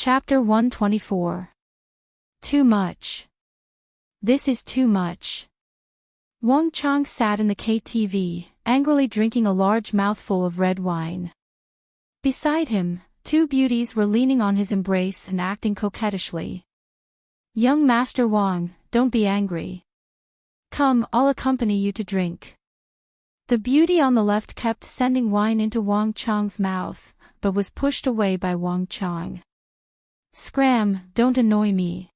Chapter 124. Too much. This is too much. Wang Chang sat in the KTV, angrily drinking a large mouthful of red wine. Beside him, two beauties were leaning on his embrace and acting coquettishly. "Young Master Wang, don't be angry. Come, I'll accompany you to drink." The beauty on the left kept sending wine into Wang Chang's mouth, but was pushed away by Wang Chang. "Scram, don't annoy me."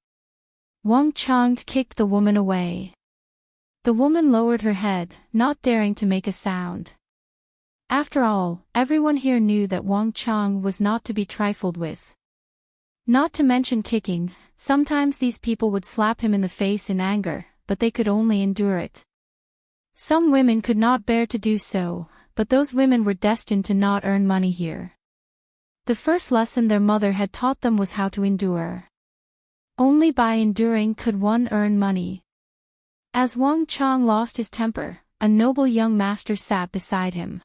Wang Chang kicked the woman away. The woman lowered her head, not daring to make a sound. After all, everyone here knew that Wang Chang was not to be trifled with. Not to mention kicking, sometimes these people would slap him in the face in anger, but they could only endure it. Some women could not bear to do so, but those women were destined to not earn money here. The first lesson their mother had taught them was how to endure. Only by enduring could one earn money. As Wang Chang lost his temper, a noble young master sat beside him.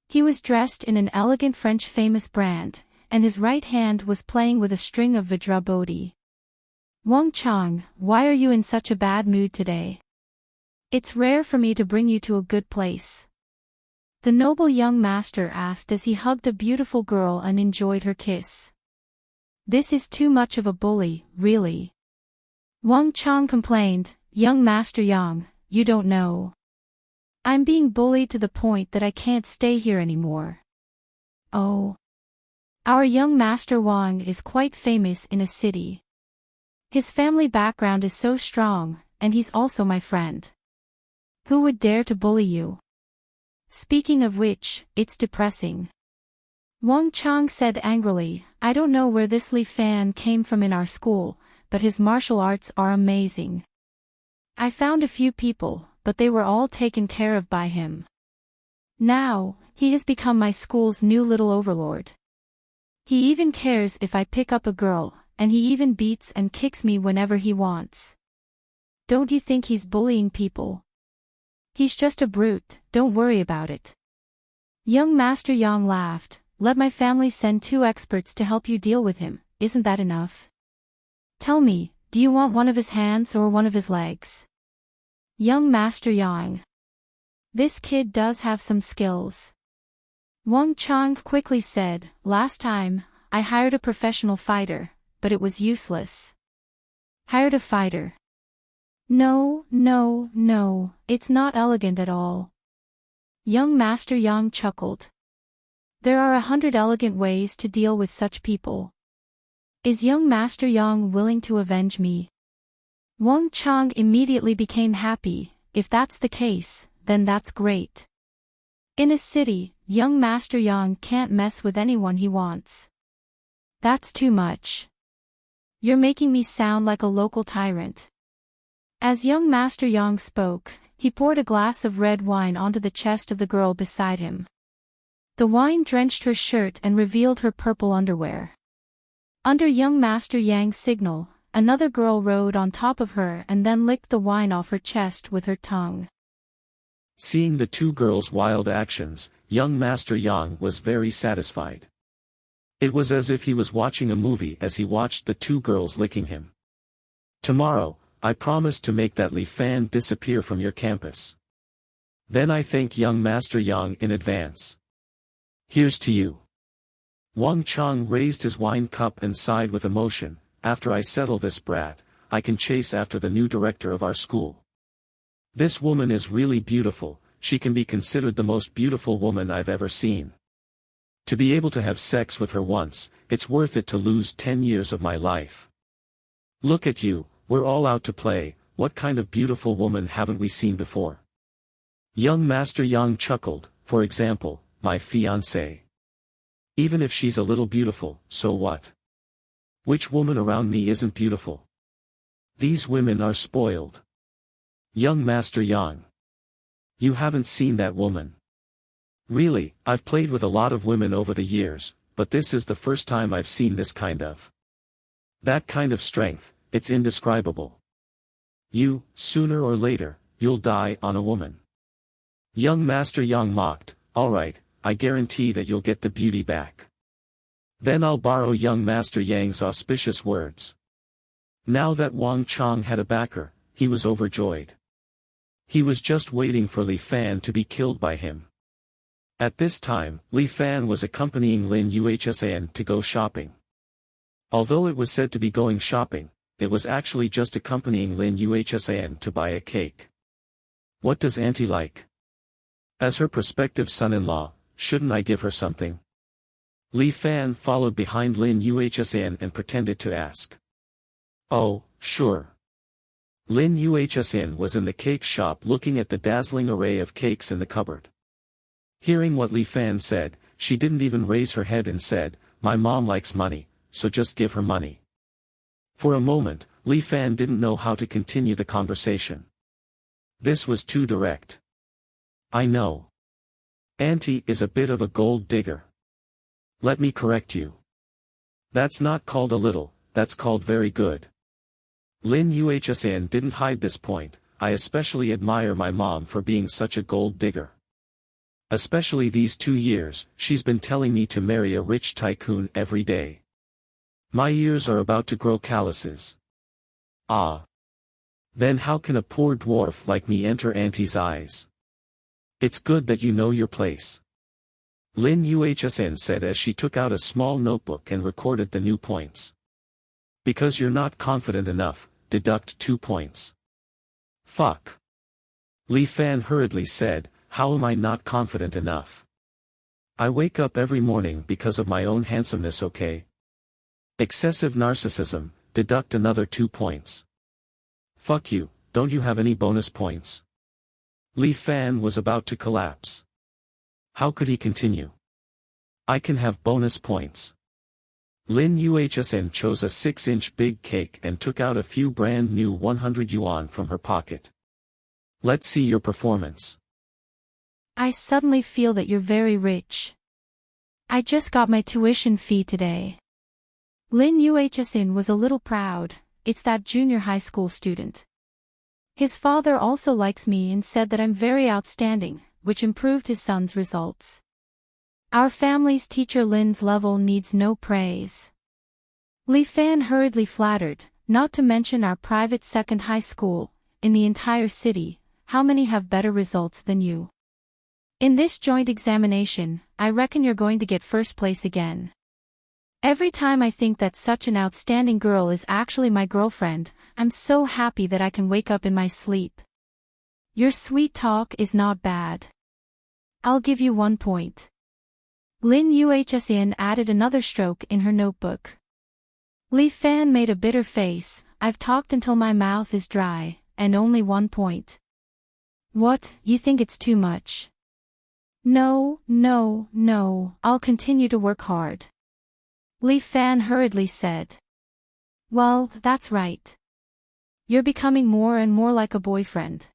He was dressed in an elegant French famous brand, and his right hand was playing with a string of Vajra Bodhi. "Wang Chang, why are you in such a bad mood today? It's rare for me to bring you to a good place." The noble young master asked as he hugged a beautiful girl and enjoyed her kiss. "This is too much of a bully, really." Wang Chang complained, "Young Master Yang, you don't know. I'm being bullied to the point that I can't stay here anymore." "Oh. Our young Master Wang is quite famous in a city. His family background is so strong, and he's also my friend. Who would dare to bully you? Speaking of which, it's depressing." Wang Chang said angrily, "I don't know where this Li Fan came from in our school, but his martial arts are amazing. I found a few people, but they were all taken care of by him. Now, he has become my school's new little overlord. He even cares if I pick up a girl, and he even beats and kicks me whenever he wants. Don't you think he's bullying people? He's just a brute, don't worry about it." Young Master Yang laughed, "Let my family send 2 experts to help you deal with him, isn't that enough? Tell me, do you want one of his hands or one of his legs?" Young Master Yang. "This kid does have some skills." Wang Chang quickly said, "Last time, I hired a professional fighter, but it was useless." "Hired a fighter? No, it's not elegant at all." Young Master Yang chuckled. "There are 100 elegant ways to deal with such people. Is young Master Yang willing to avenge me?" Wang Chang immediately became happy. If that's the case, then that's great. In a city, young Master Yang can't mess with anyone he wants. That's too much. You're making me sound like a local tyrant. As young Master Yang spoke, he poured a glass of red wine onto the chest of the girl beside him. The wine drenched her shirt and revealed her purple underwear. Under young Master Yang's signal, another girl rode on top of her and then licked the wine off her chest with her tongue. Seeing the 2 girls' wild actions, young Master Yang was very satisfied. It was as if he was watching a movie as he watched the 2 girls licking him. "Tomorrow, I promise to make that Li Fan disappear from your campus. Then I thank young Master Yang in advance. Here's to you." Wang Chang raised his wine cup and sighed with emotion, "After I settle this brat, I can chase after the new director of our school. This woman is really beautiful, she can be considered the most beautiful woman I've ever seen. To be able to have sex with her once, it's worth it to lose 10 years of my life. Look at you, we're all out to play, what kind of beautiful woman haven't we seen before?" Young Master Yang chuckled, "For example, my fiancée. Even if she's a little beautiful, so what? Which woman around me isn't beautiful? These women are spoiled." Young Master Yang. "You haven't seen that woman. Really, I've played with a lot of women over the years, but this is the first time I've seen this kind of. That kind of strength, it's indescribable. You, sooner or later, you'll die on a woman." Young Master Yang mocked, "Alright, I guarantee that you'll get the beauty back." Then I'll borrow young Master Yang's auspicious words. Now that Wang Chong had a backer, he was overjoyed. He was just waiting for Li Fan to be killed by him. At this time, Li Fan was accompanying Lin Yuhsan to go shopping. Although it was said to be going shopping, it was actually just accompanying Lin Yuhsan to buy a cake. What does Auntie like? As her prospective son-in-law, shouldn't I give her something? Li Fan followed behind Lin Yuhsan and pretended to ask. Oh, sure. Lin Yuhsan was in the cake shop looking at the dazzling array of cakes in the cupboard. Hearing what Li Fan said, she didn't even raise her head and said, "My mom likes money, so just give her money." For a moment, Li Fan didn't know how to continue the conversation. This was too direct. I know. Auntie is a bit of a gold digger. Let me correct you. That's not called a little, that's called very good. Lin Yuhsan didn't hide this point. I especially admire my mom for being such a gold digger. Especially these 2 years, she's been telling me to marry a rich tycoon every day. My ears are about to grow calluses. Ah. Then how can a poor dwarf like me enter Auntie's eyes? It's good that you know your place. Lin Yuhsan said as she took out a small notebook and recorded the new points. Because you're not confident enough, deduct 2 points. Fuck. Li Fan hurriedly said, how am I not confident enough? I wake up every morning because of my own handsomeness, okay? Excessive narcissism, deduct another 2 points. Fuck you, don't you have any bonus points? Li Fan was about to collapse. How could he continue? I can have bonus points. Lin Yuhsan chose a 6-inch big cake and took out a few brand new 100 yuan from her pocket. Let's see your performance. I suddenly feel that you're very rich. I just got my tuition fee today. Lin Yuhsan was a little proud. It's that junior high school student. His father also likes me and said that I'm very outstanding, which improved his son's results. Our family's teacher Lin's level needs no praise. Li Fan hurriedly flattered, not to mention our private second high school, in the entire city, how many have better results than you? In this joint examination, I reckon you're going to get first place again. Every time I think that such an outstanding girl is actually my girlfriend, I'm so happy that I can wake up in my sleep. Your sweet talk is not bad. I'll give you 1 point. Lin Yuhsan added another stroke in her notebook. Li Fan made a bitter face. I've talked until my mouth is dry, and only 1 point. What, you think it's too much? No, I'll continue to work hard. Li Fan hurriedly said. Well, that's right. You're becoming more and more like a boyfriend.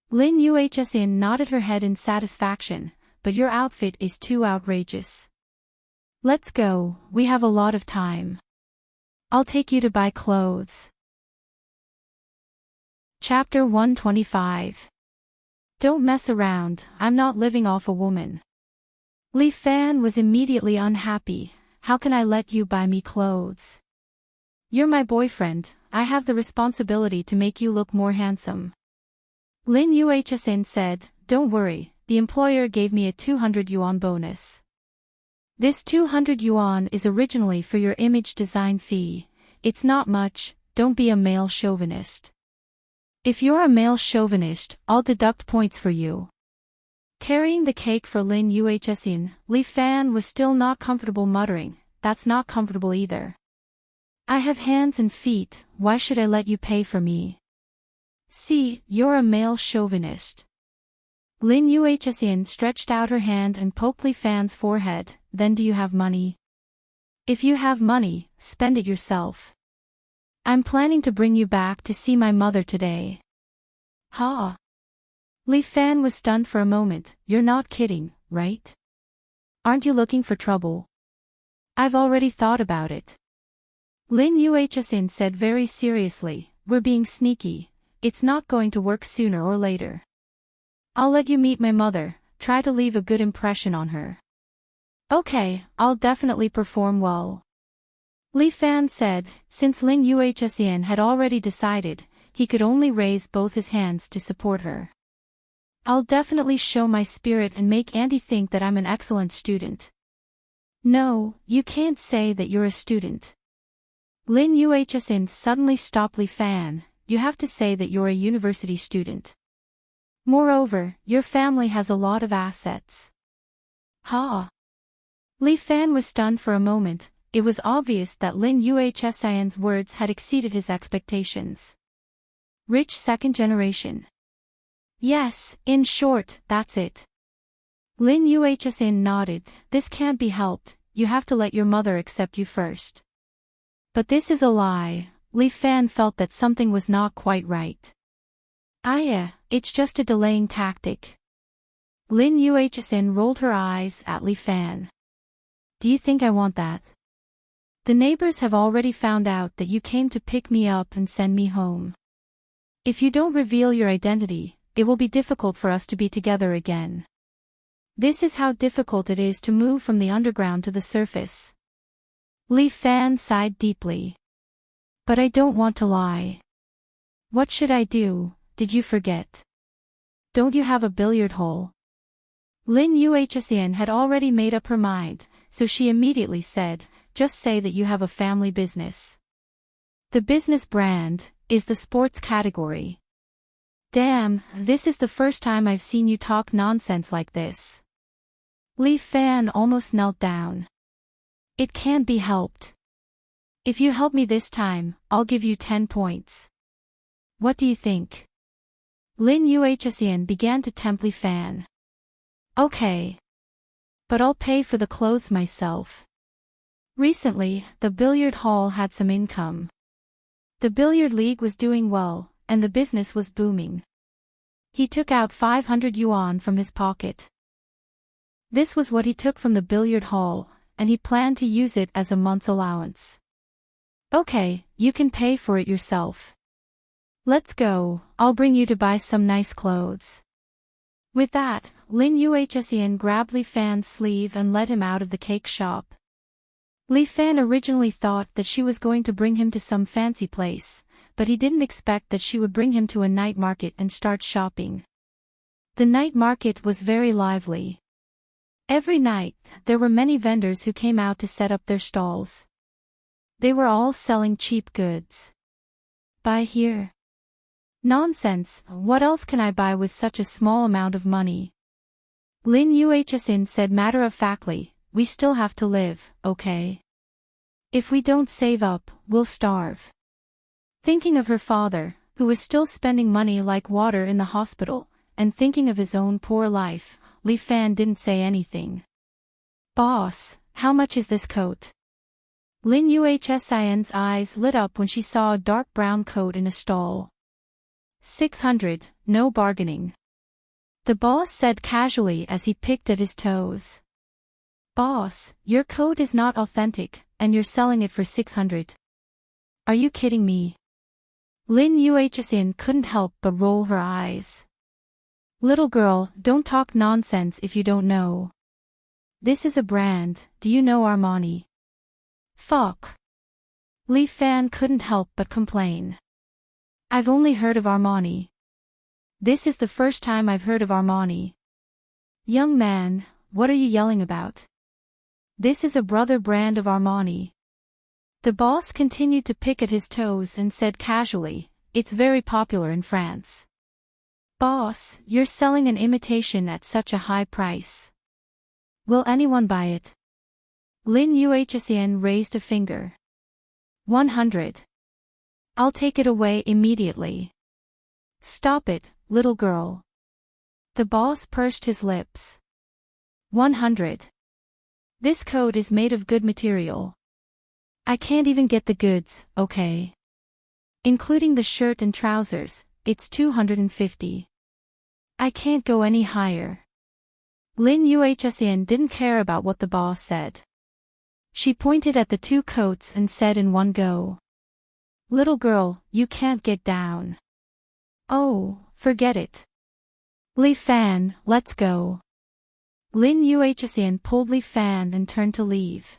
Lin Yuhsan nodded her head in satisfaction, but your outfit is too outrageous. Let's go, we have a lot of time. I'll take you to buy clothes. Chapter 125. Don't mess around, I'm not living off a woman. Li Fan was immediately unhappy. How can I let you buy me clothes? You're my boyfriend, I have the responsibility to make you look more handsome. Lin Yuhsan said, don't worry, the employer gave me a 200 yuan bonus. This 200 yuan is originally for your image design fee. It's not much, don't be a male chauvinist. If you're a male chauvinist, I'll deduct points for you. Carrying the cake for Lin Yuhsan, Li Fan was still not comfortable, muttering, that's not comfortable either. I have hands and feet, why should I let you pay for me? See, you're a male chauvinist. Lin Yuhsan stretched out her hand and poked Li Fan's forehead, then do you have money? If you have money, spend it yourself. I'm planning to bring you back to see my mother today. Ha! Li Fan was stunned for a moment. You're not kidding, right? Aren't you looking for trouble? I've already thought about it. Lin Yuhsan said very seriously, we're being sneaky, it's not going to work sooner or later. I'll let you meet my mother, try to leave a good impression on her. Okay, I'll definitely perform well. Li Fan said, since Lin Yuhsian had already decided, he could only raise both his hands to support her. I'll definitely show my spirit and make Auntie think that I'm an excellent student. No, you can't say that you're a student. Lin Yuhsian suddenly stopped Li Fan, you have to say that you're a university student. Moreover, your family has a lot of assets. Ha! Li Fan was stunned for a moment. It was obvious that Lin Yuhsian's words had exceeded his expectations. Rich second generation. Yes, in short, that's it. Lin Yuhsian nodded, this can't be helped, you have to let your mother accept you first. But this is a lie. Li Fan felt that something was not quite right. It's just a delaying tactic. Lin Yuhsian rolled her eyes at Li Fan. Do you think I want that? The neighbors have already found out that you came to pick me up and send me home. If you don't reveal your identity, it will be difficult for us to be together again. This is how difficult it is to move from the underground to the surface. Li Fan sighed deeply. But I don't want to lie. What should I do? Did you forget? Don't you have a billiard hole? Lin Yuhsian had already made up her mind, so she immediately said, just say that you have a family business. The business brand is the sports category. Damn, this is the first time I've seen you talk nonsense like this. Li Fan almost knelt down. It can't be helped. If you help me this time, I'll give you 10 points. What do you think? Lin Yuhsian began to tempt Li Fan. Okay. But I'll pay for the clothes myself. Recently, the billiard hall had some income. The billiard league was doing well, and the business was booming. He took out 500 yuan from his pocket. This was what he took from the billiard hall, and he planned to use it as a month's allowance. Okay, you can pay for it yourself. Let's go, I'll bring you to buy some nice clothes. With that, Lin Yuhsian grabbed Li Fan's sleeve and led him out of the cake shop. Li Fan originally thought that she was going to bring him to some fancy place, but he didn't expect that she would bring him to a night market and start shopping. The night market was very lively. Every night, there were many vendors who came out to set up their stalls. They were all selling cheap goods. Buy here. Nonsense, what else can I buy with such a small amount of money? Lin Yuhsian said matter-of-factly, we still have to live, okay? If we don't save up, we'll starve. Thinking of her father, who was still spending money like water in the hospital, and thinking of his own poor life, Li Fan didn't say anything. Boss, how much is this coat? Lin Yuhsian's eyes lit up when she saw a dark brown coat in a stall. 600, no bargaining. The boss said casually as he picked at his toes. Boss, your coat is not authentic, and you're selling it for 600. Are you kidding me? Lin Yuhsian couldn't help but roll her eyes. Little girl, don't talk nonsense if you don't know. This is a brand, do you know Armani? Fuck. Li Fan couldn't help but complain. I've only heard of Armani. This is the first time I've heard of Armani. Young man, what are you yelling about? This is a brother brand of Armani. The boss continued to pick at his toes and said casually, it's very popular in France. Boss, you're selling an imitation at such a high price. Will anyone buy it? Lin Yuhsian raised a finger. 100. I'll take it away immediately. Stop it, little girl. The boss pursed his lips. 100. This coat is made of good material. I can't even get the goods, okay? Including the shirt and trousers, it's 250. I can't go any higher. Lin Yuhsian didn't care about what the boss said. She pointed at the two coats and said in one go. Little girl, you can't get down. Oh, forget it. Li Fan, let's go. Lin Yuhsin pulled Li Fan and turned to leave.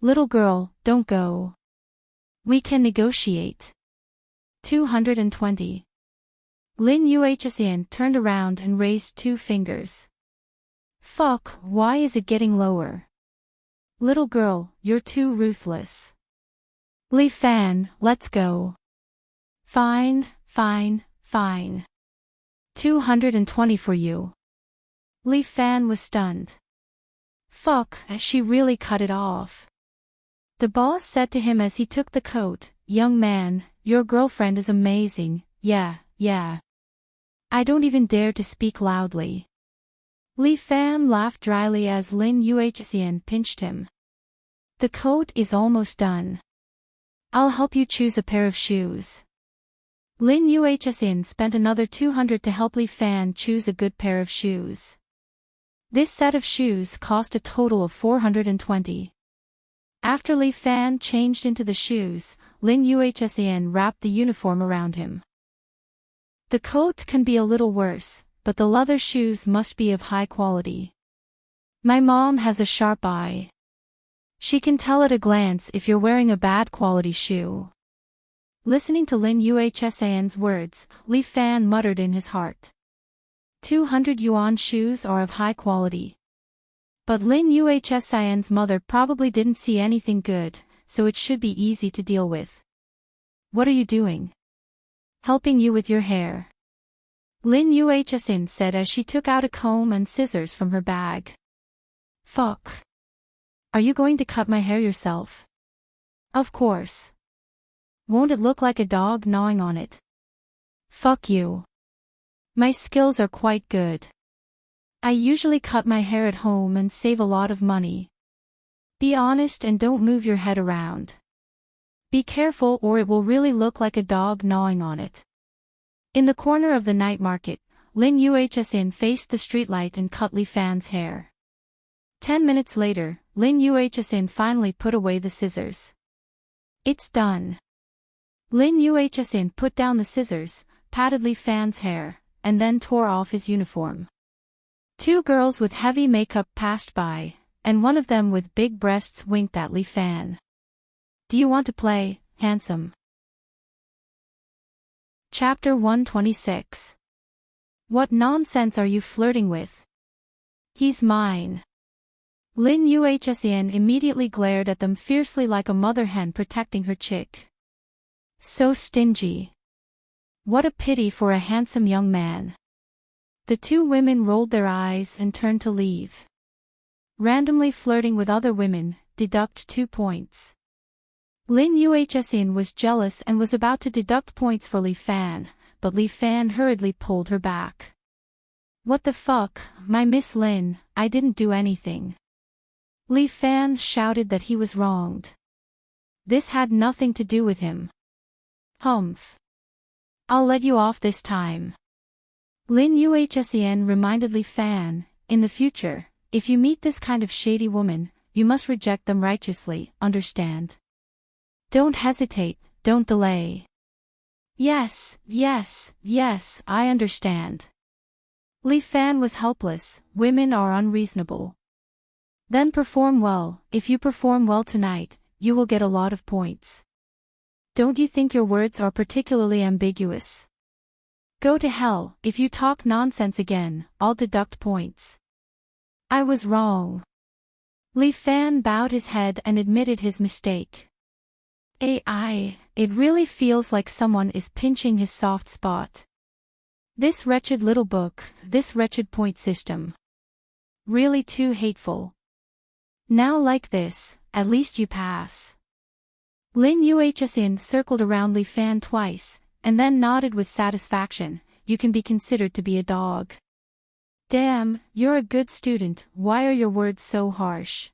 Little girl, don't go. We can negotiate. 220. Lin Yuhsin turned around and raised 2 fingers. Fuck, why is it getting lower? Little girl, you're too ruthless. Li Fan, let's go. Fine, fine, fine. 220 for you. Li Fan was stunned. Fuck, she really cut it off. The boss said to him as he took the coat, young man, your girlfriend is amazing, yeah. I don't even dare to speak loudly. Li Fan laughed dryly as Lin Yuhsin pinched him. The coat is almost done. I'll help you choose a pair of shoes. Lin Yuhsin spent another 200 to help Li Fan choose a good pair of shoes. This set of shoes cost a total of 420. After Li Fan changed into the shoes, Lin Yuhsin wrapped the uniform around him. The coat can be a little worse, but the leather shoes must be of high quality. My mom has a sharp eye. She can tell at a glance if you're wearing a bad quality shoe. Listening to Lin Yuhsin's words, Li Fan muttered in his heart. 200 yuan shoes are of high quality. But Lin Yuhsin's mother probably didn't see anything good, so it should be easy to deal with. What are you doing? Helping you with your hair. Lin Yuhsin said as she took out a comb and scissors from her bag. Fuck. Are you going to cut my hair yourself? Of course. Won't it look like a dog gnawing on it? Fuck you. My skills are quite good. I usually cut my hair at home and save a lot of money. Be honest and don't move your head around. Be careful or it will really look like a dog gnawing on it. In the corner of the night market, Lin Yuhsin faced the streetlight and cut Li Fan's hair. 10 minutes later, Lin Yuhsin finally put away the scissors. It's done. Lin Yuhsin put down the scissors, patted Li Fan's hair, and then tore off his uniform. 2 girls with heavy makeup passed by, and one of them with big breasts winked at Li Fan. Do you want to play, handsome? Chapter 126. What nonsense are you flirting with? He's mine. Lin Yuhsin immediately glared at them fiercely like a mother hen protecting her chick. So stingy. What a pity for a handsome young man. The 2 women rolled their eyes and turned to leave. Randomly flirting with other women, deduct 2 points. Lin Yuhsin was jealous and was about to deduct points for Li Fan, but Li Fan hurriedly pulled her back. What the fuck, my Miss Lin, I didn't do anything. Li Fan shouted that he was wronged. This had nothing to do with him. Humph. I'll let you off this time. Lin Yuhsin reminded Li Fan, in the future, if you meet this kind of shady woman, you must reject them righteously, understand? Don't hesitate, don't delay. Yes, I understand. Li Fan was helpless, women are unreasonable. Then perform well, if you perform well tonight, you will get a lot of points. Don't you think your words are particularly ambiguous? Go to hell, if you talk nonsense again, I'll deduct points. I was wrong. Li Fan bowed his head and admitted his mistake. It really feels like someone is pinching his soft spot. This wretched little book, this wretched point system. Really too hateful. Now like this, at least you pass. Lin Yuhsin circled around Li Fan twice, and then nodded with satisfaction. You can be considered to be a dog. Damn, you're a good student, why are your words so harsh?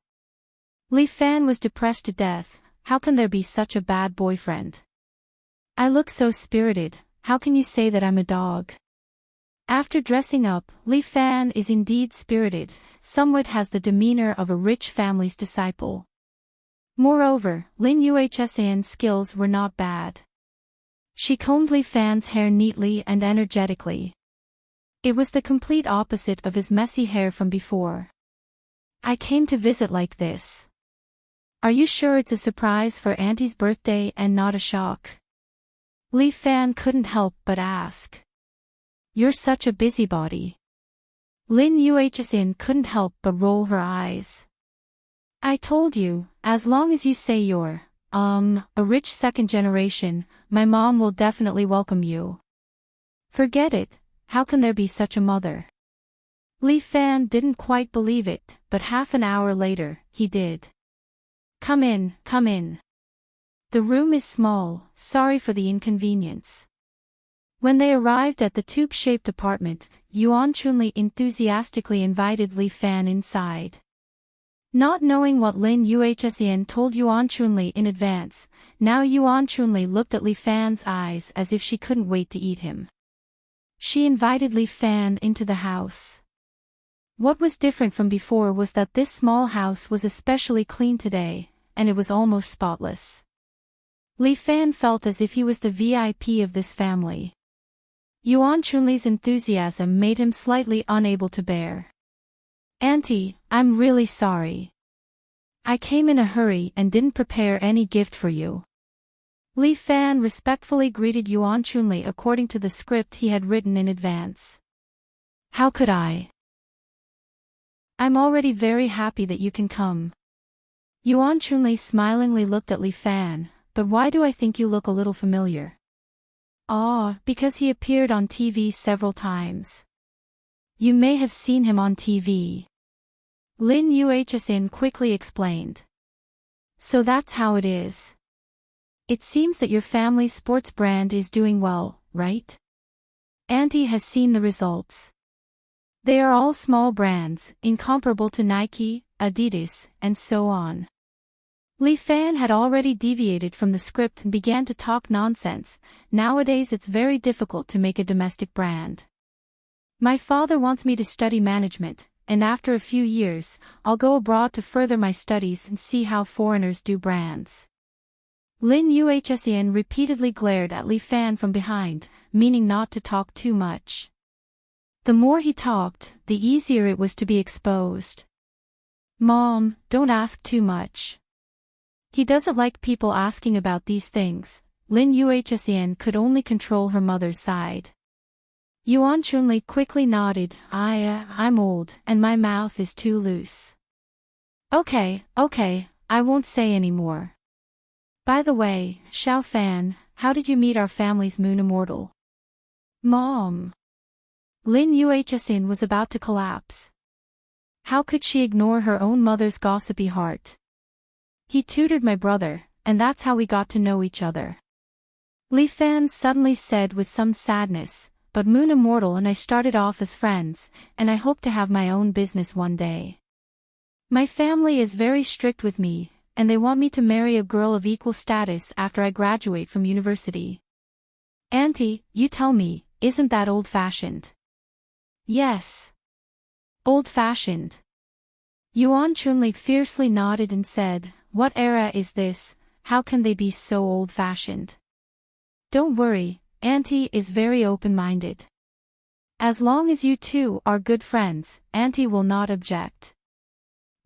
Li Fan was depressed to death. How can there be such a bad boyfriend? I look so spirited, how can you say that I'm a dog? After dressing up, Li Fan is indeed spirited, somewhat has the demeanor of a rich family's disciple. Moreover, Lin Yuhsin's skills were not bad. She combed Li Fan's hair neatly and energetically. It was the complete opposite of his messy hair from before. I came to visit like this. Are you sure it's a surprise for Auntie's birthday and not a shock? Li Fan couldn't help but ask. You're such a busybody. Lin Yuhsin couldn't help but roll her eyes. I told you, as long as you say you're, a rich second generation, my mom will definitely welcome you. Forget it, how can there be such a mother? Li Fan didn't quite believe it, but half an hour later, he did. Come in, come in. The room is small, sorry for the inconvenience. When they arrived at the tube-shaped apartment, Yuan Chunli enthusiastically invited Li Fan inside. Not knowing what Lin Yuhsian told Yuan Chunli in advance, now Yuan Chunli looked at Li Fan's eyes as if she couldn't wait to eat him. She invited Li Fan into the house. What was different from before was that this small house was especially clean today, and it was almost spotless. Li Fan felt as if he was the VIP of this family. Yuan Chunli's enthusiasm made him slightly unable to bear. Auntie, I'm really sorry. I came in a hurry and didn't prepare any gift for you. Li Fan respectfully greeted Yuan Chunli according to the script he had written in advance. How could I? I'm already very happy that you can come. Yuan Chunli smilingly looked at Li Fan, but why do I think you look a little familiar? Because he appeared on TV several times. You may have seen him on TV. Lin Yuhsin quickly explained. So that's how it is. It seems that your family's sports brand is doing well, right? Auntie has seen the results. They are all small brands, incomparable to Nike, Adidas, and so on. Li Fan had already deviated from the script and began to talk nonsense. Nowadays it's very difficult to make a domestic brand. My father wants me to study management, and after a few years, I'll go abroad to further my studies and see how foreigners do brands. Lin Yuhsian repeatedly glared at Li Fan from behind, meaning not to talk too much. The more he talked, the easier it was to be exposed. Mom, don't ask too much. He doesn't like people asking about these things. Lin Yuhsian could only control her mother's side. Yuan Chunli quickly nodded. I'm old, and my mouth is too loose. Okay, I won't say any more. By the way, Xiao Fan, how did you meet our family's moon immortal? Mom. Lin Yuhsin was about to collapse. How could she ignore her own mother's gossipy heart? He tutored my brother, and that's how we got to know each other. Li Fan suddenly said with some sadness, but Moon Immortal and I started off as friends, and I hope to have my own business one day. My family is very strict with me, and they want me to marry a girl of equal status after I graduate from university. Auntie, you tell me, isn't that old-fashioned? Yes. Old-fashioned. Yuan Chunli fiercely nodded and said, what era is this? How can they be so old-fashioned? Don't worry, Auntie is very open-minded. As long as you two are good friends, Auntie will not object.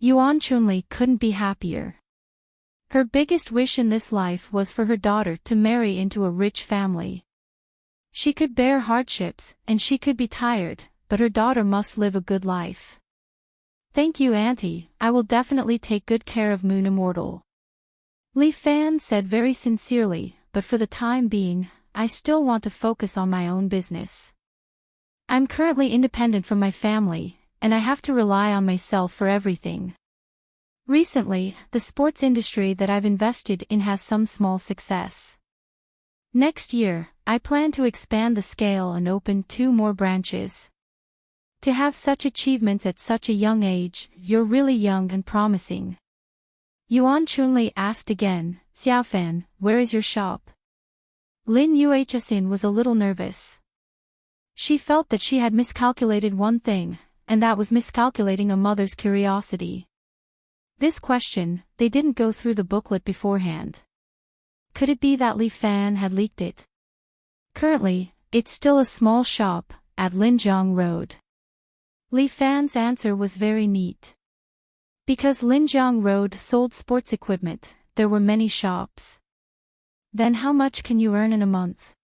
Yuan Chunli couldn't be happier. Her biggest wish in this life was for her daughter to marry into a rich family. She could bear hardships, and she could be tired, but her daughter must live a good life. Thank you, Auntie, I will definitely take good care of Moon Immortal. Li Fan said very sincerely, but for the time being, I still want to focus on my own business. I'm currently independent from my family, and I have to rely on myself for everything. Recently, the sports industry that I've invested in has some small success. Next year, I plan to expand the scale and open 2 more branches. To have such achievements at such a young age, you're really young and promising. Yuan Chunli asked again, Xiaofan, where is your shop? Lin Yuhsin was a little nervous. She felt that she had miscalculated one thing, and that was miscalculating a mother's curiosity. This question, they didn't go through the booklet beforehand. Could it be that Li Fan had leaked it? Currently, it's still a small shop, at Linjiang Road. Li Fan's answer was very neat. Because Linjiang Road sold sports equipment, there were many shops. Then how much can you earn in a month?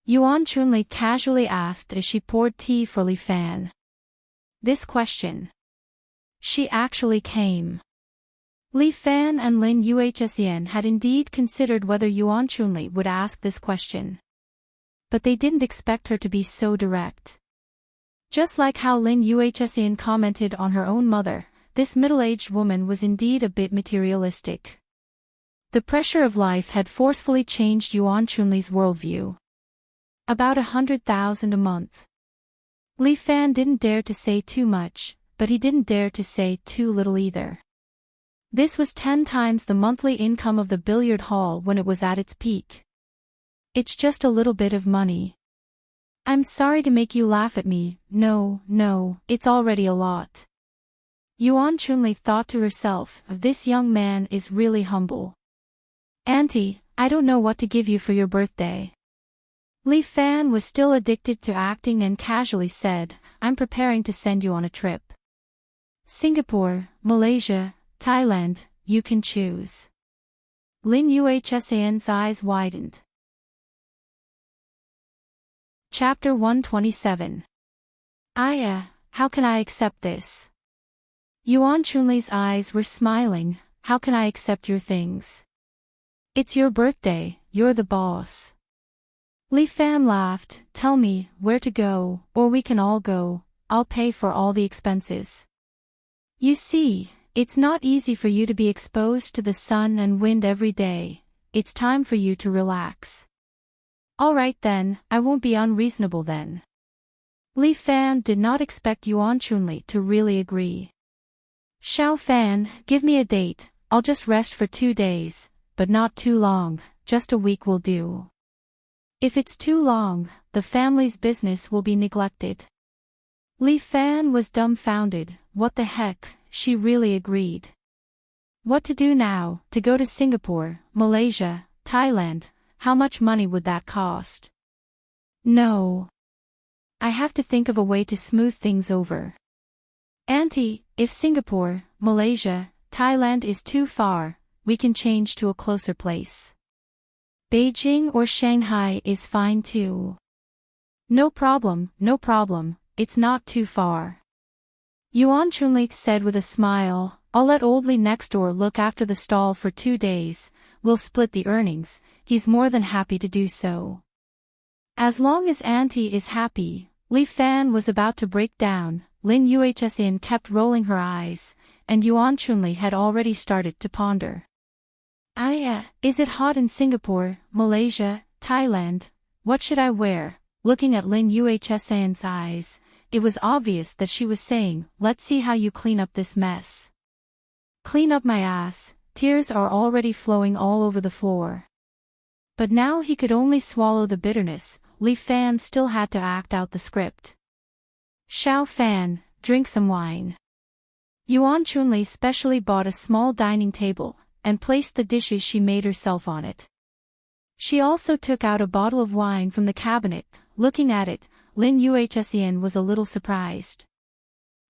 Yuan Chunli casually asked as she poured tea for Li Fan. This question. She actually came. Li Fan and Lin Yuhsian had indeed considered whether Yuan Chunli would ask this question. But they didn't expect her to be so direct. Just like how Lin Yuhsian commented on her own mother, this middle-aged woman was indeed a bit materialistic. The pressure of life had forcefully changed Yuan Chunli's worldview. About 100,000 a month. Li Fan didn't dare to say too much, but he didn't dare to say too little either. This was 10 times the monthly income of the billiard hall when it was at its peak. It's just a little bit of money. I'm sorry to make you laugh at me, no, it's already a lot. Yuan Chunli thought to herself, this young man is really humble. Auntie, I don't know what to give you for your birthday. Li Fan was still addicted to acting and casually said, I'm preparing to send you on a trip. Singapore, Malaysia, Thailand, you can choose. Lin Yuhsian's eyes widened. Chapter 127. Aya, how can I accept this? Yuan Chunli's eyes were smiling, how can I accept your things? It's your birthday, you're the boss. Li Fan laughed, tell me where to go, or we can all go, I'll pay for all the expenses. You see, it's not easy for you to be exposed to the sun and wind every day, it's time for you to relax. Alright then, I won't be unreasonable then. Li Fan did not expect Yuan Chunli to really agree. Xiao Fan, give me a date, I'll just rest for 2 days, but not too long, just a week will do. If it's too long, the family's business will be neglected. Li Fan was dumbfounded, what the heck, she really agreed. What to do now, to go to Singapore, Malaysia, Thailand, how much money would that cost? No. I have to think of a way to smooth things over. Auntie, if Singapore, Malaysia, Thailand is too far, we can change to a closer place. Beijing or Shanghai is fine too. No problem, it's not too far. Yuan Chunli said with a smile, I'll let old Li next door look after the stall for 2 days, we'll split the earnings, he's more than happy to do so. As long as Auntie is happy, Li Fan was about to break down, Lin Yuhsian kept rolling her eyes, and Yuan Chunli had already started to ponder. Aya, is it hot in Singapore, Malaysia, Thailand? What should I wear? Looking at Lin Yuhsian's eyes, it was obvious that she was saying, let's see how you clean up this mess. Clean up my ass, tears are already flowing all over the floor. But now he could only swallow the bitterness, Li Fan still had to act out the script. Xiao Fan, drink some wine. Yuan Chunli specially bought a small dining table, and placed the dishes she made herself on it. She also took out a bottle of wine from the cabinet, looking at it, Lin Yuhsian was a little surprised.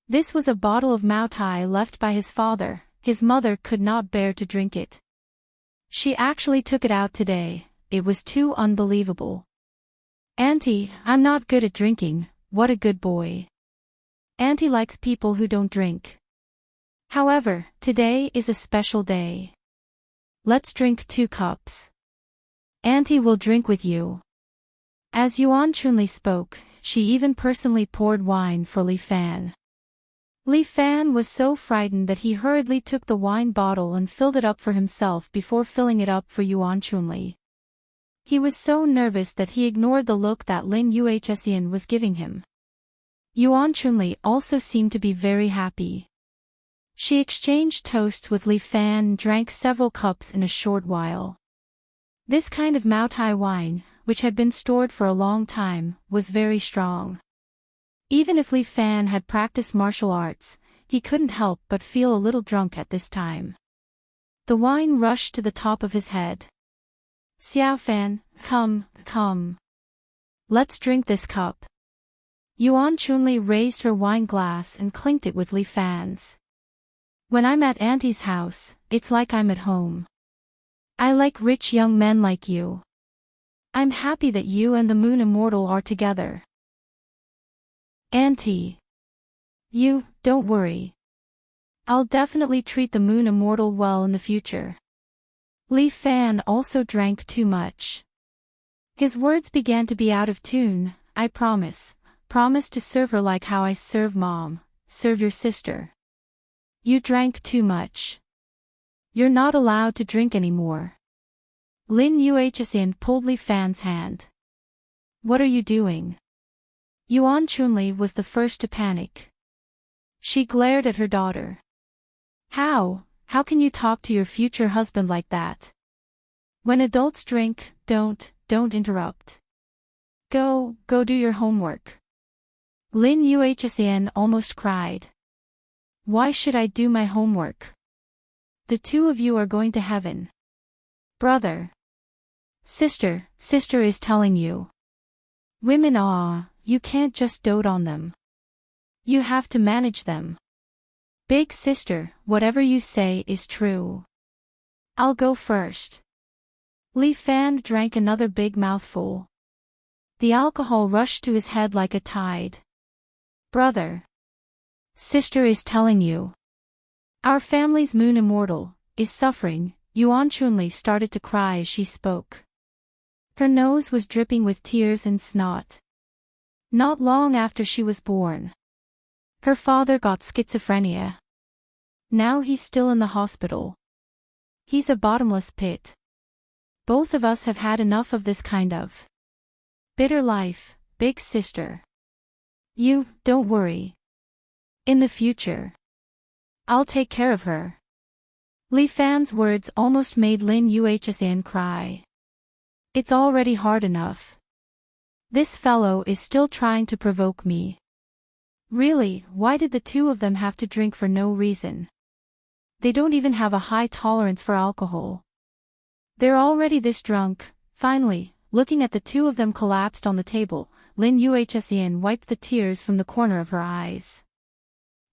This was a bottle of Maotai left by his father, his mother could not bear to drink it. She actually took it out today, it was too unbelievable. Auntie, I'm not good at drinking, what a good boy. Auntie likes people who don't drink. However, today is a special day. Let's drink 2 cups. Auntie will drink with you. As Yuan Chunli spoke, she even personally poured wine for Li Fan. Li Fan was so frightened that he hurriedly took the wine bottle and filled it up for himself before filling it up for Yuan Chunli. He was so nervous that he ignored the look that Lin Yuhsian was giving him. Yuan Chunli also seemed to be very happy. She exchanged toasts with Li Fan and drank several cups in a short while. This kind of Maotai wine, which had been stored for a long time, was very strong. Even if Li Fan had practiced martial arts, he couldn't help but feel a little drunk at this time. The wine rushed to the top of his head. Xiao Fan, come. Let's drink this cup. Yuan Chunli raised her wine glass and clinked it with Li Fan's. When I'm at Auntie's house, it's like I'm at home. I like rich young men like you. I'm happy that you and the Moon Immortal are together. Auntie. You, don't worry. I'll definitely treat the Moon Immortal well in the future. Li Fan also drank too much. His words began to be out of tune. I promise to serve her like how I serve Mom, serve your sister. You drank too much. You're not allowed to drink anymore. Lin Yuhsin pulled Li Fan's hand. What are you doing? Yuan Chunli was the first to panic. She glared at her daughter. How can you talk to your future husband like that? When adults drink, don't interrupt. Go do your homework. Lin Yuhsin almost cried. Why should I do my homework? The two of you are going to heaven. Brother. Sister is telling you. Women you can't just dote on them. You have to manage them. Big sister, whatever you say is true. I'll go first. Li Fan drank another big mouthful. The alcohol rushed to his head like a tide. Brother. Sister is telling you. Our family's Moon Immortal is suffering. Yuan Chunli started to cry as she spoke. Her nose was dripping with tears and snot. Not long after she was born. Her father got schizophrenia. Now he's still in the hospital. He's a bottomless pit. Both of us have had enough of this kind of bitter life, big sister. You, don't worry. In the future, I'll take care of her. Li Fan's words almost made Lin Yuhsin cry. It's already hard enough. This fellow is still trying to provoke me. Really, why did the two of them have to drink for no reason? They don't even have a high tolerance for alcohol. They're already this drunk. Finally, looking at the two of them collapsed on the table, Lin Yuhsin wiped the tears from the corner of her eyes.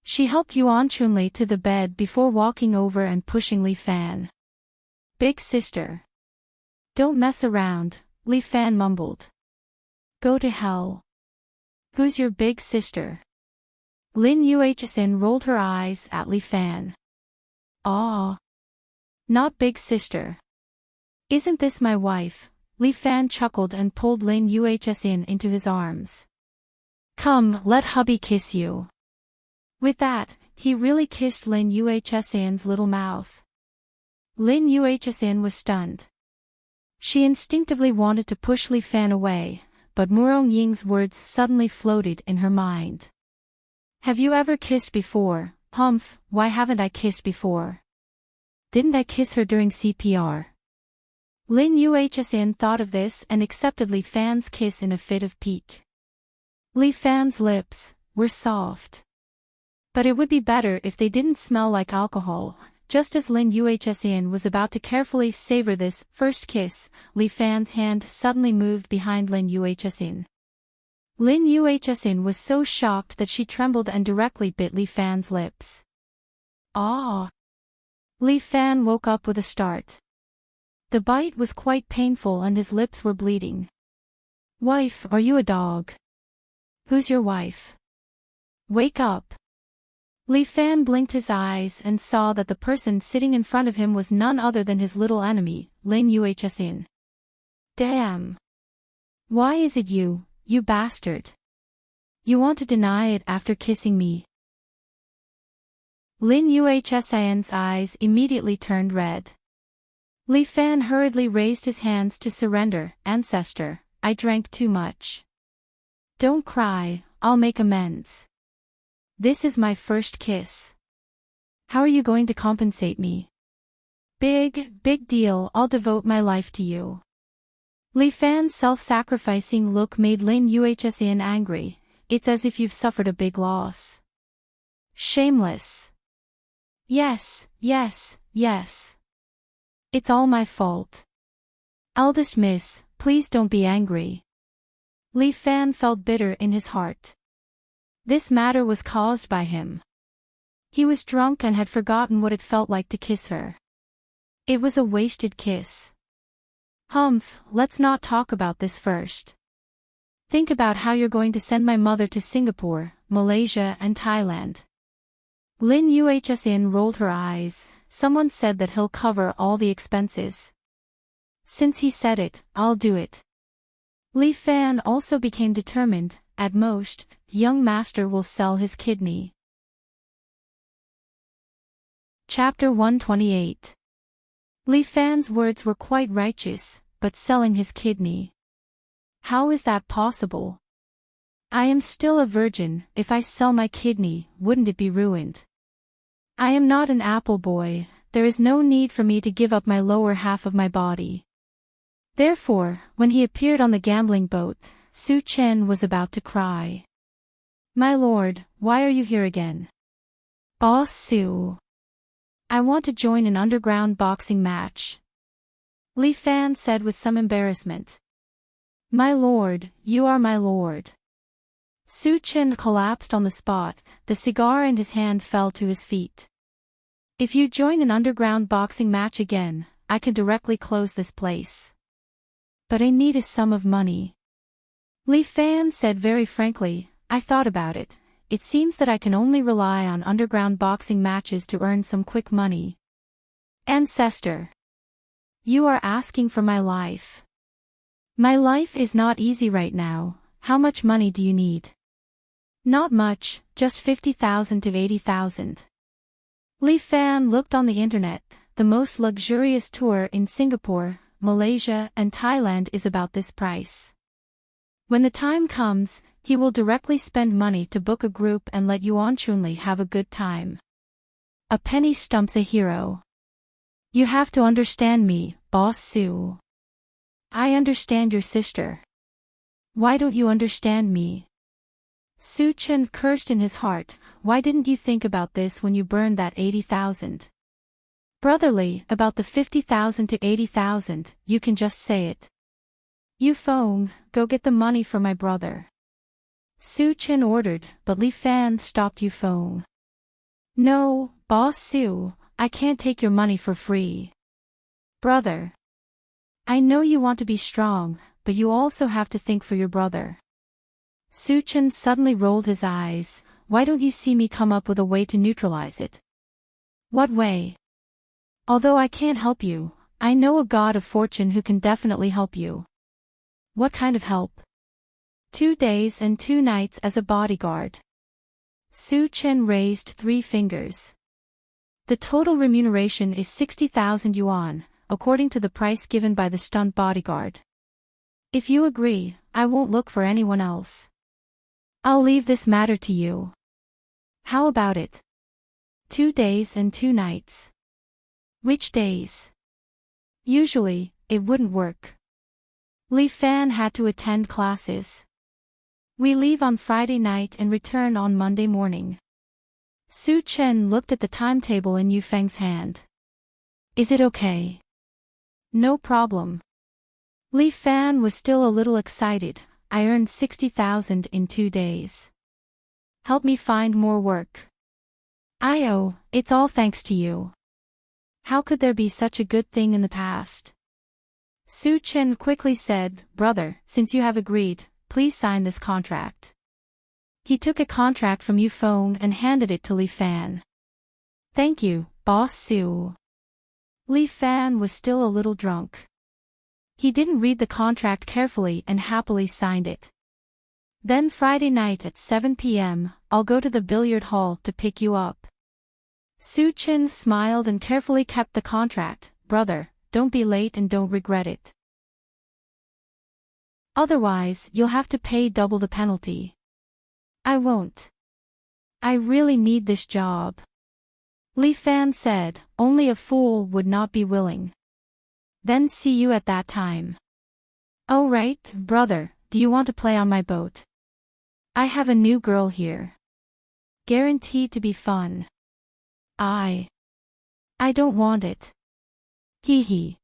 She helped Yuan Chunli to the bed before walking over and pushing Li Fan. Big sister. Don't mess around, Li Fan mumbled. Go to hell. Who's your big sister? Lin Yuhsin rolled her eyes at Li Fan. Not big sister. Isn't this my wife? Li Fan chuckled and pulled Lin Yuhsin into his arms. Come, let hubby kiss you. With that, he really kissed Lin Yuhsin's little mouth. Lin Yuhsin was stunned. She instinctively wanted to push Li Fan away, but Murong Ying's words suddenly floated in her mind. Have you ever kissed before? Humph, why haven't I kissed before? Didn't I kiss her during CPR? Lin Yuhsin thought of this and accepted Li Fan's kiss in a fit of pique. Li Fan's lips were soft. But it would be better if they didn't smell like alcohol. Just as Lin Yuhsin was about to carefully savor this first kiss, Li Fan's hand suddenly moved behind Lin Yuhsin. Lin Yuhsin was so shocked that she trembled and directly bit Li Fan's lips. Li Fan woke up with a start. The bite was quite painful and his lips were bleeding. Wife, are you a dog? Who's your wife? Wake up. Li Fan blinked his eyes and saw that the person sitting in front of him was none other than his little enemy, Lin Yuhsin. Damn. Why is it you bastard? You want to deny it after kissing me? Lin Yuhsin's eyes immediately turned red. Li Fan hurriedly raised his hands to surrender. Ancestor, I drank too much. Don't cry, I'll make amends. This is my first kiss. How are you going to compensate me? Big deal, I'll devote my life to you. Li Fan's self-sacrificing look made Lin Yuhsin angry. It's as if you've suffered a big loss. Shameless. Yes. It's all my fault. Eldest miss, please don't be angry. Li Fan felt bitter in his heart. This matter was caused by him. He was drunk and had forgotten what it felt like to kiss her. It was a wasted kiss. Humph, let's not talk about this first. Think about how you're going to send my mother to Singapore, Malaysia and Thailand. Lin Yuhsin rolled her eyes. Someone said that he'll cover all the expenses. Since he said it, I'll do it. Li Fan also became determined. At most, young master will sell his kidney. Chapter 128. Li Fan's words were quite righteous, but selling his kidney. How is that possible? I am still a virgin. If I sell my kidney, wouldn't it be ruined? I am not an apple boy. There is no need for me to give up my lower half of my body. Therefore, when he appeared on the gambling boat, Su Chen was about to cry. My lord, why are you here again? Boss Su. I want to join an underground boxing match. Li Fan said with some embarrassment. My lord, you are my lord. Su Chen collapsed on the spot, the cigar in his hand fell to his feet. If you join an underground boxing match again, I can directly close this place. But I need a sum of money. Li Fan said very frankly, I thought about it. It seems that I can only rely on underground boxing matches to earn some quick money. Ancestor. You are asking for my life. My life is not easy right now. How much money do you need? Not much, just 50,000 to 80,000. Li Fan looked on the internet. The most luxurious tour in Singapore, Malaysia and Thailand is about this price. When the time comes, he will directly spend money to book a group and let Yuan Chunli have a good time. A penny stumps a hero. You have to understand me, Boss Su. I understand your sister. Why don't you understand me? Su Chen cursed in his heart. Why didn't you think about this when you burned that 80,000? Brotherly, about the 50,000 to 80,000, you can just say it. Yu Feng, go get the money for my brother. Su Chen ordered, but Li Fan stopped Yu Feng. No, Boss Su, I can't take your money for free. Brother. I know you want to be strong, but you also have to think for your brother. Su Chen suddenly rolled his eyes. Why don't you see me come up with a way to neutralize it? What way? Although I can't help you, I know a god of fortune who can definitely help you. What kind of help? 2 days and 2 nights as a bodyguard. Su Chen raised 3 fingers. The total remuneration is 60,000 yuan, according to the price given by the stunt bodyguard. If you agree, I won't look for anyone else. I'll leave this matter to you. How about it? 2 days and 2 nights. Which days? Usually, it wouldn't work. Li Fan had to attend classes. We leave on Friday night and return on Monday morning. Su Chen looked at the timetable in Yu Feng's hand. Is it okay? No problem. Li Fan was still a little excited. I earned 60,000 in 2 days. Help me find more work. It's all thanks to you. How could there be such a good thing in the past? Su Chen quickly said, Brother, since you have agreed, please sign this contract. He took a contract from Yu Feng and handed it to Li Fan. Thank you, Boss Su. Li Fan was still a little drunk. He didn't read the contract carefully and happily signed it. Then Friday night at 7 p.m., I'll go to the billiard hall to pick you up. Su Chen smiled and carefully kept the contract. Brother, don't be late and don't regret it. Otherwise, you'll have to pay double the penalty. I won't. I really need this job. Li Fan said, only a fool would not be willing. Then see you at that time. Oh right, brother, do you want to play on my boat? I have a new girl here. Guaranteed to be fun. I don't want it. Hee hee.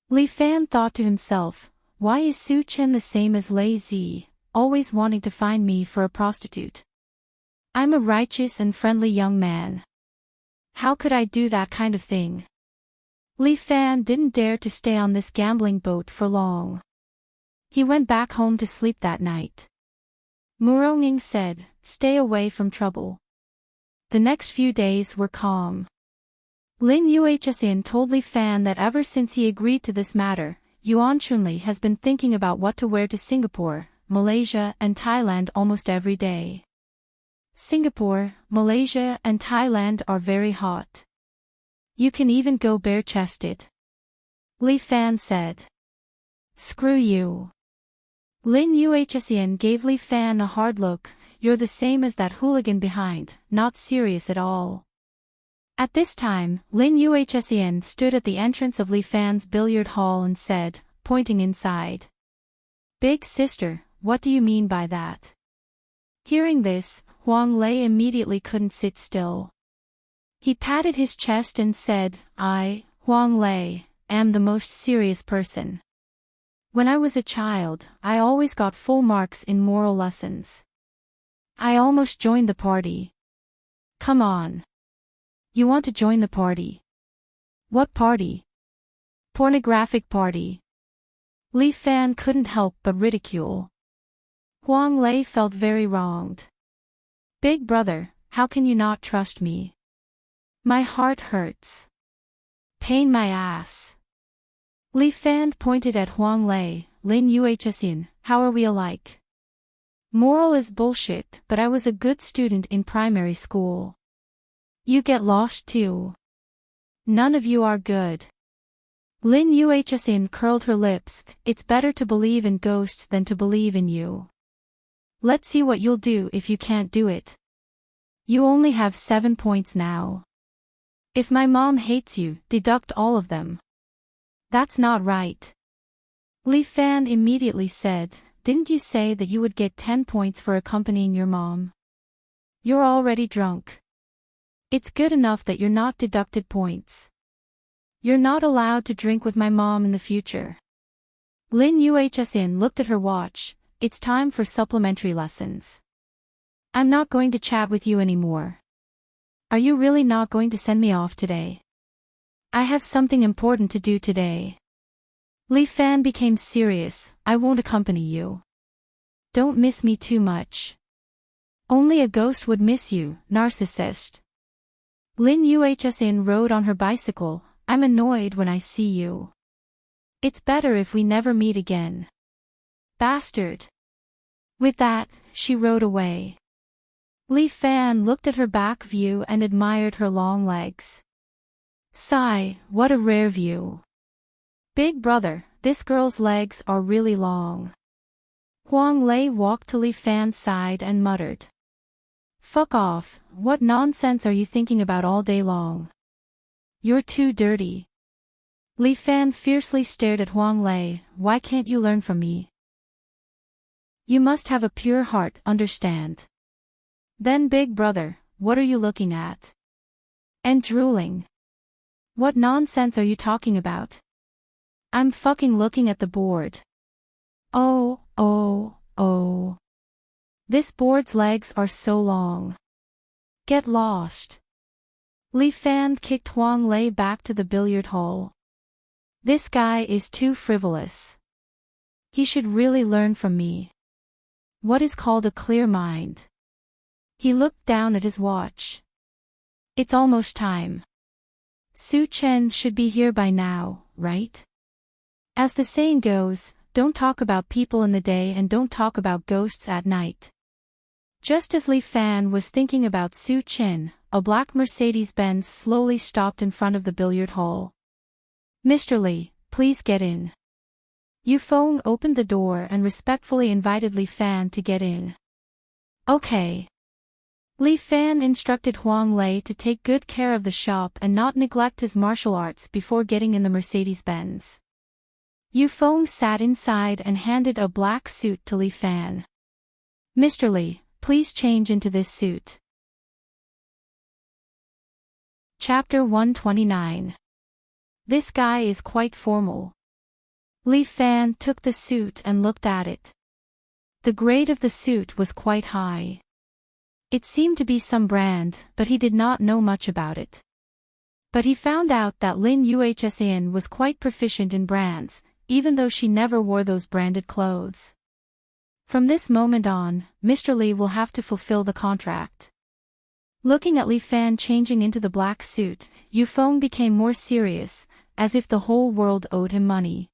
Li Fan thought to himself, Why is Su Chen the same as Lei Zi, always wanting to find me for a prostitute? I'm a righteous and friendly young man. How could I do that kind of thing? Li Fan didn't dare to stay on this gambling boat for long. He went back home to sleep that night. Muronging said, "Stay away from trouble." The next few days were calm. Lin Yuhsin told Li Fan that ever since he agreed to this matter, Yuan Chunli has been thinking about what to wear to Singapore, Malaysia and Thailand almost every day. Singapore, Malaysia and Thailand are very hot. You can even go bare-chested. Li Fan said. Screw you. Lin Yuhsin gave Li Fan a hard look. You're the same as that hooligan behind, not serious at all. At this time, Lin Yuhsin stood at the entrance of Li Fan's billiard hall and said, pointing inside. Big sister, what do you mean by that? Hearing this, Huang Lei immediately couldn't sit still. He patted his chest and said, I, Huang Lei, am the most serious person. When I was a child, I always got full marks in moral lessons. I almost joined the party. Come on. You want to join the party? What party? Pornographic party. Li Fan couldn't help but ridicule. Huang Lei felt very wronged. Big brother, how can you not trust me? My heart hurts. Pain my ass. Li Fan pointed at Huang Lei. Lin Yuhsin, how are we alike? Moral is bullshit, but I was a good student in primary school. You get lost too. None of you are good. Lin Yuhsin curled her lips. It's better to believe in ghosts than to believe in you. Let's see what you'll do if you can't do it. You only have 7 points now. If my mom hates you, deduct all of them. That's not right. Li Fan immediately said, didn't you say that you would get 10 points for accompanying your mom? You're already drunk. It's good enough that you're not deducted points. You're not allowed to drink with my mom in the future. Lin Yuhsin looked at her watch. It's time for supplementary lessons. I'm not going to chat with you anymore. Are you really not going to send me off today? I have something important to do today. Li Fan became serious. I won't accompany you. Don't miss me too much. Only a ghost would miss you, narcissist. Lin Yuhsin rode on her bicycle. I'm annoyed when I see you. It's better if we never meet again. Bastard. With that, she rode away. Li Fan looked at her back view and admired her long legs. Sigh, what a rare view. Big brother, this girl's legs are really long. Huang Lei walked to Li Fan's side and muttered. Fuck off, what nonsense are you thinking about all day long? You're too dirty. Li Fan fiercely stared at Huang Lei. Why can't you learn from me? You must have a pure heart, understand? Then big brother, what are you looking at? And drooling. What nonsense are you talking about? I'm fucking looking at the board. Oh. This board's legs are so long. Get lost. Li Fan kicked Huang Lei back to the billiard hall. This guy is too frivolous. He should really learn from me. What is called a clear mind? He looked down at his watch. It's almost time. Su Chen should be here by now, right? As the saying goes, don't talk about people in the day and don't talk about ghosts at night. Just as Li Fan was thinking about Su Chen, a black Mercedes-Benz slowly stopped in front of the billiard hall. Mr. Li, please get in. Yu Feng opened the door and respectfully invited Li Fan to get in. Okay. Li Fan instructed Huang Lei to take good care of the shop and not neglect his martial arts before getting in the Mercedes-Benz. Yu Feng sat inside and handed a black suit to Li Fan. Mr. Li, please change into this suit. Chapter 129. This guy is quite formal. Li Fan took the suit and looked at it. The grade of the suit was quite high. It seemed to be some brand, but he did not know much about it. But he found out that Lin Yuhsan was quite proficient in brands, even though she never wore those branded clothes. From this moment on, Mr. Li will have to fulfill the contract. Looking at Li Fan changing into the black suit, Yufeng became more serious, as if the whole world owed him money.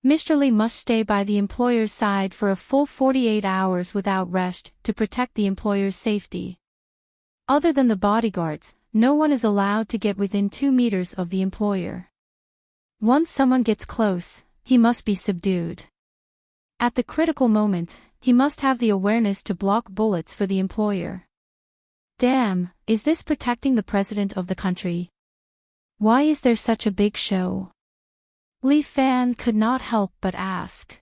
Mr. Li must stay by the employer's side for a full 48 hours without rest to protect the employer's safety. Other than the bodyguards, no one is allowed to get within 2 meters of the employer. Once someone gets close, he must be subdued. At the critical moment, he must have the awareness to block bullets for the employer. Damn, is this protecting the president of the country? Why is there such a big show? Li Fan could not help but ask.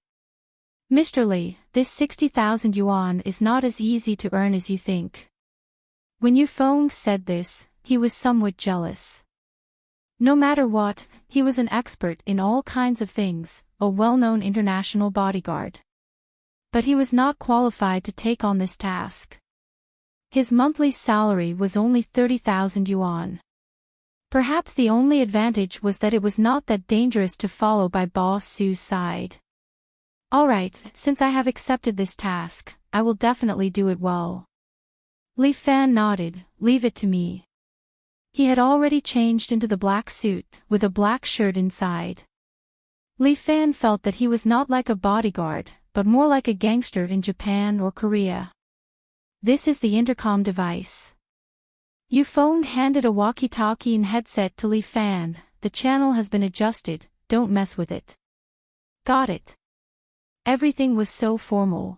Mr. Li, this 60,000 yuan is not as easy to earn as you think. When Yufeng said this, he was somewhat jealous. No matter what, he was an expert in all kinds of things, a well-known international bodyguard. But he was not qualified to take on this task. His monthly salary was only 30,000 yuan. Perhaps the only advantage was that it was not that dangerous to follow by Boss Su's side. Alright, since I have accepted this task, I will definitely do it well. Li Fan nodded, leave it to me. He had already changed into the black suit, with a black shirt inside. Li Fan felt that he was not like a bodyguard, but more like a gangster in Japan or Korea. This is the intercom device. Yufeng handed a walkie-talkie and headset to Li Fan. The channel has been adjusted, don't mess with it. Got it. Everything was so formal.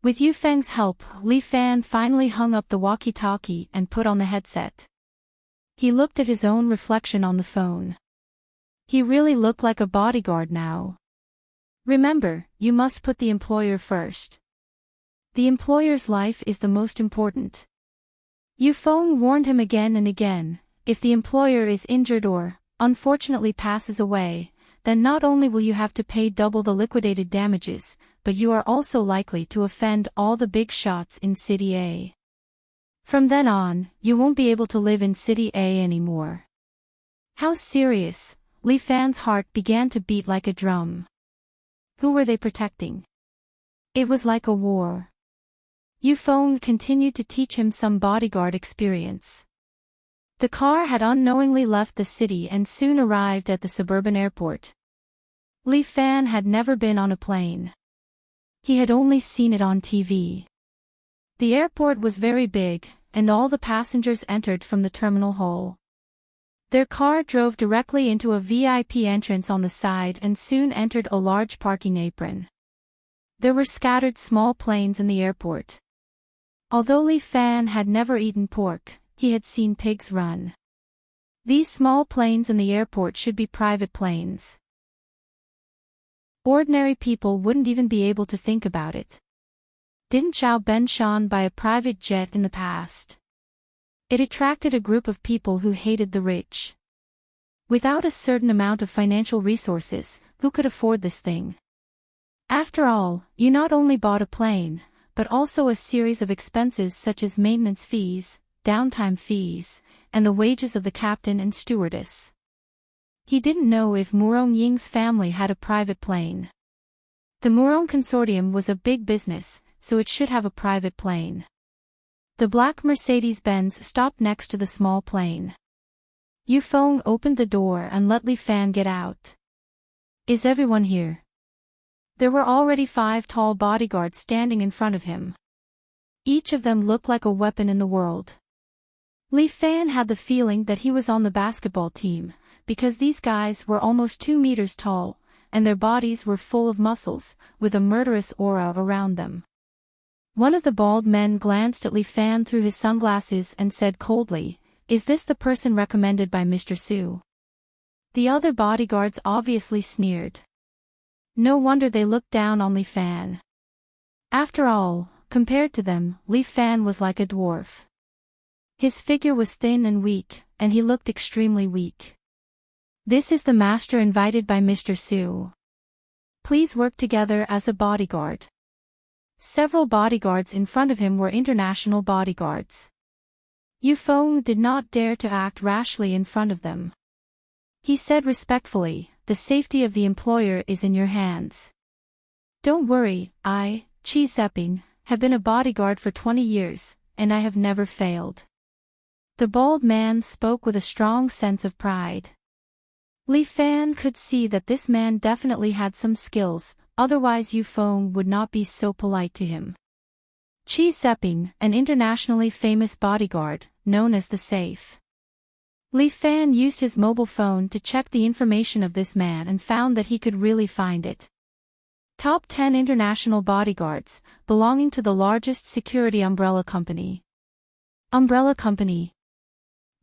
With Yufeng's help, Li Fan finally hung up the walkie-talkie and put on the headset. He looked at his own reflection on the phone. He really looked like a bodyguard now. Remember, you must put the employer first. The employer's life is the most important. Yufeng warned him again and again, if the employer is injured or, unfortunately passes away, then not only will you have to pay double the liquidated damages, but you are also likely to offend all the big shots in City A. From then on, you won't be able to live in City A anymore. How serious? Li Fan's heart began to beat like a drum. Who were they protecting? It was like a war. Yufeng continued to teach him some bodyguard experience. The car had unknowingly left the city and soon arrived at the suburban airport. Li Fan had never been on a plane. He had only seen it on TV. The airport was very big, and all the passengers entered from the terminal hall. Their car drove directly into a VIP entrance on the side and soon entered a large parking apron. There were scattered small planes in the airport. Although Li Fan had never eaten pork, he had seen pigs run. These small planes in the airport should be private planes. Ordinary people wouldn't even be able to think about it. Didn't Zhao Benshan buy a private jet in the past? It attracted a group of people who hated the rich. Without a certain amount of financial resources, who could afford this thing? After all, you not only bought a plane, but also a series of expenses such as maintenance fees, downtime fees, and the wages of the captain and stewardess. He didn't know if Murong Ying's family had a private plane. The Murong Consortium was a big business, so it should have a private plane. The black Mercedes-Benz stopped next to the small plane. Yufeng opened the door and let Li Fan get out. Is everyone here? There were already 5 tall bodyguards standing in front of him. Each of them looked like a weapon in the world. Li Fan had the feeling that he was on the basketball team, because these guys were almost 2 meters tall, and their bodies were full of muscles, with a murderous aura around them. One of the bald men glanced at Li Fan through his sunglasses and said coldly, "Is this the person recommended by Mr. Su?" The other bodyguards obviously sneered. No wonder they looked down on Li Fan. After all, compared to them, Li Fan was like a dwarf. His figure was thin and weak, and he looked extremely weak. This is the master invited by Mr. Su. Please work together as a bodyguard. Several bodyguards in front of him were international bodyguards. Yufeng did not dare to act rashly in front of them. He said respectfully, "The safety of the employer is in your hands. Don't worry, I, Qi Seping, have been a bodyguard for 20 years, and I have never failed." The bald man spoke with a strong sense of pride. Li Fan could see that this man definitely had some skills, otherwise Yufeng would not be so polite to him. Qi Seping, an internationally famous bodyguard, known as the Safe. Li Fan used his mobile phone to check the information of this man and found that he could really find it. Top 10 international bodyguards, belonging to the largest security umbrella company. Umbrella company.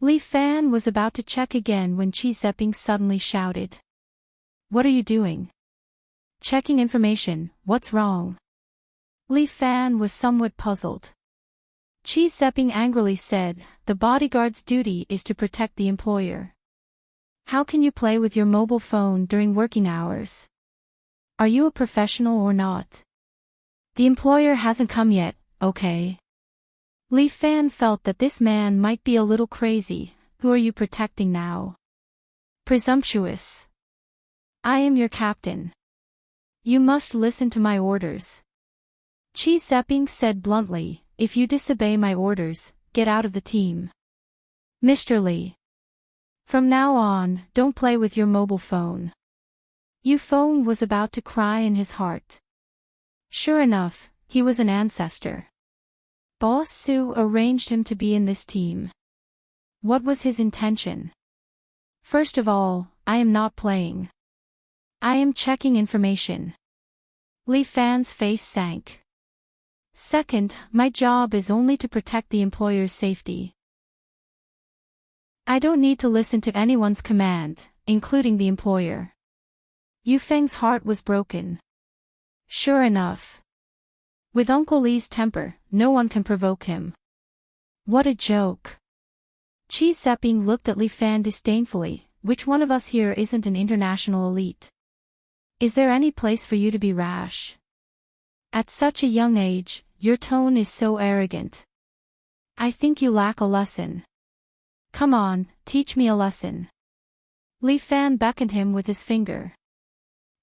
Li Fan was about to check again when Qi Seping suddenly shouted. "What are you doing?" "Checking information, what's wrong?" Li Fan was somewhat puzzled. Qi Seping angrily said, "The bodyguard's duty is to protect the employer. How can you play with your mobile phone during working hours? Are you a professional or not? The employer hasn't come yet, okay?" Li Fan felt that this man might be a little crazy. Who are you protecting now? Presumptuous. I am your captain. You must listen to my orders. Qi Seping said bluntly, "If you disobey my orders, get out of the team." Mr. Li. From now on, don't play with your mobile phone. Yufeng was about to cry in his heart. Sure enough, he was an ancestor. Boss Su arranged him to be in this team. What was his intention? First of all, I am not playing. I am checking information. Li Fan's face sank. Second, my job is only to protect the employer's safety. I don't need to listen to anyone's command, including the employer. Yufeng's heart was broken. Sure enough. With Uncle Li's temper, no one can provoke him. What a joke. Qi Seping looked at Li Fan disdainfully. Which one of us here isn't an international elite? Is there any place for you to be rash? At such a young age, your tone is so arrogant. I think you lack a lesson. Come on, teach me a lesson. Li Fan beckoned him with his finger.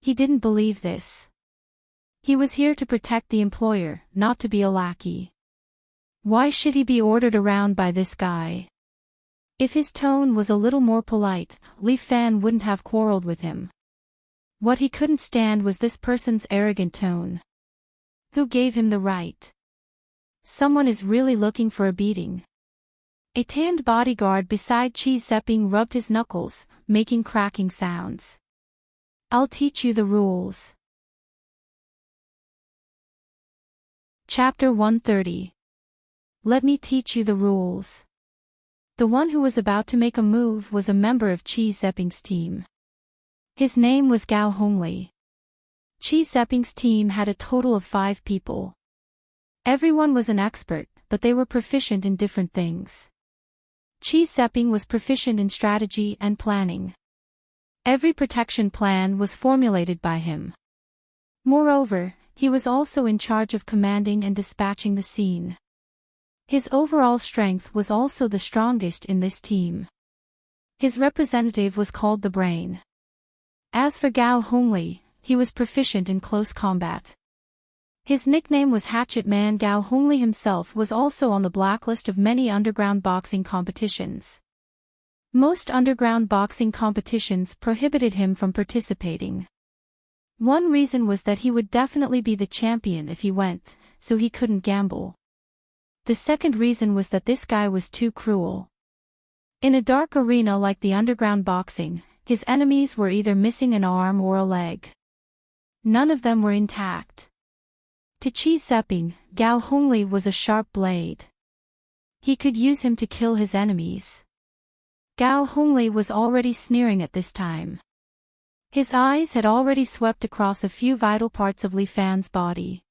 He didn't believe this. He was here to protect the employer, not to be a lackey. Why should he be ordered around by this guy? If his tone was a little more polite, Li Fan wouldn't have quarreled with him. What he couldn't stand was this person's arrogant tone. Who gave him the right? Someone is really looking for a beating. A tanned bodyguard beside Qi Seping rubbed his knuckles, making cracking sounds. I'll teach you the rules. Chapter 130. Let me teach you the rules. The one who was about to make a move was a member of Qi Seping's team. His name was Gao Hongli. Qi Seping's team had a total of 5 people. Everyone was an expert, but they were proficient in different things. Qi Seping was proficient in strategy and planning. Every protection plan was formulated by him. Moreover, he was also in charge of commanding and dispatching the scene. His overall strength was also the strongest in this team. His representative was called the Brain. As for Gao Hongli, he was proficient in close combat. His nickname was Hatchet Man. Gao Hongli himself was also on the blacklist of many underground boxing competitions. Most underground boxing competitions prohibited him from participating. One reason was that he would definitely be the champion if he went, so he couldn't gamble. The second reason was that this guy was too cruel. In a dark arena like the underground boxing, his enemies were either missing an arm or a leg. None of them were intact. To Qi Seping, Gao Hongli was a sharp blade. He could use him to kill his enemies. Gao Hongli was already sneering at this time. His eyes had already swept across a few vital parts of Li Fan's body.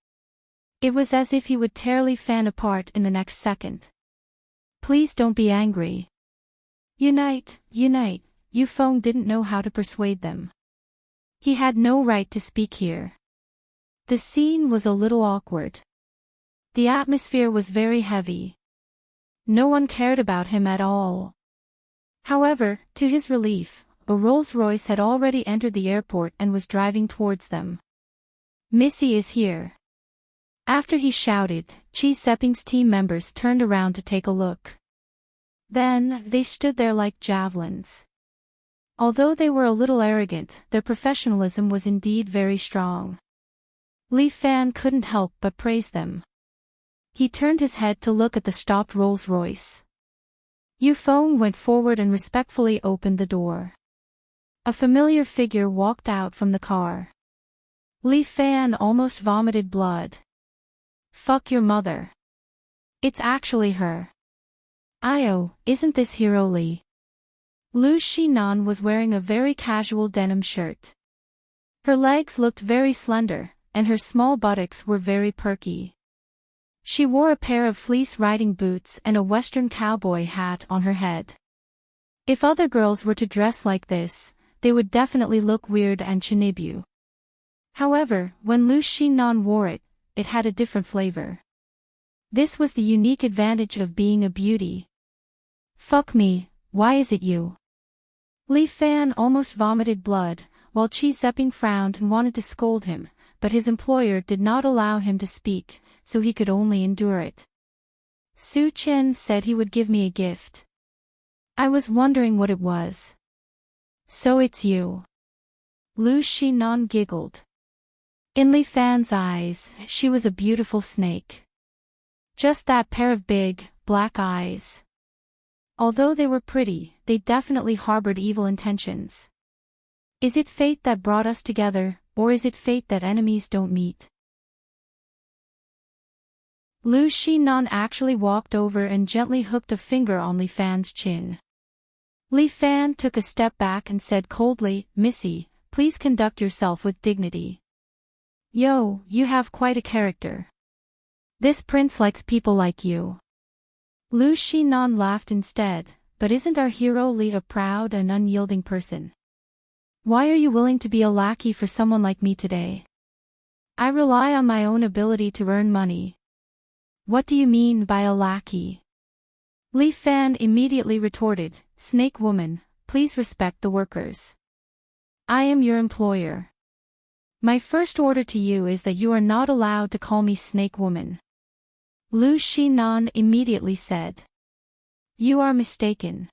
It was as if he would tear Li Fan apart in the next second. Please don't be angry. Unite, unite. Yufeng didn't know how to persuade them. He had no right to speak here. The scene was a little awkward. The atmosphere was very heavy. No one cared about him at all. However, to his relief, a Rolls-Royce had already entered the airport and was driving towards them. "Missy is here." After he shouted, Chi Sepping's team members turned around to take a look. Then, they stood there like javelins. Although they were a little arrogant, their professionalism was indeed very strong. Li Fan couldn't help but praise them. He turned his head to look at the stopped Rolls-Royce. Yu Feng went forward and respectfully opened the door. A familiar figure walked out from the car. Li Fan almost vomited blood. "Fuck your mother. It's actually her. Io, isn't this Hero Li?" Lu Shinan was wearing a very casual denim shirt. Her legs looked very slender, and her small buttocks were very perky. She wore a pair of fleece riding boots and a western cowboy hat on her head. If other girls were to dress like this, they would definitely look weird and chinibu. However, when Lu Shinan wore it, it had a different flavor. This was the unique advantage of being a beauty. "Fuck me, why is it you?" Li Fan almost vomited blood, while Chi Sepping frowned and wanted to scold him, but his employer did not allow him to speak, so he could only endure it. "Su Chen said he would give me a gift. I was wondering what it was." "So it's you." Lu Shinan giggled. In Li Fan's eyes, she was a beautiful snake. Just that pair of big, black eyes. Although they were pretty, they definitely harbored evil intentions. Is it fate that brought us together, or is it fate that enemies don't meet? Lu Shinan actually walked over and gently hooked a finger on Li Fan's chin. Li Fan took a step back and said coldly, "Missy, please conduct yourself with dignity. Yo, you have quite a character. This prince likes people like you." Lu Shinan laughed instead, "But isn't our hero Li a proud and unyielding person? Why are you willing to be a lackey for someone like me today? I rely on my own ability to earn money." "What do you mean by a lackey?" Li Fan immediately retorted, "Snake woman, please respect the workers. I am your employer. My first order to you is that you are not allowed to call me Snake Woman." Lu Shinan immediately said, "You are mistaken.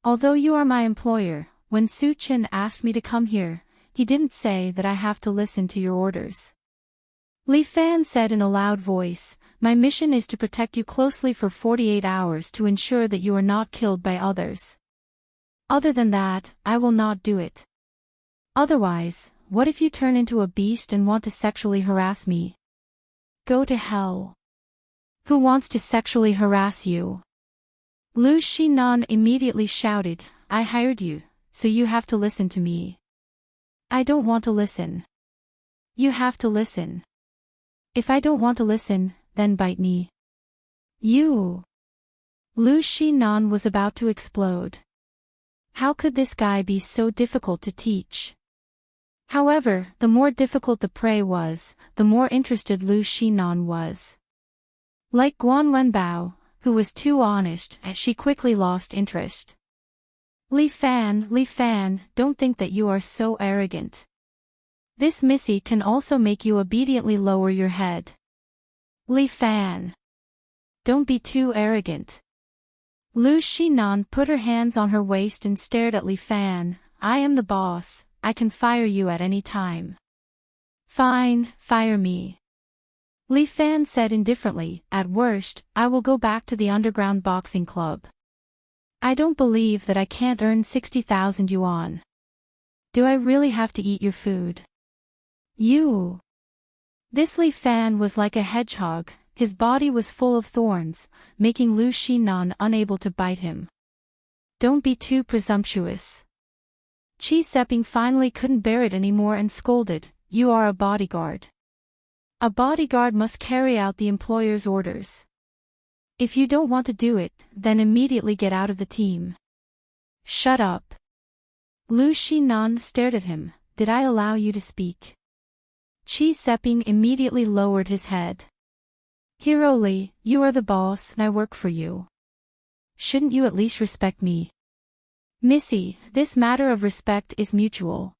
Although you are my employer, when Su Chen asked me to come here, he didn't say that I have to listen to your orders." Li Fan said in a loud voice, "My mission is to protect you closely for 48 hours to ensure that you are not killed by others. Other than that, I will not do it. Otherwise, what if you turn into a beast and want to sexually harass me? Go to hell. Who wants to sexually harass you?" Lu Shinan immediately shouted, "I hired you, so you have to listen to me." "I don't want to listen." "You have to listen." "If I don't want to listen, then bite me." "You." Lu Shinan was about to explode. How could this guy be so difficult to teach? However, the more difficult the prey was, the more interested Lu Shinan was. Like Guan Wenbao, who was too honest, she quickly lost interest. Li Fan, don't think that you are so arrogant. This Missy can also make you obediently lower your head. Li Fan. Don't be too arrogant." Lu Shinan put her hands on her waist and stared at Li Fan. "I am the boss, I can fire you at any time." "Fine, fire me." Li Fan said indifferently, "At worst, I will go back to the underground boxing club. I don't believe that I can't earn 60,000 yuan. Do I really have to eat your food?" "You." This Li Fan was like a hedgehog, his body was full of thorns, making Lu Shinan unable to bite him. "Don't be too presumptuous." Chi Sepping finally couldn't bear it anymore and scolded, "You are a bodyguard. A bodyguard must carry out the employer's orders. If you don't want to do it, then immediately get out of the team." "Shut up." Lu Shinan stared at him, did I allow you to speak? Chi Seping immediately lowered his head. Hero Li, you are the boss and I work for you. Shouldn't you at least respect me? Missy, this matter of respect is mutual.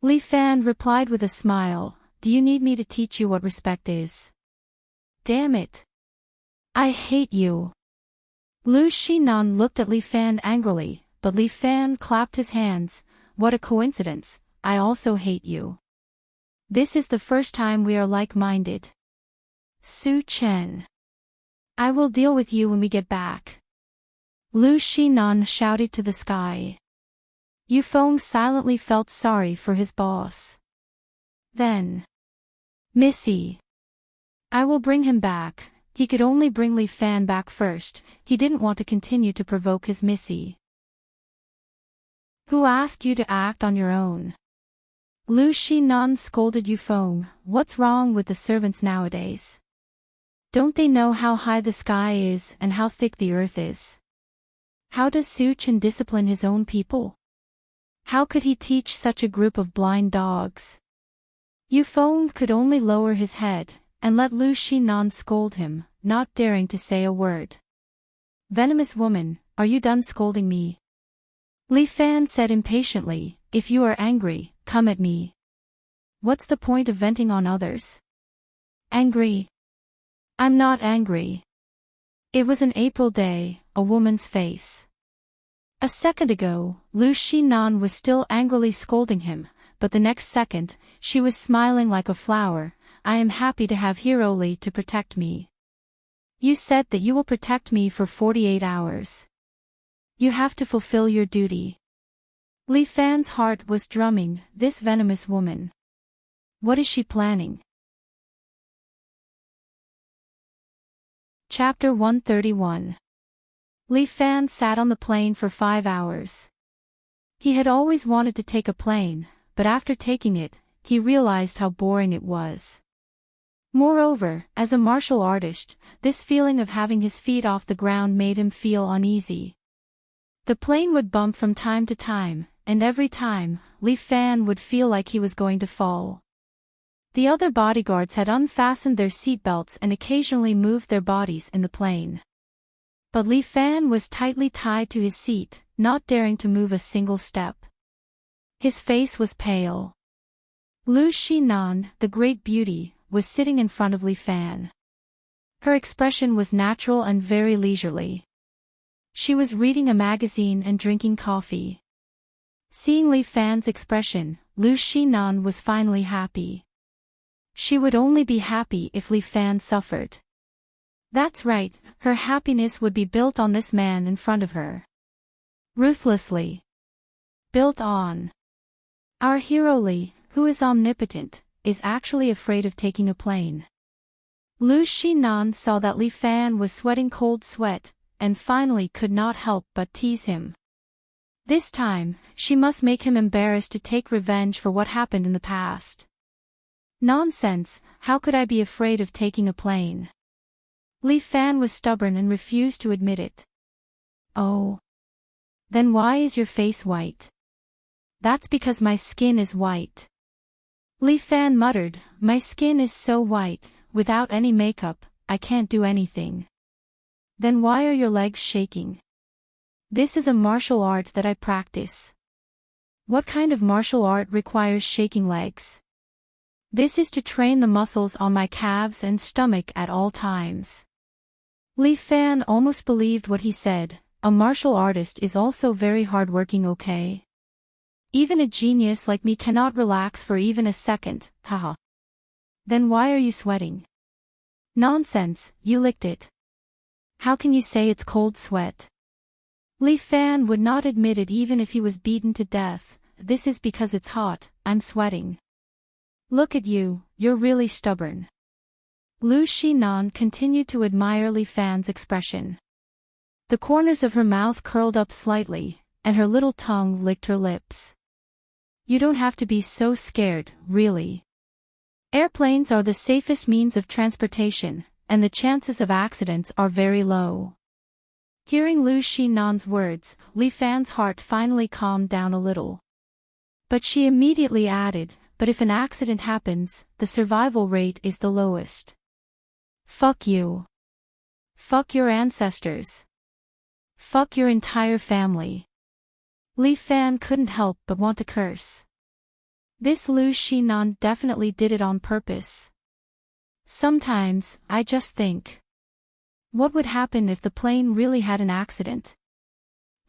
Li Fan replied with a smile, do you need me to teach you what respect is? Damn it. I hate you. Lu Xinan looked at Li Fan angrily, but Li Fan clapped his hands, what a coincidence, I also hate you. This is the first time we are like-minded. Su Chen. I will deal with you when we get back. Lu Xinan shouted to the sky. Yufeng silently felt sorry for his boss. Then. Missy. I will bring him back. He could only bring Li Fan back first, he didn't want to continue to provoke his Missy. Who asked you to act on your own? Lu Xinan scolded Yufeng, what's wrong with the servants nowadays? Don't they know how high the sky is and how thick the earth is? How does Su Chen discipline his own people? How could he teach such a group of blind dogs? Yufeng could only lower his head, and let Lu Xinan scold him, not daring to say a word. Venomous woman, are you done scolding me? Li Fan said impatiently, if you are angry, come at me. What's the point of venting on others? Angry? I'm not angry. It was an April day, a woman's face. A second ago, Lu Xinan was still angrily scolding him, but the next second, she was smiling like a flower, I am happy to have Hero Li to protect me. You said that you will protect me for 48 hours. You have to fulfill your duty. Li Fan's heart was drumming, this venomous woman. What is she planning? Chapter 131. Li Fan sat on the plane for 5 hours. He had always wanted to take a plane, but after taking it, he realized how boring it was. Moreover, as a martial artist, this feeling of having his feet off the ground made him feel uneasy. The plane would bump from time to time, and every time, Li Fan would feel like he was going to fall. The other bodyguards had unfastened their seatbelts and occasionally moved their bodies in the plane. But Li Fan was tightly tied to his seat, not daring to move a single step. His face was pale. Lu Xinan, the great beauty, was sitting in front of Li Fan. Her expression was natural and very leisurely. She was reading a magazine and drinking coffee. Seeing Li Fan's expression, Lu Xinan was finally happy. She would only be happy if Li Fan suffered. That's right, her happiness would be built on this man in front of her. Ruthlessly. Built on. Our hero Li, who is omnipotent, is actually afraid of taking a plane. Lu Xinan saw that Li Fan was sweating cold sweat, and finally could not help but tease him. This time, she must make him embarrassed to take revenge for what happened in the past. Nonsense, how could I be afraid of taking a plane? Li Fan was stubborn and refused to admit it. Oh. Then why is your face white? That's because my skin is white. Li Fan muttered, my skin is so white, without any makeup, I can't do anything. Then why are your legs shaking? This is a martial art that I practice. What kind of martial art requires shaking legs? This is to train the muscles on my calves and stomach at all times. Li Fan almost believed what he said, a martial artist is also very hardworking, okay? Even a genius like me cannot relax for even a second, haha. Then why are you sweating? Nonsense, you licked it. How can you say it's cold sweat? Li Fan would not admit it even if he was beaten to death, this is because it's hot, I'm sweating. Look at you, you're really stubborn. Lu Xinan continued to admire Li Fan's expression. The corners of her mouth curled up slightly, and her little tongue licked her lips. You don't have to be so scared, really. Airplanes are the safest means of transportation, and the chances of accidents are very low. Hearing Lu Xinan's words, Li Fan's heart finally calmed down a little. But she immediately added, but if an accident happens, the survival rate is the lowest. Fuck you. Fuck your ancestors. Fuck your entire family. Li Fan couldn't help but want to curse. This Lu Xinan definitely did it on purpose. Sometimes, I just think. What would happen if the plane really had an accident?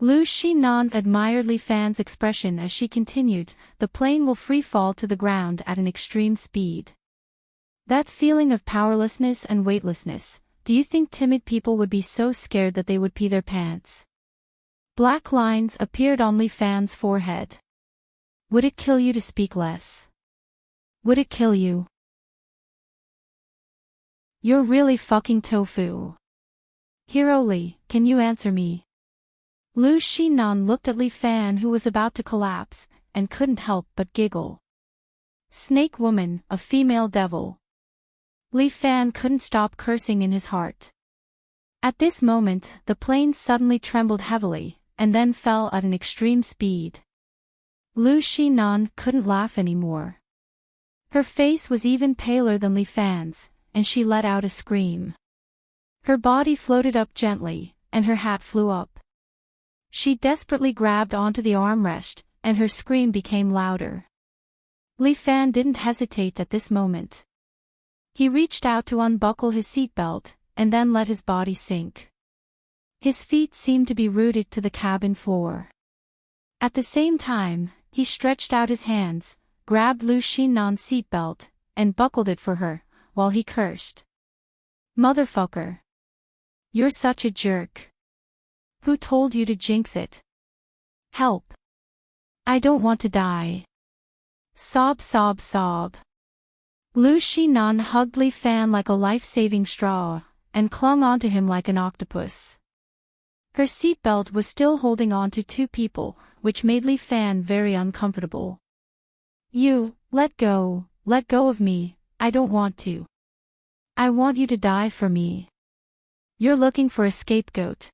Lu Xinan admired Li Fan's expression as she continued, the plane will free fall to the ground at an extreme speed. That feeling of powerlessness and weightlessness, do you think timid people would be so scared that they would pee their pants? Black lines appeared on Li Fan's forehead. Would it kill you to speak less? Would it kill you? You're really fucking tofu. Hero Li, can you answer me? Lu Xinan looked at Li Fan who was about to collapse, and couldn't help but giggle. Snake woman, a female devil. Li Fan couldn't stop cursing in his heart. At this moment, the plane suddenly trembled heavily, and then fell at an extreme speed. Lu Xinan couldn't laugh anymore. Her face was even paler than Li Fan's, and she let out a scream. Her body floated up gently, and her hat flew up. She desperately grabbed onto the armrest, and her scream became louder. Li Fan didn't hesitate at this moment. He reached out to unbuckle his seatbelt, and then let his body sink. His feet seemed to be rooted to the cabin floor. At the same time, he stretched out his hands, grabbed Lu Xinan's seatbelt, and buckled it for her, while he cursed. Motherfucker. You're such a jerk. Who told you to jinx it? Help. I don't want to die. Sob sob sob. Lu Xinan hugged Li Fan like a life-saving straw, and clung onto him like an octopus. Her seatbelt was still holding on to two people, which made Li Fan very uncomfortable. You, let go of me, I don't want to. I want you to die for me. You're looking for a scapegoat.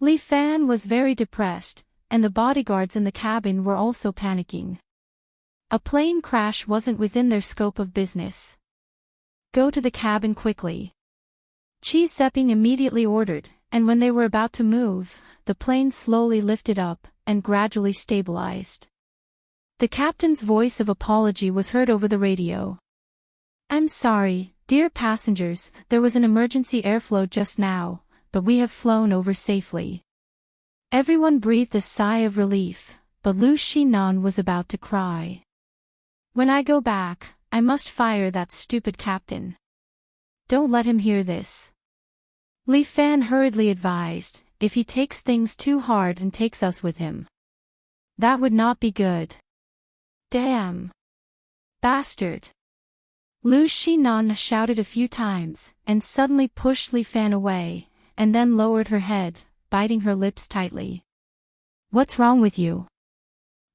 Li Fan was very depressed, and the bodyguards in the cabin were also panicking. A plane crash wasn't within their scope of business. Go to the cabin quickly. Chi Zepping immediately ordered, and when they were about to move, the plane slowly lifted up, and gradually stabilized. The captain's voice of apology was heard over the radio. I'm sorry, dear passengers, there was an emergency airflow just now, but we have flown over safely. Everyone breathed a sigh of relief, but Lu Xinan was about to cry. When I go back, I must fire that stupid captain. Don't let him hear this. Li Fan hurriedly advised, if he takes things too hard and takes us with him. That would not be good. Damn. Bastard. Lu Xinan shouted a few times, and suddenly pushed Li Fan away, and then lowered her head, biting her lips tightly. What's wrong with you?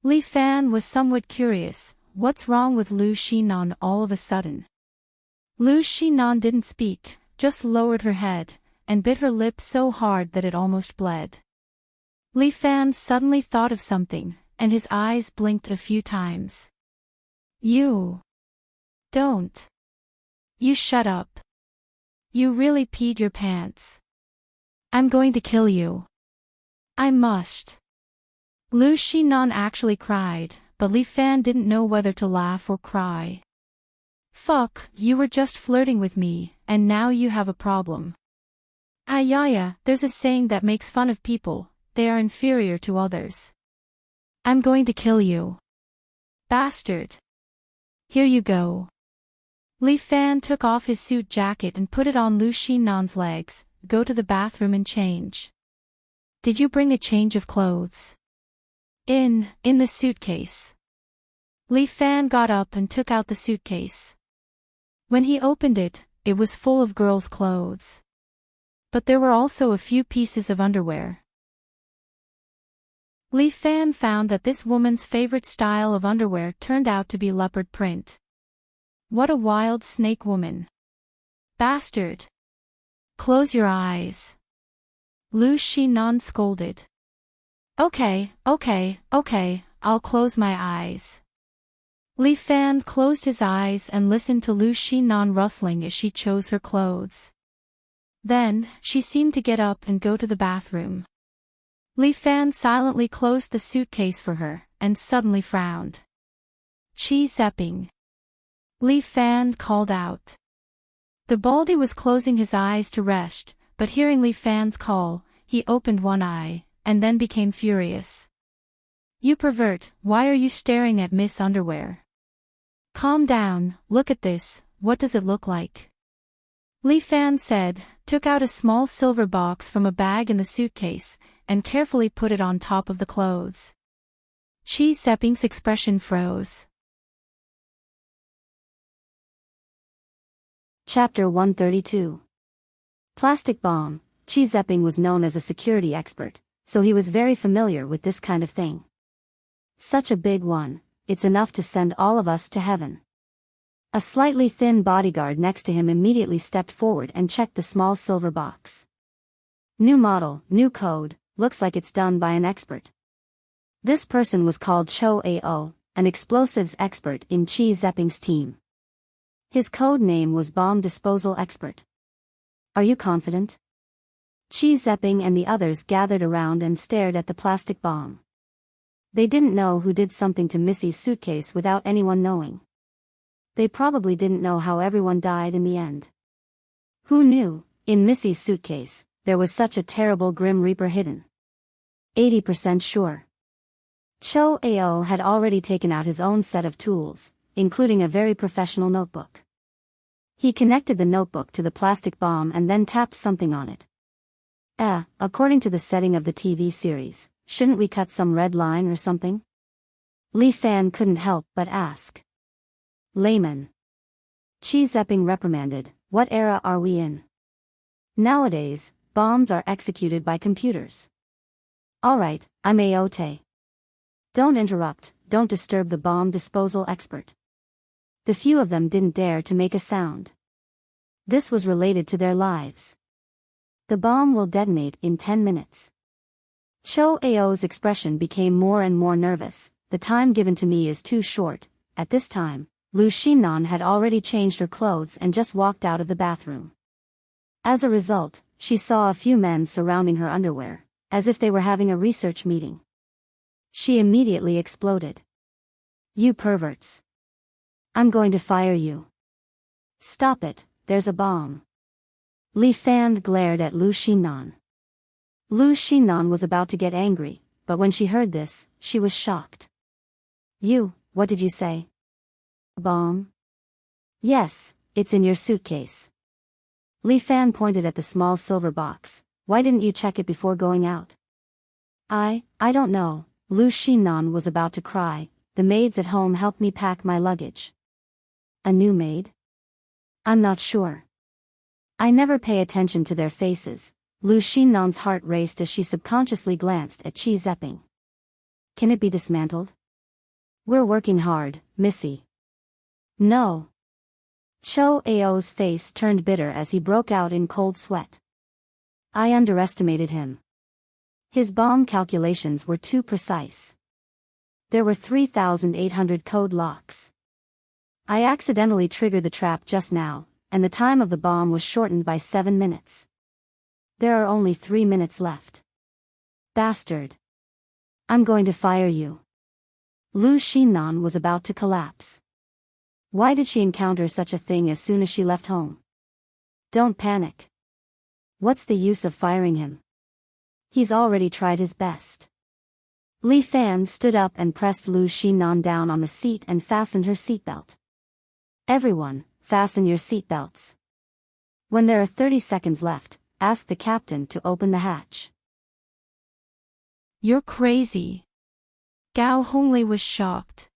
Li Fan was somewhat curious, what's wrong with Lu Xinan all of a sudden? Lu Xinan didn't speak, just lowered her head, and bit her lip so hard that it almost bled. Li Fan suddenly thought of something, and his eyes blinked a few times. You. Don't. You shut up. You really peed your pants. I'm going to kill you. I must. Lu Xinan actually cried, but Li Fan didn't know whether to laugh or cry. Fuck, you were just flirting with me, and now you have a problem. Ayaya, there's a saying that makes fun of people, they are inferior to others. I'm going to kill you. Bastard. Here you go. Li Fan took off his suit jacket and put it on Lu Xinan's legs. Go to the bathroom and change. Did you bring a change of clothes? In the suitcase. Li Fan got up and took out the suitcase. When he opened it, it was full of girls' clothes. But there were also a few pieces of underwear. Li Fan found that this woman's favorite style of underwear turned out to be leopard print. What a wild snake woman. Bastard. Close your eyes. Lu Xinan scolded. Okay, I'll close my eyes. Li Fan closed his eyes and listened to Lu Xinnan rustling as she chose her clothes. Then, she seemed to get up and go to the bathroom. Li Fan silently closed the suitcase for her, and suddenly frowned. Qi Zepping. Li Fan called out. The baldy was closing his eyes to rest, but hearing Li Fan's call, he opened one eye, and then became furious. You pervert, why are you staring at Miss Underwear? Calm down, look at this, what does it look like? Li Fan said, took out a small silver box from a bag in the suitcase, and carefully put it on top of the clothes. Qi Zepping's expression froze. Chapter 132. Plastic bomb. Qi Zepping was known as a security expert, so he was very familiar with this kind of thing. Such a big one, it's enough to send all of us to heaven. A slightly thin bodyguard next to him immediately stepped forward and checked the small silver box. New model, new code, looks like it's done by an expert. This person was called Cho Ao, an explosives expert in Qi Zepping's team. His code name was Bomb Disposal Expert. Are you confident? Qi Zepping and the others gathered around and stared at the plastic bomb. They didn't know who did something to Missy's suitcase without anyone knowing. They probably didn't know how everyone died in the end. Who knew, in Missy's suitcase, there was such a terrible Grim Reaper hidden? 80% sure. Cho Ao had already taken out his own set of tools, including a very professional notebook. He connected the notebook to the plastic bomb and then tapped something on it. According to the setting of the TV series, shouldn't we cut some red line or something? Li Fan couldn't help but ask. Layman. Qi Zepping reprimanded, what era are we in? Nowadays, bombs are executed by computers. Alright, I'm Aote. Don't interrupt, don't disturb the bomb disposal expert. The few of them didn't dare to make a sound. This was related to their lives. The bomb will detonate in 10 minutes. Cho Ao's expression became more and more nervous. The time given to me is too short. At this time, Lu Xinnan had already changed her clothes and just walked out of the bathroom. As a result, she saw a few men surrounding her underwear, as if they were having a research meeting. She immediately exploded. You perverts. I'm going to fire you. Stop it, there's a bomb. Li Fan glared at Lu Xinnan. Lu Xinnan was about to get angry, but when she heard this, she was shocked. What did you say? Bomb? Yes, it's in your suitcase. Li Fan pointed at the small silver box. Why didn't you check it before going out? I don't know. Lu Xinnan was about to cry. The maids at home helped me pack my luggage. A new maid? I'm not sure. I never pay attention to their faces. Lu Xinnan's heart raced as she subconsciously glanced at Qi Zepping. Can it be dismantled? We're working hard, Missy. No. Cho Ao's face turned bitter as he broke out in cold sweat. I underestimated him. His bomb calculations were too precise. There were 3,800 code locks. I accidentally triggered the trap just now, and the time of the bomb was shortened by 7 minutes. There are only 3 minutes left. Bastard. I'm going to fire you. Lu Xinnan was about to collapse. Why did she encounter such a thing as soon as she left home? Don't panic. What's the use of firing him? He's already tried his best. Li Fan stood up and pressed Lu Xinnan down on the seat and fastened her seatbelt. Everyone, fasten your seatbelts. When there are 30 seconds left, ask the captain to open the hatch. You're crazy. Gao Hongli was shocked.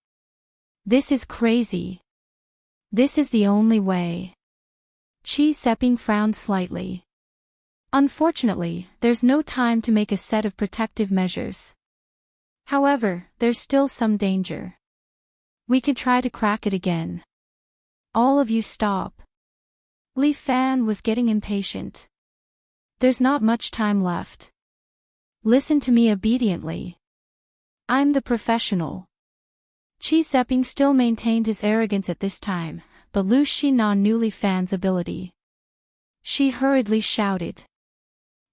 This is crazy. This is the only way. Qi Zepping frowned slightly. Unfortunately, there's no time to make a set of protective measures. However, there's still some danger. We could try to crack it again. All of you stop. Li Fan was getting impatient. There's not much time left. Listen to me obediently. I'm the professional. Chi Zepping still maintained his arrogance at this time, but Lu Xinan knew Li Fan's ability. She hurriedly shouted.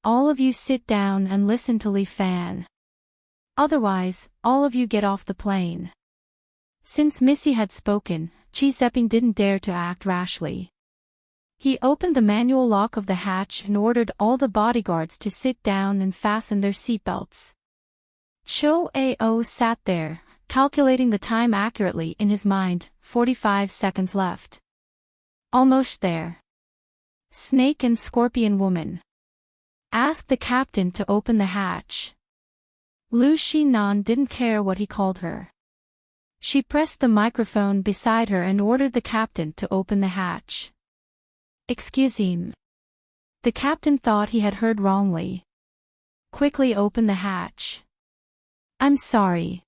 All of you sit down and listen to Li Fan. Otherwise, all of you get off the plane. Since Missy had spoken, Chi Zepping didn't dare to act rashly. He opened the manual lock of the hatch and ordered all the bodyguards to sit down and fasten their seatbelts. Cho Ao sat there, calculating the time accurately in his mind. 45 seconds left. Almost there. Snake and Scorpion Woman. Ask the captain to open the hatch. Lu Xinan didn't care what he called her. She pressed the microphone beside her and ordered the captain to open the hatch. Excuse me. The captain thought he had heard wrongly. Quickly open the hatch. I'm sorry.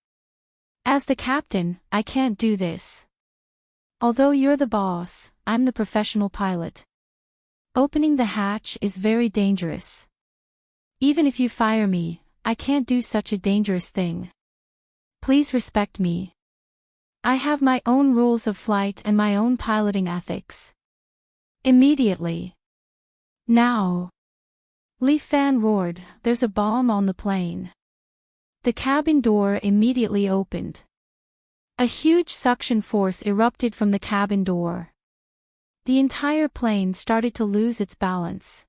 As the captain, I can't do this. Although you're the boss, I'm the professional pilot. Opening the hatch is very dangerous. Even if you fire me, I can't do such a dangerous thing. Please respect me. I have my own rules of flight and my own piloting ethics. Immediately. Now. Li Fan roared, there's a bomb on the plane. The cabin door immediately opened. A huge suction force erupted from the cabin door. The entire plane started to lose its balance.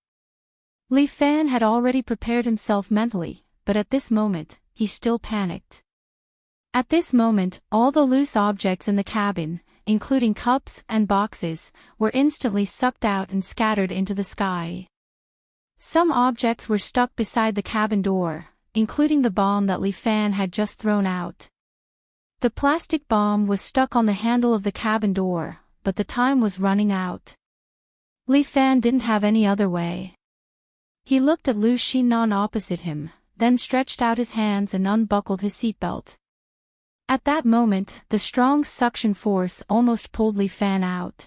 Li Fan had already prepared himself mentally, but at this moment, he still panicked. At this moment, all the loose objects in the cabin, including cups and boxes, were instantly sucked out and scattered into the sky. Some objects were stuck beside the cabin door, including the bomb that Li Fan had just thrown out. The plastic bomb was stuck on the handle of the cabin door, but the time was running out. Li Fan didn't have any other way. He looked at Lu Xinan opposite him, then stretched out his hands and unbuckled his seatbelt. At that moment, the strong suction force almost pulled Li Fan out.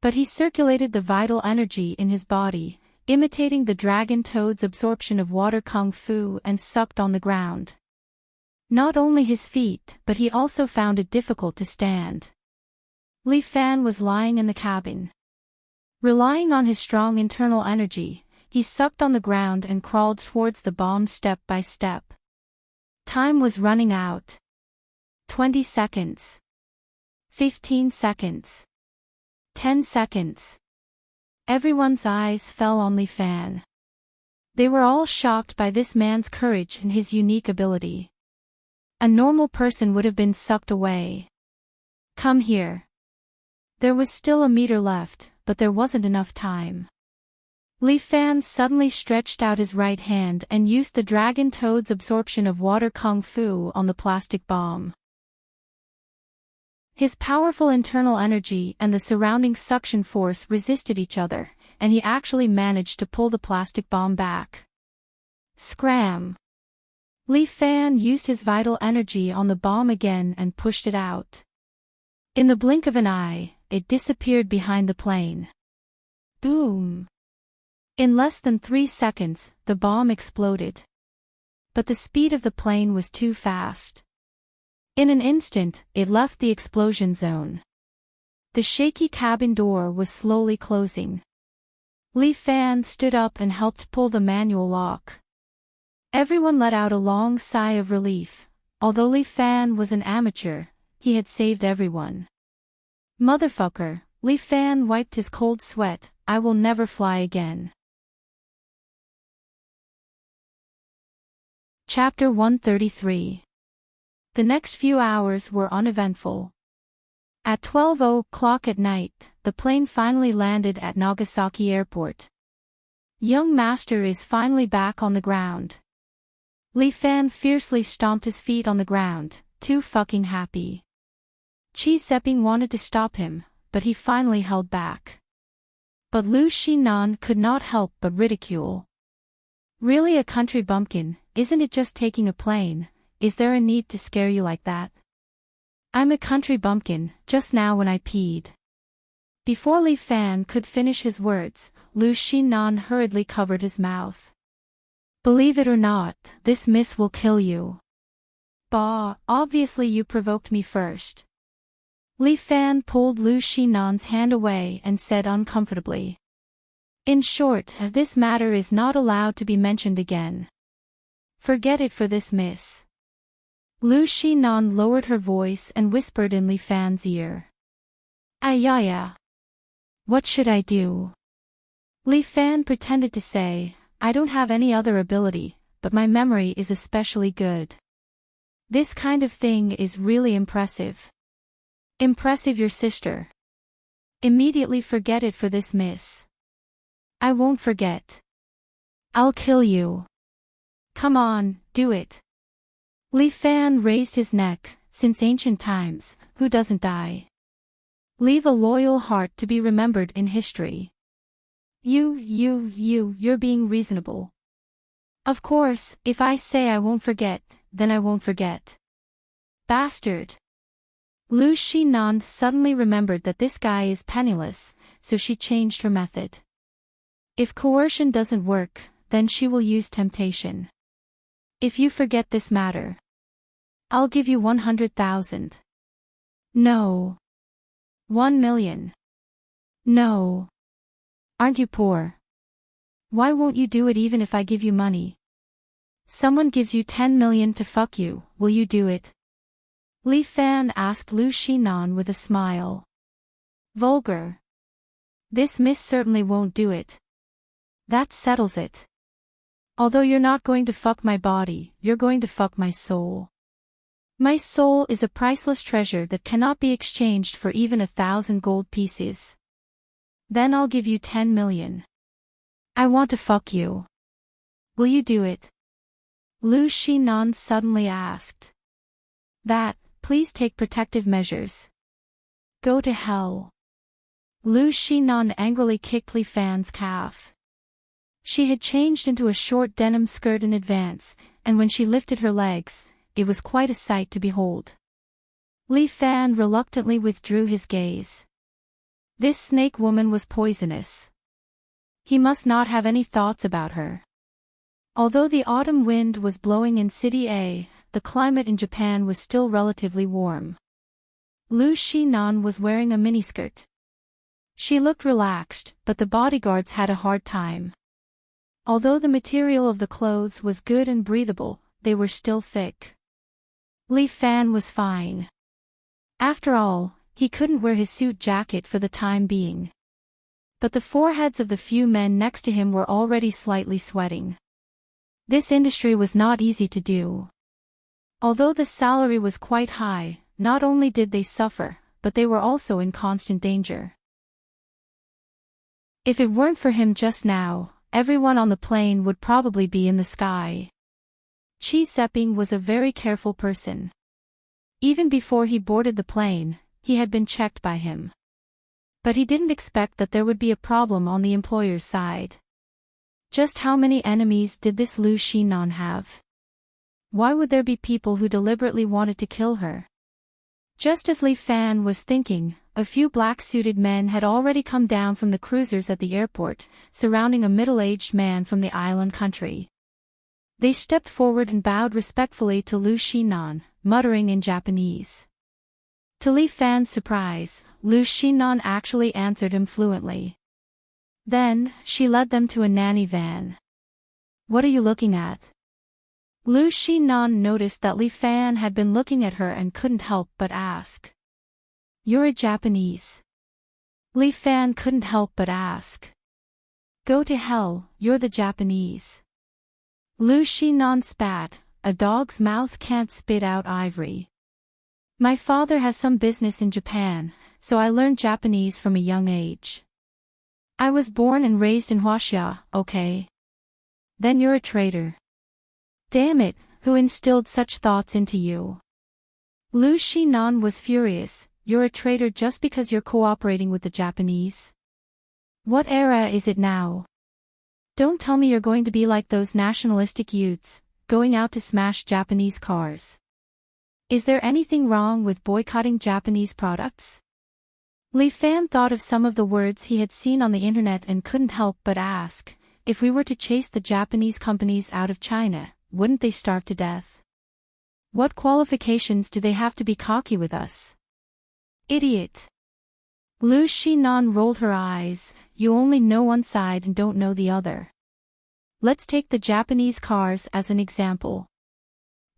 But he circulated the vital energy in his body, imitating the dragon toad's absorption of water kung fu, and sucked on the ground. Not only his feet, but he also found it difficult to stand. Li Fan was lying in the cabin. Relying on his strong internal energy, he sucked on the ground and crawled towards the bomb step by step. Time was running out. 20 seconds. 15 seconds. 10 seconds. Everyone's eyes fell on Li Fan. They were all shocked by this man's courage and his unique ability. A normal person would have been sucked away. Come here. There was still a meter left, but there wasn't enough time. Li Fan suddenly stretched out his right hand and used the dragon toad's absorption of water kung fu on the plastic bomb. His powerful internal energy and the surrounding suction force resisted each other, and he actually managed to pull the plastic bomb back. Scram! Li Fan used his vital energy on the bomb again and pushed it out. In the blink of an eye, it disappeared behind the plane. Boom! In less than 3 seconds, the bomb exploded. But the speed of the plane was too fast. In an instant, it left the explosion zone. The shaky cabin door was slowly closing. Li Fan stood up and helped pull the manual lock. Everyone let out a long sigh of relief. Although Li Fan was an amateur, he had saved everyone. Motherfucker, Li Fan wiped his cold sweat, I will never fly again. Chapter 133. The next few hours were uneventful. At 12:00 at night, the plane finally landed at Nagasaki Airport. Young Master is finally back on the ground. Li Fan fiercely stomped his feet on the ground, too fucking happy. Chi Zepping wanted to stop him, but he finally held back. But Lu Xinan could not help but ridicule. Really, a country bumpkin, isn't it just taking a plane? Is there a need to scare you like that? I'm a country bumpkin, just now when I peed. Before Li Fan could finish his words, Lu Xinan hurriedly covered his mouth. Believe it or not, this miss will kill you. Bah, obviously you provoked me first. Li Fan pulled Lu Xinan's hand away and said uncomfortably. In short, this matter is not allowed to be mentioned again. Forget it for this, miss. Lu Xinan lowered her voice and whispered in Li Fan's ear. Ayaya. What should I do? Li Fan pretended to say, I don't have any other ability, but my memory is especially good. This kind of thing is really impressive. Impressive your sister. Immediately forget it for this, miss. I won't forget. I'll kill you. Come on, do it. Li Fan raised his neck. Since ancient times, who doesn't die? Leave a loyal heart to be remembered in history. You're being reasonable. Of course, if I say I won't forget, then I won't forget. Bastard. Lu Xinan suddenly remembered that this guy is penniless, so she changed her method. If coercion doesn't work, then she will use temptation. If you forget this matter, I'll give you 100,000. No. 1,000,000. No. Aren't you poor? Why won't you do it even if I give you money? Someone gives you 10 million to fuck you, will you do it? Li Fan asked Lu Xinan with a smile. Vulgar. This miss certainly won't do it. That settles it. Although you're not going to fuck my body, you're going to fuck my soul. My soul is a priceless treasure that cannot be exchanged for even 1,000 gold pieces. Then I'll give you 10 million. I want to fuck you. Will you do it? Lu Xinan suddenly asked. That, please take protective measures. Go to hell. Lu Xinan angrily kicked Li Fan's calf. She had changed into a short denim skirt in advance, and when she lifted her legs, it was quite a sight to behold. Li Fan reluctantly withdrew his gaze. This snake woman was poisonous. He must not have any thoughts about her. Although the autumn wind was blowing in City A, the climate in Japan was still relatively warm. Lu Xinan was wearing a miniskirt. She looked relaxed, but the bodyguards had a hard time. Although the material of the clothes was good and breathable, they were still thick. Li Fan was fine. After all, he couldn't wear his suit jacket for the time being. But the foreheads of the few men next to him were already slightly sweating. This industry was not easy to do. Although the salary was quite high, not only did they suffer, but they were also in constant danger. If it weren't for him just now, everyone on the plane would probably be in the sky. Chi Seping was a very careful person. Even before he boarded the plane, he had been checked by him. But he didn't expect that there would be a problem on the employer's side. Just how many enemies did this Lu Xinan have? Why would there be people who deliberately wanted to kill her? Just as Li Fan was thinking, a few black-suited men had already come down from the cruisers at the airport, surrounding a middle-aged man from the island country. They stepped forward and bowed respectfully to Lu Xinan, muttering in Japanese. To Li Fan's surprise, Lu Xinan actually answered him fluently. Then, she led them to a nanny van. What are you looking at? Lu Xinan noticed that Li Fan had been looking at her and couldn't help but ask. You're a Japanese. Li Fan couldn't help but ask. Go to hell, you're the Japanese. Lu Xinan spat, a dog's mouth can't spit out ivory. My father has some business in Japan, so I learned Japanese from a young age. I was born and raised in Huaxia, okay? Then you're a traitor. Damn it, who instilled such thoughts into you? Lu Xinan was furious. You're a traitor just because you're cooperating with the Japanese? What era is it now? Don't tell me you're going to be like those nationalistic youths, going out to smash Japanese cars. Is there anything wrong with boycotting Japanese products? Li Fan thought of some of the words he had seen on the internet and couldn't help but ask, if we were to chase the Japanese companies out of China, wouldn't they starve to death? What qualifications do they have to be cocky with us? Idiot. Lu Xinan rolled her eyes. You only know one side and don't know the other. Let's take the Japanese cars as an example.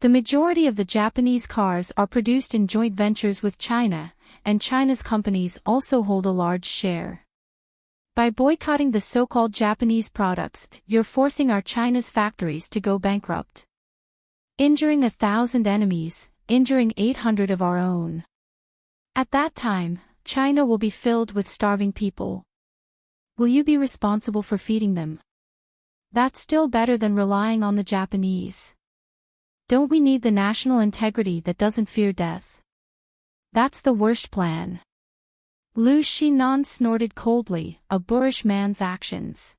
The majority of the Japanese cars are produced in joint ventures with China, and China's companies also hold a large share. By boycotting the so-called Japanese products, you're forcing our China's factories to go bankrupt. Injuring 1,000 enemies, injuring 800 of our own. At that time, China will be filled with starving people. Will you be responsible for feeding them? That's still better than relying on the Japanese. Don't we need the national integrity that doesn't fear death? That's the worst plan. Lu Xinan snorted coldly, a boorish man's actions.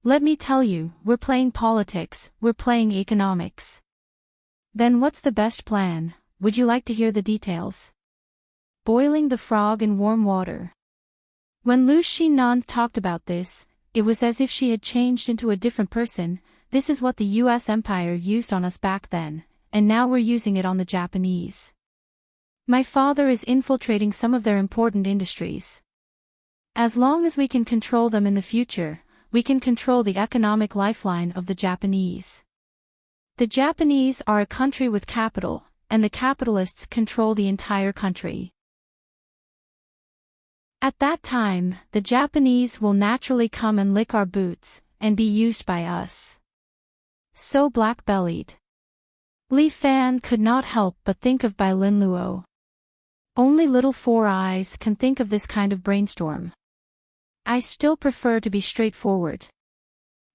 Let me tell you, we're playing politics, we're playing economics. Then what's the best plan? Would you like to hear the details? Boiling the frog in warm water. When Lu Xinan talked about this, it was as if she had changed into a different person. This is what the US Empire used on us back then, and now we're using it on the Japanese. My father is infiltrating some of their important industries. As long as we can control them in the future, we can control the economic lifeline of the Japanese. The Japanese are a country with capital, and the capitalists control the entire country. At that time, the Japanese will naturally come and lick our boots, and be used by us. So black-bellied. Li Fan could not help but think of Bai Lin Luo. Only Little Four Eyes can think of this kind of brainstorm. I still prefer to be straightforward.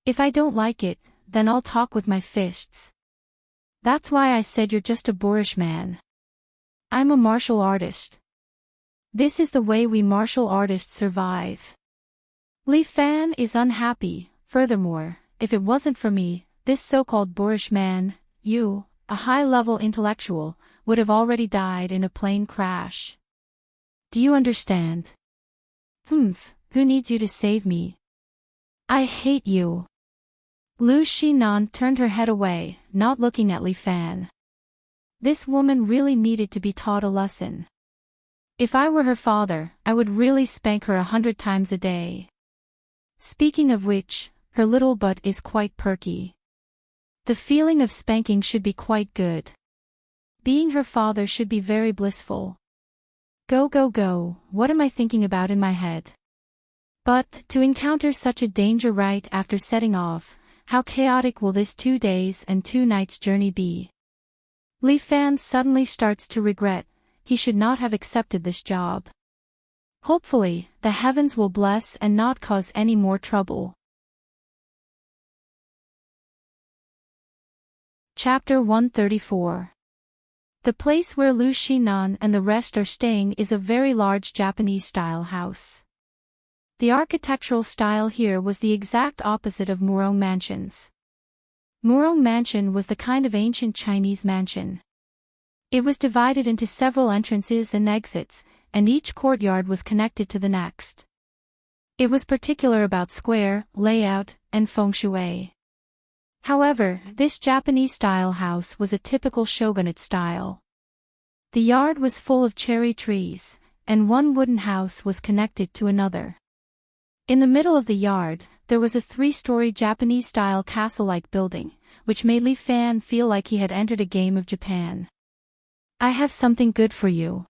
If I don't like it, then I'll talk with my fists. That's why I said you're just a boorish man. I'm a martial artist. This is the way we martial artists survive. Li Fan is unhappy. Furthermore, if it wasn't for me, this so-called boorish man, you, a high-level intellectual, would have already died in a plane crash. Do you understand? Who needs you to save me? I hate you. Lu Xinan turned her head away, not looking at Li Fan. This woman really needed to be taught a lesson. If I were her father, I would really spank her 100 times a day. Speaking of which, her little butt is quite perky. The feeling of spanking should be quite good. Being her father should be very blissful. Go go go, what am I thinking about in my head? But, to encounter such a danger right after setting off, how chaotic will this 2 days and 2 nights journey be? Li Fan suddenly starts to regret, he should not have accepted this job. Hopefully, the heavens will bless and not cause any more trouble. Chapter 134. The place where Lu Xinan and the rest are staying is a very large Japanese-style house. The architectural style here was the exact opposite of Murong mansions. Murong mansion was the kind of ancient Chinese mansion. It was divided into several entrances and exits, and each courtyard was connected to the next. It was particular about square, layout, and feng shui. However, this Japanese-style house was a typical shogunate style. The yard was full of cherry trees, and one wooden house was connected to another. In the middle of the yard, there was a 3-story Japanese-style castle-like building, which made Li Fan feel like he had entered a game of Japan. I have something good for you.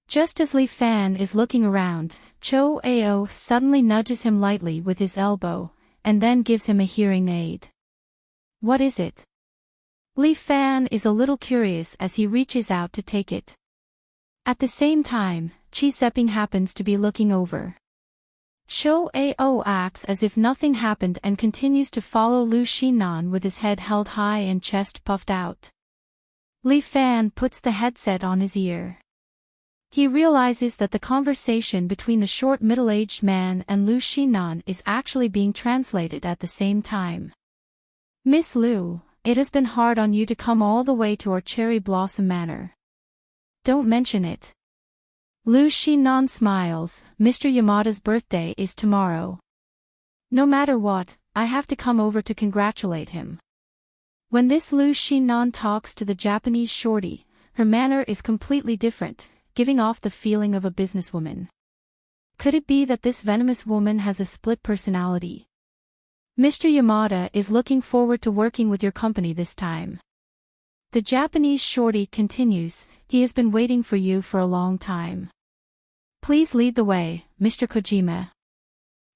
Just as Li Fan is looking around, Cho Ao suddenly nudges him lightly with his elbow, and then gives him a hearing aid. What is it? Li Fan is a little curious as he reaches out to take it. At the same time, Chi Zepping happens to be looking over. Cho Ao acts as if nothing happened and continues to follow Lu Xinan with his head held high and chest puffed out. Li Fan puts the headset on his ear. He realizes that the conversation between the short middle-aged man and Lu Xinan is actually being translated at the same time. Miss Lu, it has been hard on you to come all the way to our Cherry Blossom Manor. Don't mention it. Lu Xinan smiles. Mr. Yamada's birthday is tomorrow. No matter what, I have to come over to congratulate him. When this Lu Xinan talks to the Japanese shorty, her manner is completely different, giving off the feeling of a businesswoman. Could it be that this venomous woman has a split personality? Mr. Yamada is looking forward to working with your company this time. The Japanese shorty continues, he has been waiting for you for a long time. Please lead the way, Mr. Kojima.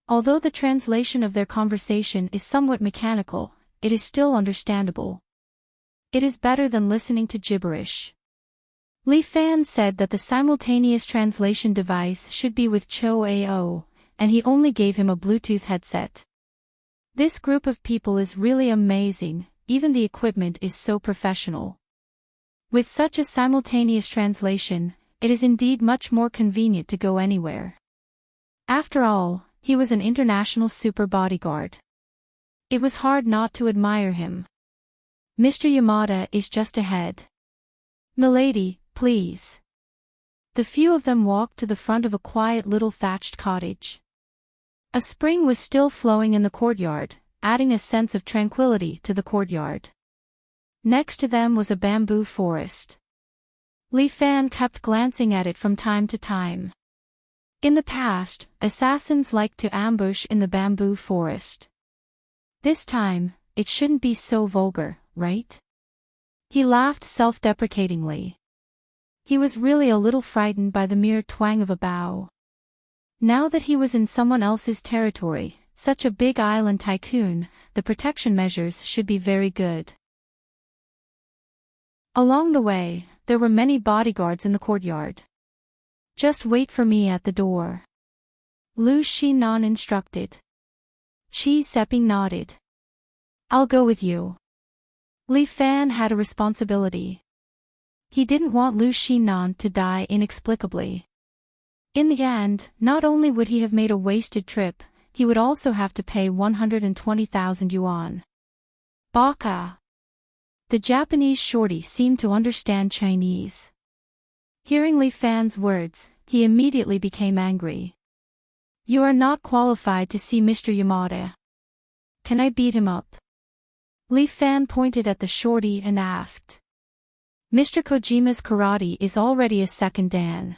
Although the translation of their conversation is somewhat mechanical, it is still understandable. It is better than listening to gibberish. Li Fan said that the simultaneous translation device should be with Cho Ao, and he only gave him a Bluetooth headset. This group of people is really amazing, even the equipment is so professional. With such a simultaneous translation, it is indeed much more convenient to go anywhere. After all, he was an international super bodyguard. It was hard not to admire him. Mr. Yamada is just ahead. Milady, please. The few of them walked to the front of a quiet little thatched cottage. A spring was still flowing in the courtyard, adding a sense of tranquility to the courtyard. Next to them was a bamboo forest. Li Fan kept glancing at it from time to time. In the past, assassins liked to ambush in the bamboo forest. This time, it shouldn't be so vulgar, right? He laughed self-deprecatingly. He was really a little frightened by the mere twang of a bow. Now that he was in someone else's territory, such a big island tycoon, the protection measures should be very good. Along the way, there were many bodyguards in the courtyard. Just wait for me at the door. Lu Xinan instructed. Chi Seping nodded. I'll go with you. Li Fan had a responsibility. He didn't want Lu Xinan to die inexplicably. In the end, not only would he have made a wasted trip, he would also have to pay 120,000 yuan. Baka. The Japanese shorty seemed to understand Chinese. Hearing Li Fan's words, he immediately became angry. You are not qualified to see Mr. Yamada. Can I beat him up? Li Fan pointed at the shorty and asked. Mr. Kojima's karate is already a second dan.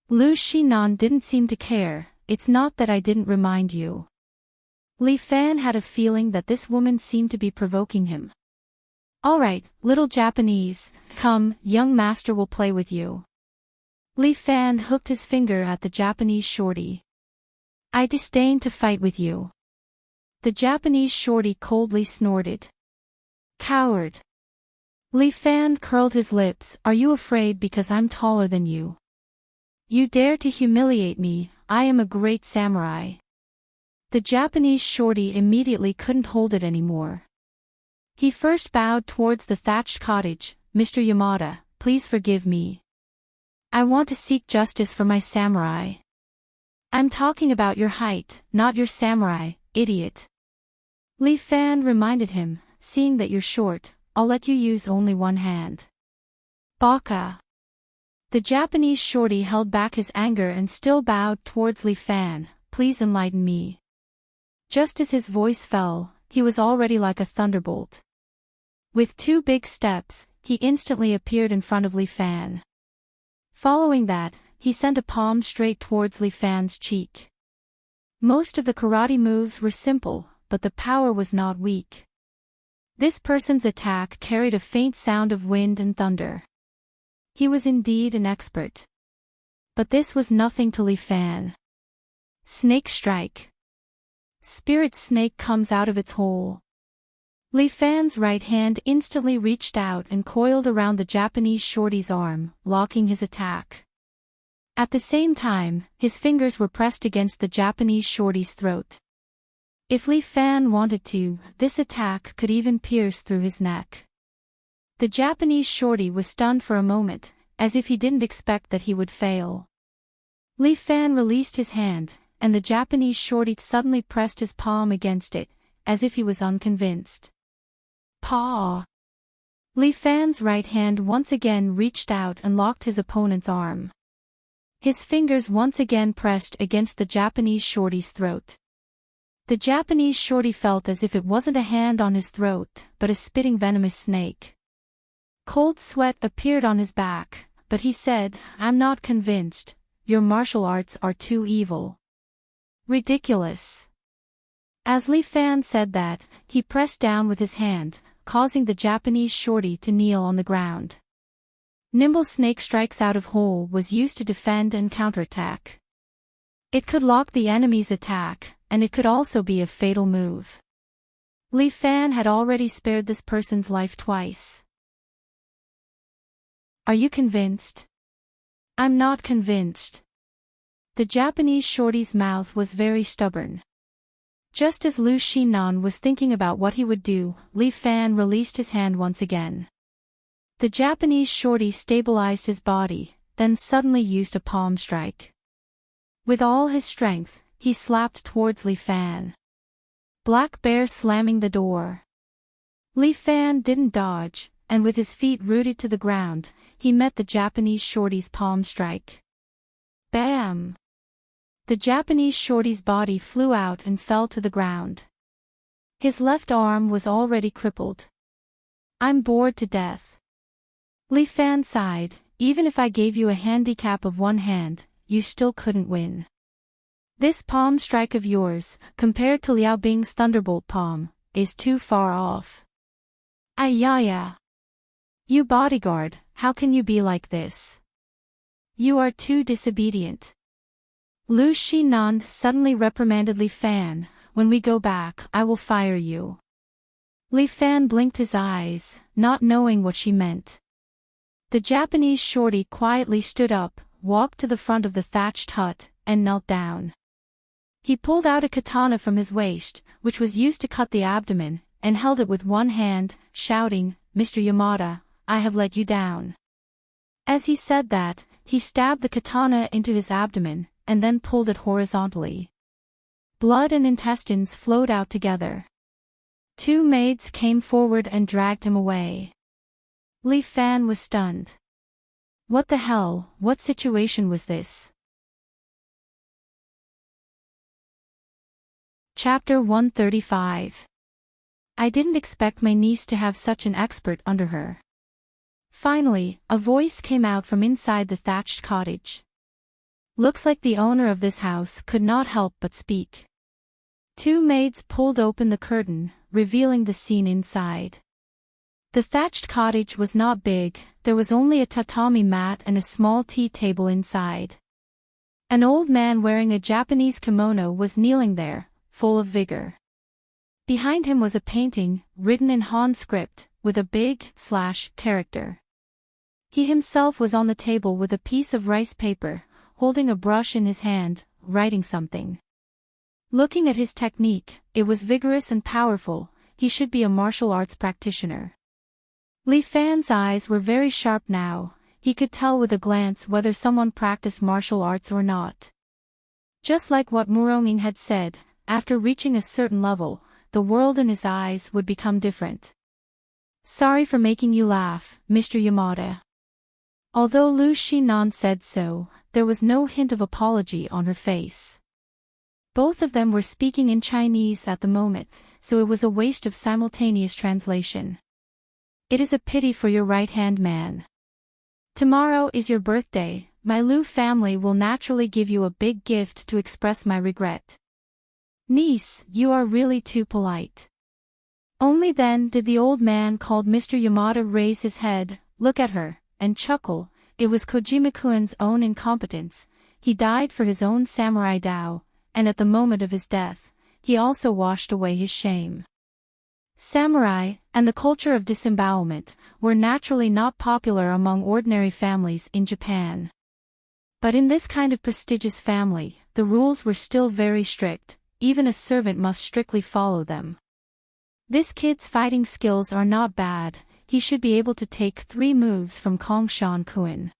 Lu Xinan didn't seem to care, it's not that I didn't remind you. Li Fan had a feeling that this woman seemed to be provoking him. Alright, little Japanese, come, young master will play with you. Li Fan hooked his finger at the Japanese shorty. I disdain to fight with you. The Japanese shorty coldly snorted. Coward. Li Fan curled his lips. Are you afraid because I'm taller than you? You dare to humiliate me, I am a great samurai. The Japanese shorty immediately couldn't hold it anymore. He first bowed towards the thatched cottage. Mr. Yamada, please forgive me. I want to seek justice for my samurai. I'm talking about your height, not your samurai, idiot. Li Fan reminded him, seeing that you're short, I'll let you use only one hand. Baka. The Japanese shorty held back his anger and still bowed towards Li Fan. Please enlighten me. Just as his voice fell, he was already like a thunderbolt. With 2 big steps, he instantly appeared in front of Li Fan. Following that, he sent a palm straight towards Li Fan's cheek. Most of the karate moves were simple, but the power was not weak. This person's attack carried a faint sound of wind and thunder. He was indeed an expert. But this was nothing to Li Fan. Snake strike. Spirit snake comes out of its hole. Li Fan's right hand instantly reached out and coiled around the Japanese shorty's arm, locking his attack. At the same time, his fingers were pressed against the Japanese shorty's throat. If Li Fan wanted to, this attack could even pierce through his neck. The Japanese shorty was stunned for a moment, as if he didn't expect that he would fail. Li Fan released his hand, and the Japanese shorty suddenly pressed his palm against it, as if he was unconvinced. Paw! Li Fan's right hand once again reached out and locked his opponent's arm. His fingers once again pressed against the Japanese shorty's throat. The Japanese shorty felt as if it wasn't a hand on his throat, but a spitting venomous snake. Cold sweat appeared on his back, but he said, "I'm not convinced. Your martial arts are too evil." Ridiculous. As Li Fan said that, he pressed down with his hand, causing the Japanese shorty to kneel on the ground. Nimble snake strikes out of hole was used to defend and counterattack. It could lock the enemy's attack, and it could also be a fatal move. Li Fan had already spared this person's life twice. "Are you convinced?" "I'm not convinced." The Japanese shorty's mouth was very stubborn. Just as Lu Xinan was thinking about what he would do, Li Fan released his hand once again. The Japanese shorty stabilized his body, then suddenly used a palm strike. With all his strength, he slapped towards Li Fan. Black Bear slamming the door. Li Fan didn't dodge, and with his feet rooted to the ground, he met the Japanese shorty's palm strike. Bam! The Japanese shorty's body flew out and fell to the ground. His left arm was already crippled. "I'm bored to death." Li Fan sighed, "Even if I gave you a handicap of one hand, you still couldn't win. This palm strike of yours, compared to Liao Bing's thunderbolt palm, is too far off." "Ayaya! You bodyguard, how can you be like this? You are too disobedient." Lu Xinan suddenly reprimanded Li Fan, "When we go back, I will fire you." Li Fan blinked his eyes, not knowing what she meant. The Japanese shorty quietly stood up, walked to the front of the thatched hut, and knelt down. He pulled out a katana from his waist, which was used to cut the abdomen, and held it with one hand, shouting, "Mr. Yamada, I have let you down." As he said that, he stabbed the katana into his abdomen, and then pulled it horizontally. Blood and intestines flowed out together. Two maids came forward and dragged him away. Li Fan was stunned. What the hell, what situation was this? Chapter 135. I didn't expect my niece to have such an expert under her. Finally, a voice came out from inside the thatched cottage. Looks like the owner of this house could not help but speak. Two maids pulled open the curtain, revealing the scene inside. The thatched cottage was not big, there was only a tatami mat and a small tea table inside. An old man wearing a Japanese kimono was kneeling there, full of vigor. Behind him was a painting, written in Han script, with a big / character. He himself was on the table with a piece of rice paper, holding a brush in his hand, writing something. Looking at his technique, it was vigorous and powerful, he should be a martial arts practitioner. Li Fan's eyes were very sharp now, he could tell with a glance whether someone practiced martial arts or not. Just like what Muronging had said, after reaching a certain level, the world in his eyes would become different. "Sorry for making you laugh, Mr. Yamada." Although Lu Xinan said so, there was no hint of apology on her face. Both of them were speaking in Chinese at the moment, so it was a waste of simultaneous translation. "It is a pity for your right-hand man. Tomorrow is your birthday, my Lu family will naturally give you a big gift to express my regret." "Niece, you are really too polite." Only then did the old man called Mr. Yamada raise his head, look at her, and chuckle. It was Kojima-kun's own incompetence. He died for his own samurai Dao, and at the moment of his death, he also washed away his shame. Samurai, and the culture of disembowelment, were naturally not popular among ordinary families in Japan. But in this kind of prestigious family, the rules were still very strict, even a servant must strictly follow them. This kid's fighting skills are not bad, he should be able to take 3 moves from Kongshan-kun.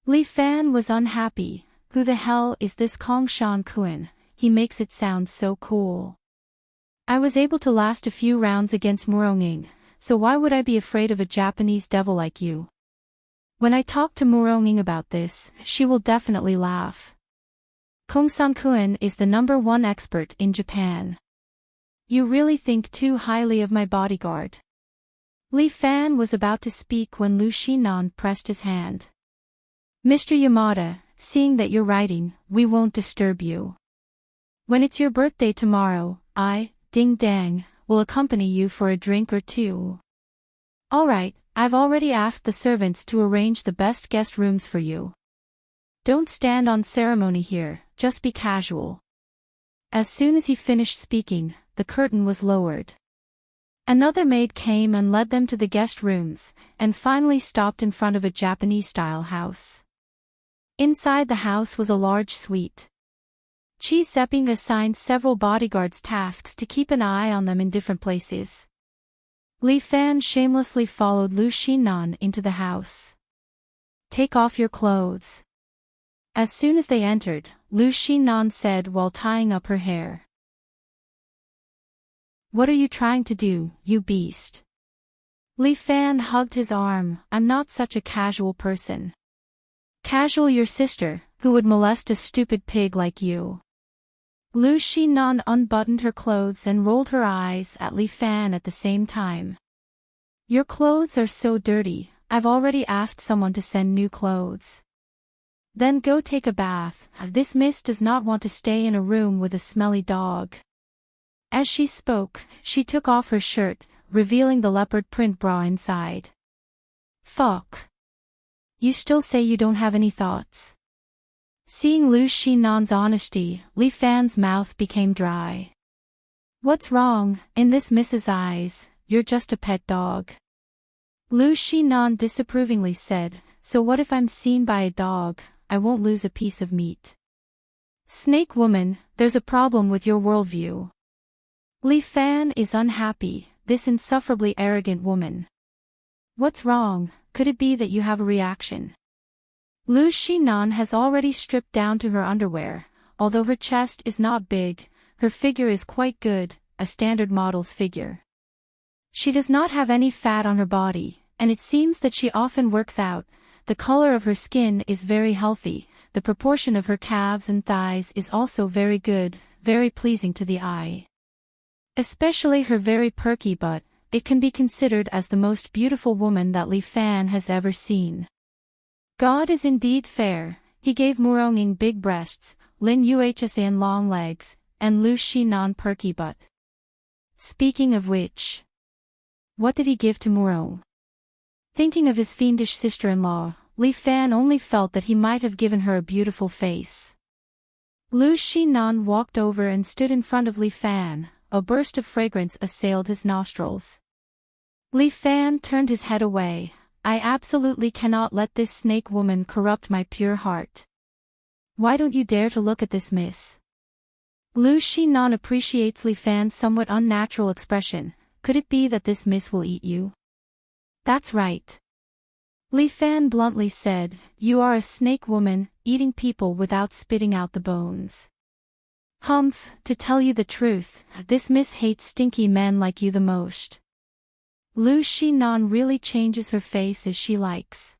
Li Fan was unhappy. Who the hell is this Kongshan-kun? He makes it sound so cool. I was able to last a few rounds against Muronging, so why would I be afraid of a Japanese devil like you? When I talk to Muronging about this, she will definitely laugh. Kong-san-kun is the #1 expert in Japan. You really think too highly of my bodyguard. Li Fan was about to speak when Lu Shinan pressed his hand. Mr. Yamada, seeing that you're writing, we won't disturb you. When it's your birthday tomorrow, I, Ding Dang, will accompany you for a drink or two. Alright, I've already asked the servants to arrange the best guest rooms for you. Don't stand on ceremony here, just be casual. As soon as he finished speaking, the curtain was lowered. Another maid came and led them to the guest rooms, and finally stopped in front of a Japanese-style house. Inside the house was a large suite. Chi Zepping assigned several bodyguards tasks to keep an eye on them in different places. Li Fan shamelessly followed Lu Shinan into the house. Take off your clothes. As soon as they entered, Lu Shinan said while tying up her hair. What are you trying to do, you beast? Li Fan hugged his arm. I'm not such a casual person. Casual your sister, who would molest a stupid pig like you. Lu Shinan unbuttoned her clothes and rolled her eyes at Li Fan at the same time. Your clothes are so dirty, I've already asked someone to send new clothes. Then go take a bath. This miss does not want to stay in a room with a smelly dog. As she spoke, she took off her shirt, revealing the leopard print bra inside. Fuck. You still say you don't have any thoughts? Seeing Lu Shinan's honesty, Li Fan's mouth became dry. What's wrong? In this miss's eyes, you're just a pet dog. Lu Shinan disapprovingly said, so what if I'm seen by a dog? I won't lose a piece of meat. Snake woman, there's a problem with your worldview. Li Fan is unhappy, this insufferably arrogant woman. What's wrong? Could it be that you have a reaction? Lu Shinan has already stripped down to her underwear. Although her chest is not big, her figure is quite good, a standard model's figure. She does not have any fat on her body, and it seems that she often works out. The color of her skin is very healthy, the proportion of her calves and thighs is also very good, very pleasing to the eye. Especially her very perky butt, it can be considered as the most beautiful woman that Li Fan has ever seen. God is indeed fair, he gave Muronging big breasts, Lin Yuhsan long legs, and Lu Shinan perky butt. Speaking of which, what did he give to Murong? Thinking of his fiendish sister-in-law, Li Fan only felt that he might have given her a beautiful face. Lu Shinan walked over and stood in front of Li Fan. A burst of fragrance assailed his nostrils. Li Fan turned his head away. I absolutely cannot let this snake woman corrupt my pure heart. Why don't you dare to look at this miss? Lu Shinan appreciates Li Fan's somewhat unnatural expression. Could it be that this miss will eat you? That's right. Li Fan bluntly said, you are a snake woman, eating people without spitting out the bones. Humph, to tell you the truth, this miss hates stinky men like you the most. Lu Shinan really changes her face as she likes.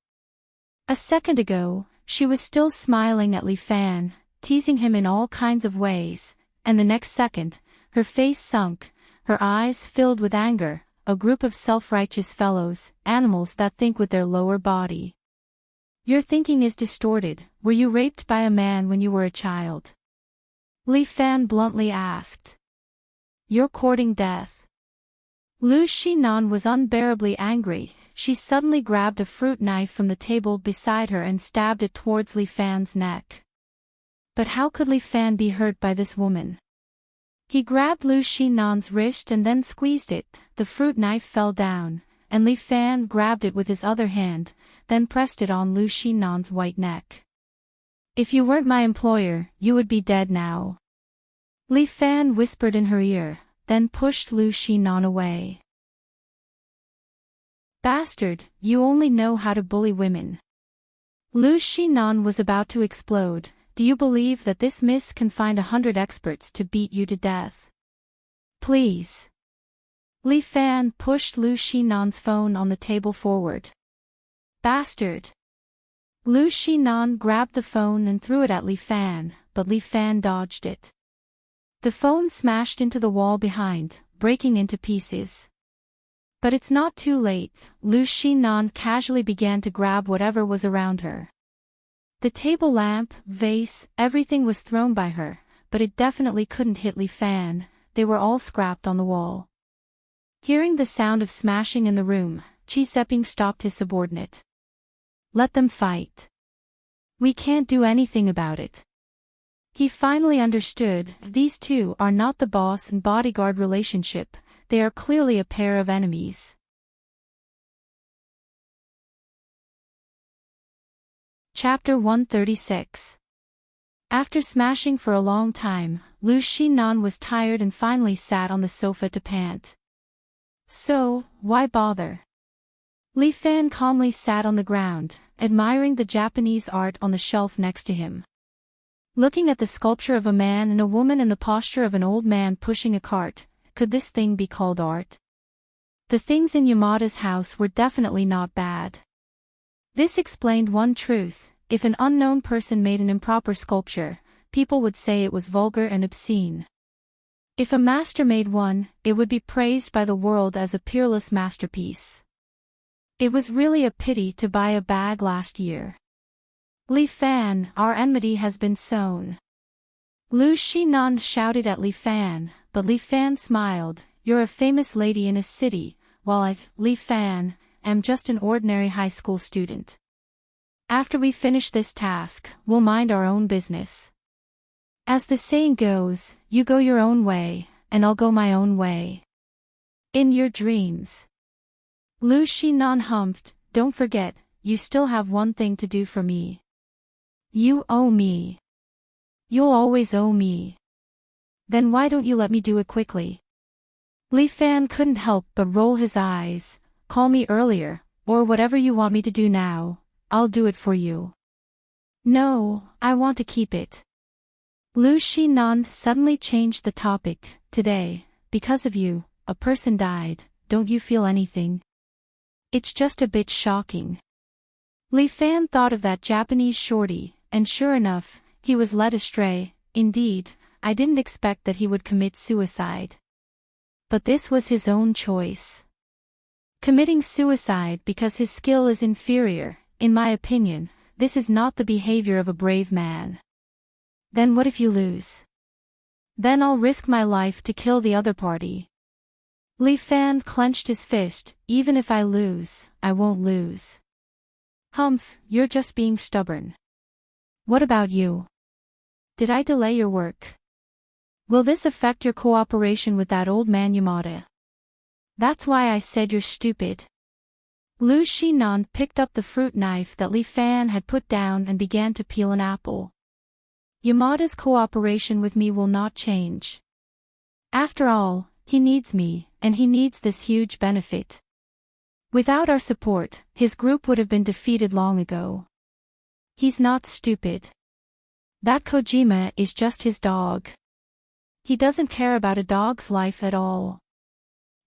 A second ago, she was still smiling at Li Fan, teasing him in all kinds of ways, and the next second, her face sunk, her eyes filled with anger, a group of self-righteous fellows, animals that think with their lower body. Your thinking is distorted. Were you raped by a man when you were a child? Li Fan bluntly asked. You're courting death. Lu Shinan was unbearably angry. She suddenly grabbed a fruit knife from the table beside her and stabbed it towards Li Fan's neck. But how could Li Fan be hurt by this woman? He grabbed Lu Shinan's wrist and then squeezed it. The fruit knife fell down, and Li Fan grabbed it with his other hand, then pressed it on Lu Shinan's white neck. If you weren't my employer, you would be dead now. Li Fan whispered in her ear, then pushed Lu Shinan away. Bastard, you only know how to bully women. Lu Shinan was about to explode. Do you believe that this miss can find 100 experts to beat you to death? Please. Li Fan pushed Lu Shinan's phone on the table forward. Bastard. Lu Shinan grabbed the phone and threw it at Li Fan, but Li Fan dodged it. The phone smashed into the wall behind, breaking into pieces. But it's not too late. Lu Xinan casually began to grab whatever was around her. The table lamp, vase, everything was thrown by her, but it definitely couldn't hit Li Fan. They were all scrapped on the wall. Hearing the sound of smashing in the room, Qi Seping stopped his subordinate. Let them fight. We can't do anything about it. He finally understood, these two are not the boss and bodyguard relationship, they are clearly a pair of enemies. Chapter 136. After smashing for a long time, Lu Xinan was tired and finally sat on the sofa to pant. So, why bother? Li Fan calmly sat on the ground, admiring the Japanese art on the shelf next to him. Looking at the sculpture of a man and a woman in the posture of an old man pushing a cart, could this thing be called art? The things in Yamada's house were definitely not bad. This explained one truth: if an unknown person made an improper sculpture, people would say it was vulgar and obscene. If a master made one, it would be praised by the world as a peerless masterpiece. It was really a pity to buy a bag last year. Li Fan, our enmity has been sown. Lu Xinan shouted at Li Fan, but Li Fan smiled. You're a famous lady in a city, while I, Li Fan, am just an ordinary high school student. After we finish this task, we'll mind our own business. As the saying goes, you go your own way, and I'll go my own way. In your dreams. Lu Xinan humphed, don't forget, you still have one thing to do for me. You owe me. You'll always owe me. Then why don't you let me do it quickly? Li Fan couldn't help but roll his eyes. Call me earlier, or whatever you want me to do now, I'll do it for you. No, I want to keep it. Lu Xinan suddenly changed the topic. Today, because of you, a person died. Don't you feel anything? It's just a bit shocking. Li Fan thought of that Japanese shorty, and sure enough, he was led astray. Indeed, I didn't expect that he would commit suicide. But this was his own choice. Committing suicide because his skill is inferior, in my opinion, this is not the behavior of a brave man. Then what if you lose? Then I'll risk my life to kill the other party. Li Fan clenched his fist. Even if I lose, I won't lose. Humph, you're just being stubborn. What about you? Did I delay your work? Will this affect your cooperation with that old man Yamada? That's why I said you're stupid. Lu Xinan picked up the fruit knife that Li Fan had put down and began to peel an apple. Yamada's cooperation with me will not change. After all, he needs me, and he needs this huge benefit. Without our support, his group would have been defeated long ago. He's not stupid. That Kojima is just his dog. He doesn't care about a dog's life at all.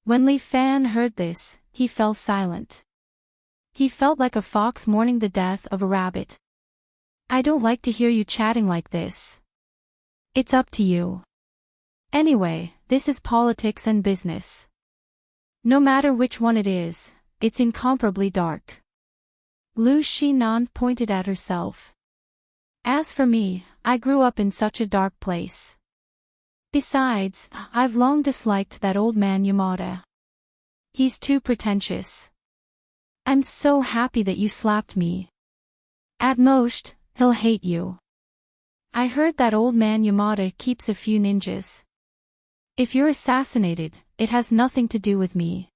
When Li Fan heard this, he fell silent. He felt like a fox mourning the death of a rabbit. I don't like to hear you chatting like this. It's up to you. Anyway, this is politics and business. No matter which one it is, it's incomparably dark. Lu Xinan pointed at herself. As for me, I grew up in such a dark place. Besides, I've long disliked that old man Yamada. He's too pretentious. I'm so happy that you slapped me. At most, he'll hate you. I heard that old man Yamada keeps a few ninjas. If you're assassinated, it has nothing to do with me.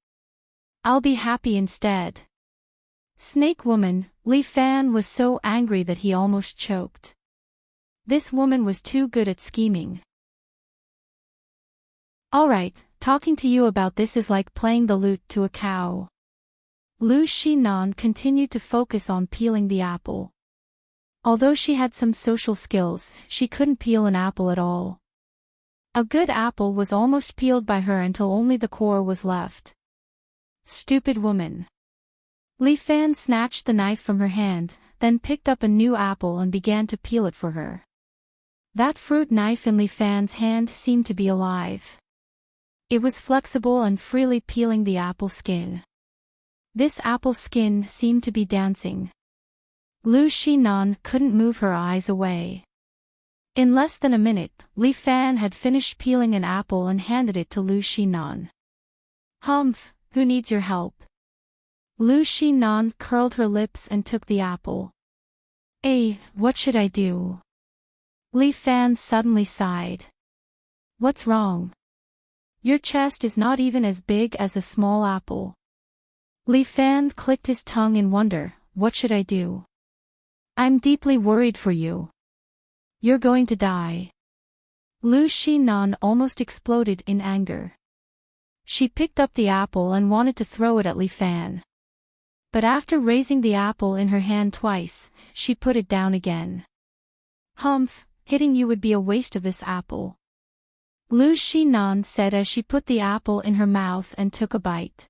I'll be happy instead. Snake woman, Li Fan was so angry that he almost choked. This woman was too good at scheming. Alright, talking to you about this is like playing the lute to a cow. Lu Xinan continued to focus on peeling the apple. Although she had some social skills, she couldn't peel an apple at all. A good apple was almost peeled by her until only the core was left. Stupid woman. Li Fan snatched the knife from her hand, then picked up a new apple and began to peel it for her. That fruit knife in Li Fan's hand seemed to be alive. It was flexible and freely peeling the apple skin. This apple skin seemed to be dancing. Lu Xinan couldn't move her eyes away. In less than a minute, Li Fan had finished peeling an apple and handed it to Lu Xinan. Humph, who needs your help? Lu Xinan curled her lips and took the apple. What should I do? Li Fan suddenly sighed. What's wrong? Your chest is not even as big as a small apple. Li Fan clicked his tongue in wonder. What should I do? I'm deeply worried for you. You're going to die. Lu Xinan almost exploded in anger. She picked up the apple and wanted to throw it at Li Fan. But after raising the apple in her hand twice, she put it down again. Humph, hitting you would be a waste of this apple. Lu Xinan said as she put the apple in her mouth and took a bite.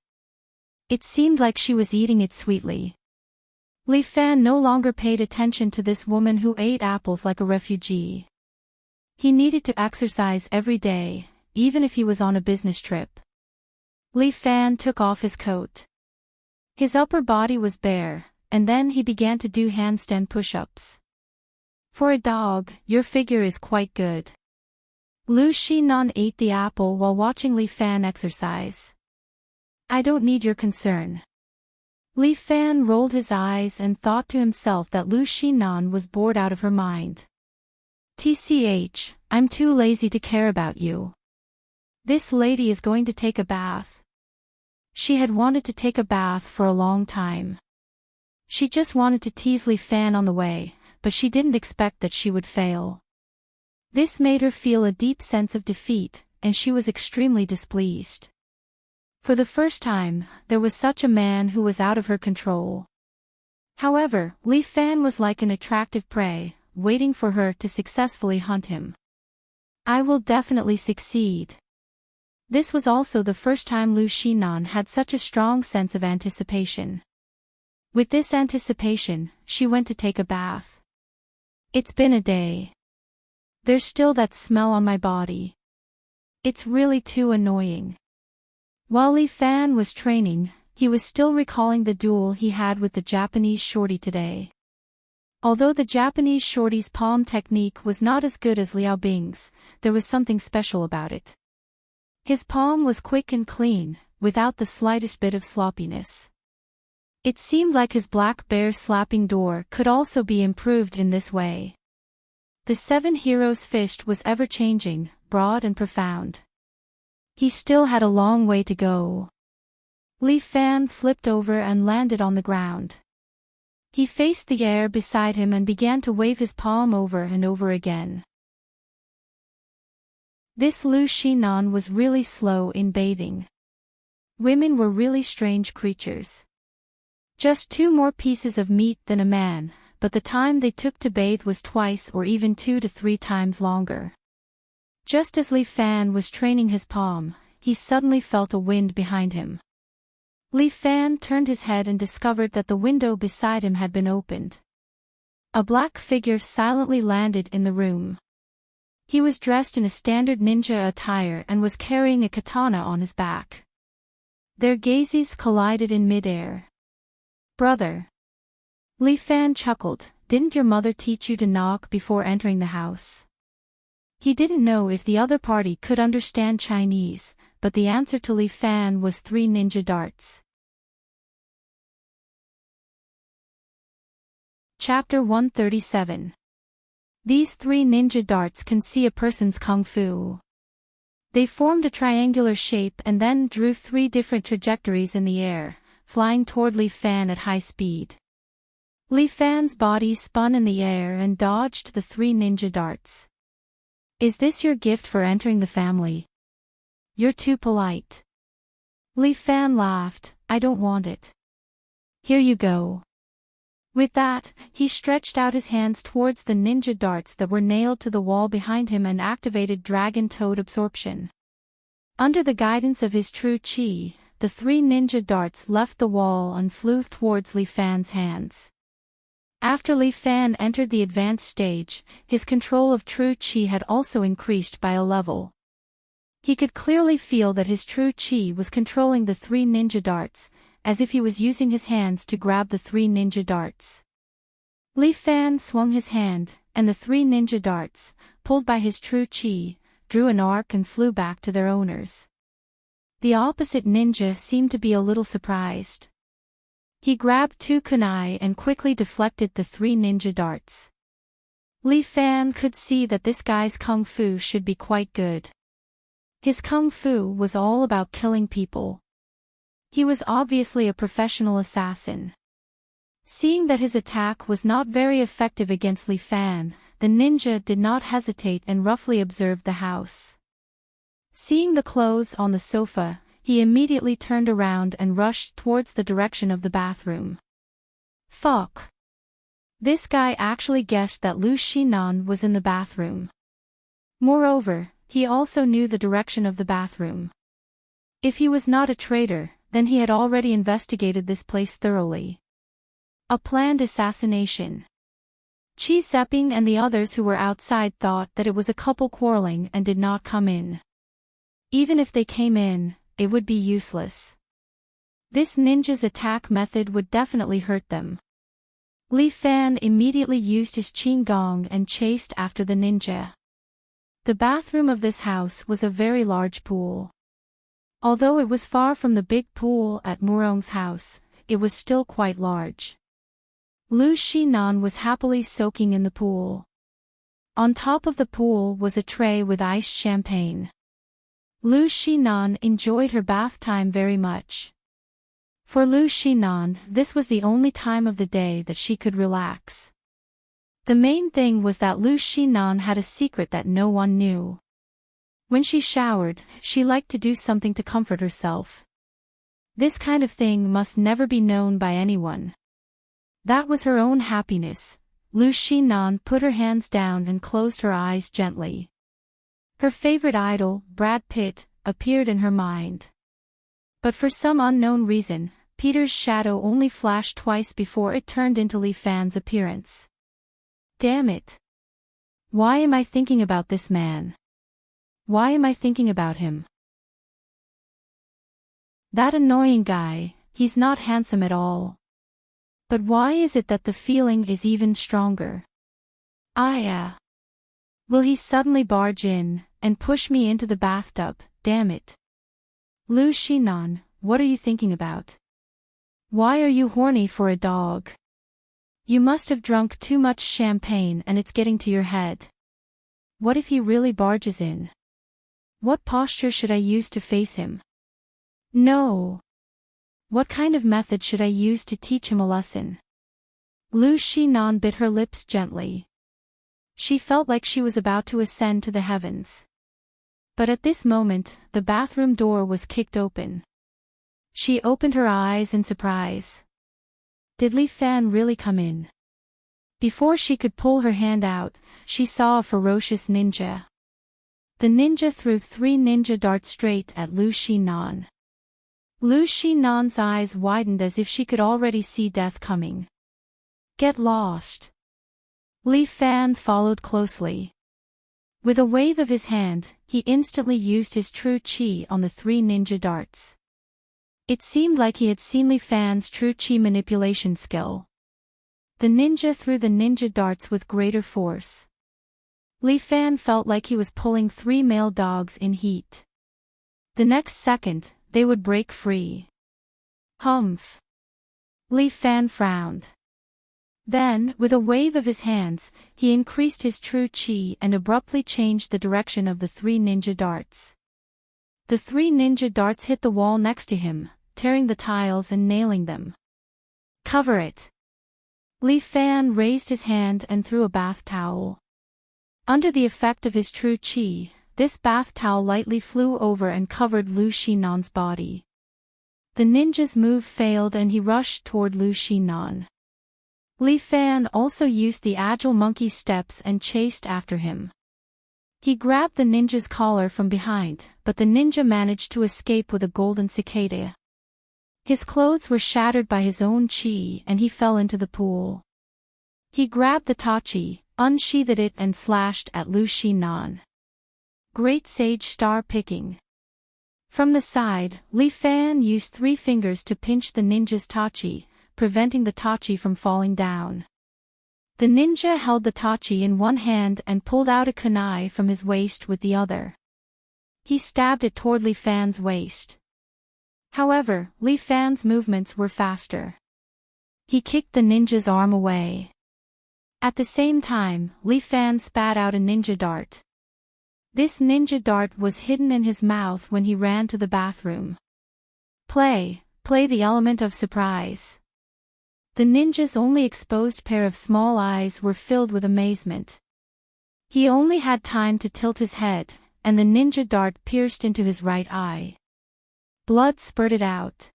It seemed like she was eating it sweetly. Li Fan no longer paid attention to this woman who ate apples like a refugee. He needed to exercise every day, even if he was on a business trip. Li Fan took off his coat. His upper body was bare, and then he began to do handstand push-ups. For a dog, your figure is quite good. Lu Xinan ate the apple while watching Li Fan exercise. I don't need your concern. Li Fan rolled his eyes and thought to himself that Lu Xinan was bored out of her mind. TCH, I'm too lazy to care about you. This lady is going to take a bath. She had wanted to take a bath for a long time. She just wanted to tease Li Fan on the way, but she didn't expect that she would fail. This made her feel a deep sense of defeat, and she was extremely displeased. For the first time, there was such a man who was out of her control. However, Li Fan was like an attractive prey, waiting for her to successfully hunt him. I will definitely succeed. This was also the first time Lu Xinan had such a strong sense of anticipation. With this anticipation, she went to take a bath. It's been a day. There's still that smell on my body. It's really too annoying. While Li Fan was training, he was still recalling the duel he had with the Japanese shorty today. Although the Japanese shorty's palm technique was not as good as Liao Bing's, there was something special about it. His palm was quick and clean, without the slightest bit of sloppiness. It seemed like his black bear slapping door could also be improved in this way. The Seven Heroes' fist was ever-changing, broad and profound. He still had a long way to go. Li Fan flipped over and landed on the ground. He faced the air beside him and began to wave his palm over and over again. This Lu Xinan was really slow in bathing. Women were really strange creatures. Just 2 more pieces of meat than a man, but the time they took to bathe was twice or even 2 to 3 times longer. Just as Li Fan was training his palm, he suddenly felt a wind behind him. Li Fan turned his head and discovered that the window beside him had been opened. A black figure silently landed in the room. He was dressed in a standard ninja attire and was carrying a katana on his back. Their gazes collided in midair. Brother. Li Fan chuckled, didn't your mother teach you to knock before entering the house? He didn't know if the other party could understand Chinese, but the answer to Li Fan was 3 ninja darts. Chapter 137. These 3 ninja darts can see a person's kung fu. They formed a triangular shape and then drew 3 different trajectories in the air, flying toward Li Fan at high speed. Li Fan's body spun in the air and dodged the 3 ninja darts. Is this your gift for entering the family? You're too polite. Li Fan laughed, I don't want it. Here you go. With that, he stretched out his hands towards the ninja darts that were nailed to the wall behind him and activated Dragon Toad Absorption. Under the guidance of his true chi, the 3 ninja darts left the wall and flew towards Li Fan's hands. After Li Fan entered the advanced stage, his control of true qi had also increased by a level. He could clearly feel that his true qi was controlling the 3 ninja darts, as if he was using his hands to grab the 3 ninja darts. Li Fan swung his hand, and the 3 ninja darts, pulled by his true qi, drew an arc and flew back to their owners. The opposite ninja seemed to be a little surprised. He grabbed 2 kunai and quickly deflected the 3 ninja darts. Li Fan could see that this guy's kung fu should be quite good. His kung fu was all about killing people. He was obviously a professional assassin. Seeing that his attack was not very effective against Li Fan, the ninja did not hesitate and roughly observed the house. Seeing the clothes on the sofa, he immediately turned around and rushed towards the direction of the bathroom. Fuck. This guy actually guessed that Lu Shinan was in the bathroom. Moreover, he also knew the direction of the bathroom. If he was not a traitor, then he had already investigated this place thoroughly. A planned assassination. Chi Zepping and the others who were outside thought that it was a couple quarreling and did not come in. Even if they came in, it would be useless. This ninja's attack method would definitely hurt them. Li Fan immediately used his Qing Gong and chased after the ninja. The bathroom of this house was a very large pool. Although it was far from the big pool at Murong's house, it was still quite large. Lu Shinan was happily soaking in the pool. On top of the pool was a tray with iced champagne. Lu Shinan enjoyed her bath time very much. For Lu Shinan, this was the only time of the day that she could relax. The main thing was that Lu Shinan had a secret that no one knew. When she showered, she liked to do something to comfort herself. This kind of thing must never be known by anyone. That was her own happiness. Lu Shinan put her hands down and closed her eyes gently. Her favorite idol, Brad Pitt, appeared in her mind. But for some unknown reason, Peter's shadow only flashed twice before it turned into Li Fan's appearance. Damn it. Why am I thinking about this man? Why am I thinking about him? That annoying guy, he's not handsome at all. But why is it that the feeling is even stronger? Will he suddenly barge in, and push me into the bathtub, damn it. Lu Shinan, what are you thinking about? Why are you horny for a dog? You must have drunk too much champagne and it's getting to your head. What if he really barges in? What posture should I use to face him? No. What kind of method should I use to teach him a lesson? Lu Shinan bit her lips gently. She felt like she was about to ascend to the heavens. But at this moment, the bathroom door was kicked open. She opened her eyes in surprise. Did Li Fan really come in? Before she could pull her hand out, she saw a ferocious ninja. The ninja threw 3 ninja darts straight at Lu Shinan. Lu Shinan's eyes widened as if she could already see death coming. Get lost. Li Fan followed closely. With a wave of his hand, he instantly used his true qi on the 3 ninja darts. It seemed like he had seen Li Fan's true qi manipulation skill. The ninja threw the ninja darts with greater force. Li Fan felt like he was pulling 3 male dogs in heat. The next second, they would break free. Humph. Li Fan frowned. Then, with a wave of his hands, he increased his true qi and abruptly changed the direction of the 3 ninja darts. The 3 ninja darts hit the wall next to him, tearing the tiles and nailing them. Cover it. Li Fan raised his hand and threw a bath towel. Under the effect of his true qi, this bath towel lightly flew over and covered Lu Shinan's body. The ninja's move failed and he rushed toward Lu Shinan. Li Fan also used the agile monkey steps and chased after him. He grabbed the ninja's collar from behind, but the ninja managed to escape with a golden cicada. His clothes were shattered by his own qi and he fell into the pool. He grabbed the tachi, unsheathed it and slashed at Lu Xinnan. Great sage star picking. From the side, Li Fan used 3 fingers to pinch the ninja's tachi, preventing the tachi from falling down. The ninja held the tachi in one hand and pulled out a kunai from his waist with the other. He stabbed it toward Li Fan's waist. However, Li Fan's movements were faster. He kicked the ninja's arm away. At the same time, Li Fan spat out a ninja dart. This ninja dart was hidden in his mouth when he ran to the bathroom. Play the element of surprise. The ninja's only exposed pair of small eyes were filled with amazement. He only had time to tilt his head, and the ninja dart pierced into his right eye. Blood spurted out.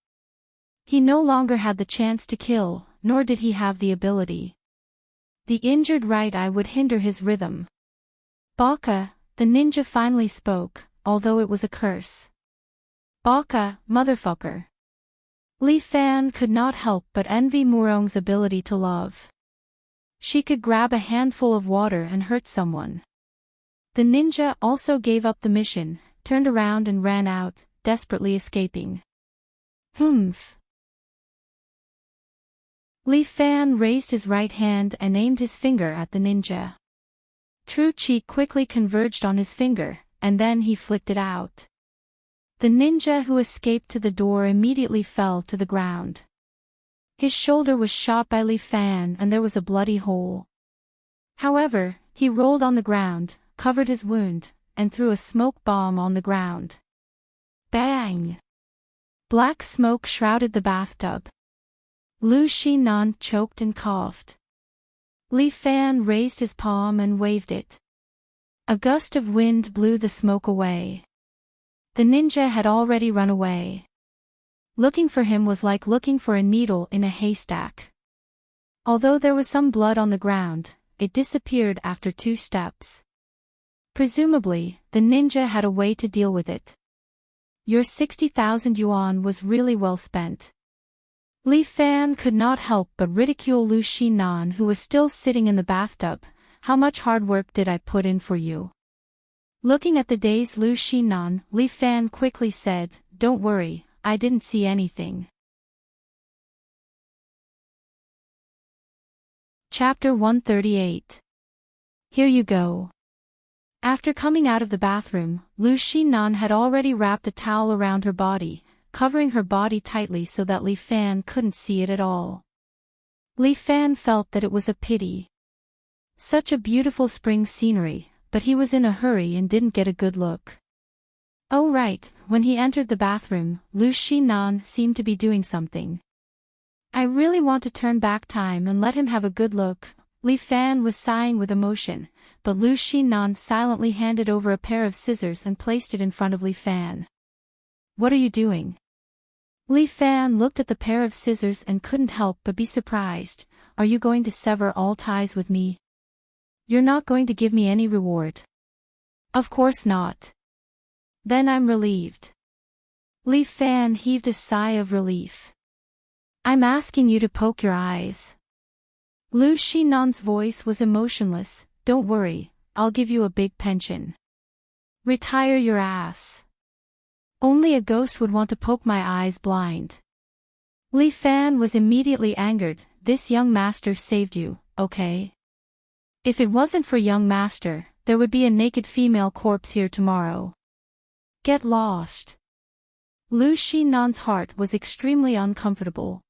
He no longer had the chance to kill, nor did he have the ability. The injured right eye would hinder his rhythm. Baka, the ninja finally spoke, although it was a curse. Baka, motherfucker. Li Fan could not help but envy Murong's ability to love. She could grab a handful of water and hurt someone. The ninja also gave up the mission, turned around and ran out, desperately escaping. Humph. Li Fan raised his right hand and aimed his finger at the ninja. True Chi quickly converged on his finger, and then he flicked it out. The ninja who escaped to the door immediately fell to the ground. His shoulder was shot by Li Fan and there was a bloody hole. However, he rolled on the ground, covered his wound, and threw a smoke bomb on the ground. Bang! Black smoke shrouded the bathtub. Lu Xinnan choked and coughed. Li Fan raised his palm and waved it. A gust of wind blew the smoke away. The ninja had already run away. Looking for him was like looking for a needle in a haystack. Although there was some blood on the ground, it disappeared after 2 steps. Presumably, the ninja had a way to deal with it. Your 60,000 yuan was really well spent. Li Fan could not help but ridicule Lu Xinnan, who was still sitting in the bathtub. How much hard work did I put in for you? Looking at the dazed Lu Xinnan, Li Fan quickly said, "Don't worry, I didn't see anything." Chapter 138. Here you go. After coming out of the bathroom, Lu Xinnan had already wrapped a towel around her body, covering her body tightly so that Li Fan couldn't see it at all. Li Fan felt that it was a pity. Such a beautiful spring scenery, but he was in a hurry and didn't get a good look. Oh right, when he entered the bathroom, Lu Xinnan seemed to be doing something. I really want to turn back time and let him have a good look. Li Fan was sighing with emotion, but Lu Xinnan silently handed over a pair of scissors and placed it in front of Li Fan. What are you doing? Li Fan looked at the pair of scissors and couldn't help but be surprised. Are you going to sever all ties with me? You're not going to give me any reward. Of course not. Then I'm relieved. Li Fan heaved a sigh of relief. I'm asking you to poke your eyes. Lu Xinnan's voice was emotionless. Don't worry, I'll give you a big pension. Retire your ass. Only a ghost would want to poke my eyes blind. Li Fan was immediately angered. This young master saved you, okay? If it wasn't for young master, there would be a naked female corpse here tomorrow. Get lost. Lu Xinnan's heart was extremely uncomfortable.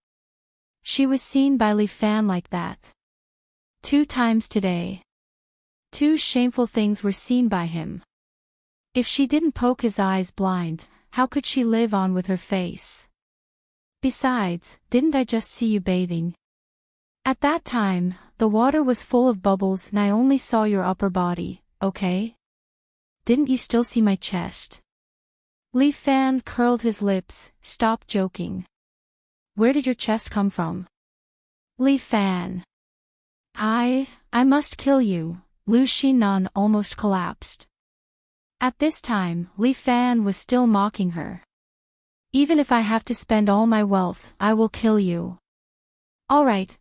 She was seen by Li Fan like that 2 times today. 2 shameful things were seen by him. If she didn't poke his eyes blind, how could she live on with her face? Besides, didn't I just see you bathing? At that time, the water was full of bubbles and I only saw your upper body, okay? Didn't you still see my chest? Li Fan curled his lips. Stop joking. Where did your chest come from? Li Fan. I must kill you. Lu Xinnan almost collapsed. At this time, Li Fan was still mocking her. Even if I have to spend all my wealth, I will kill you. All right.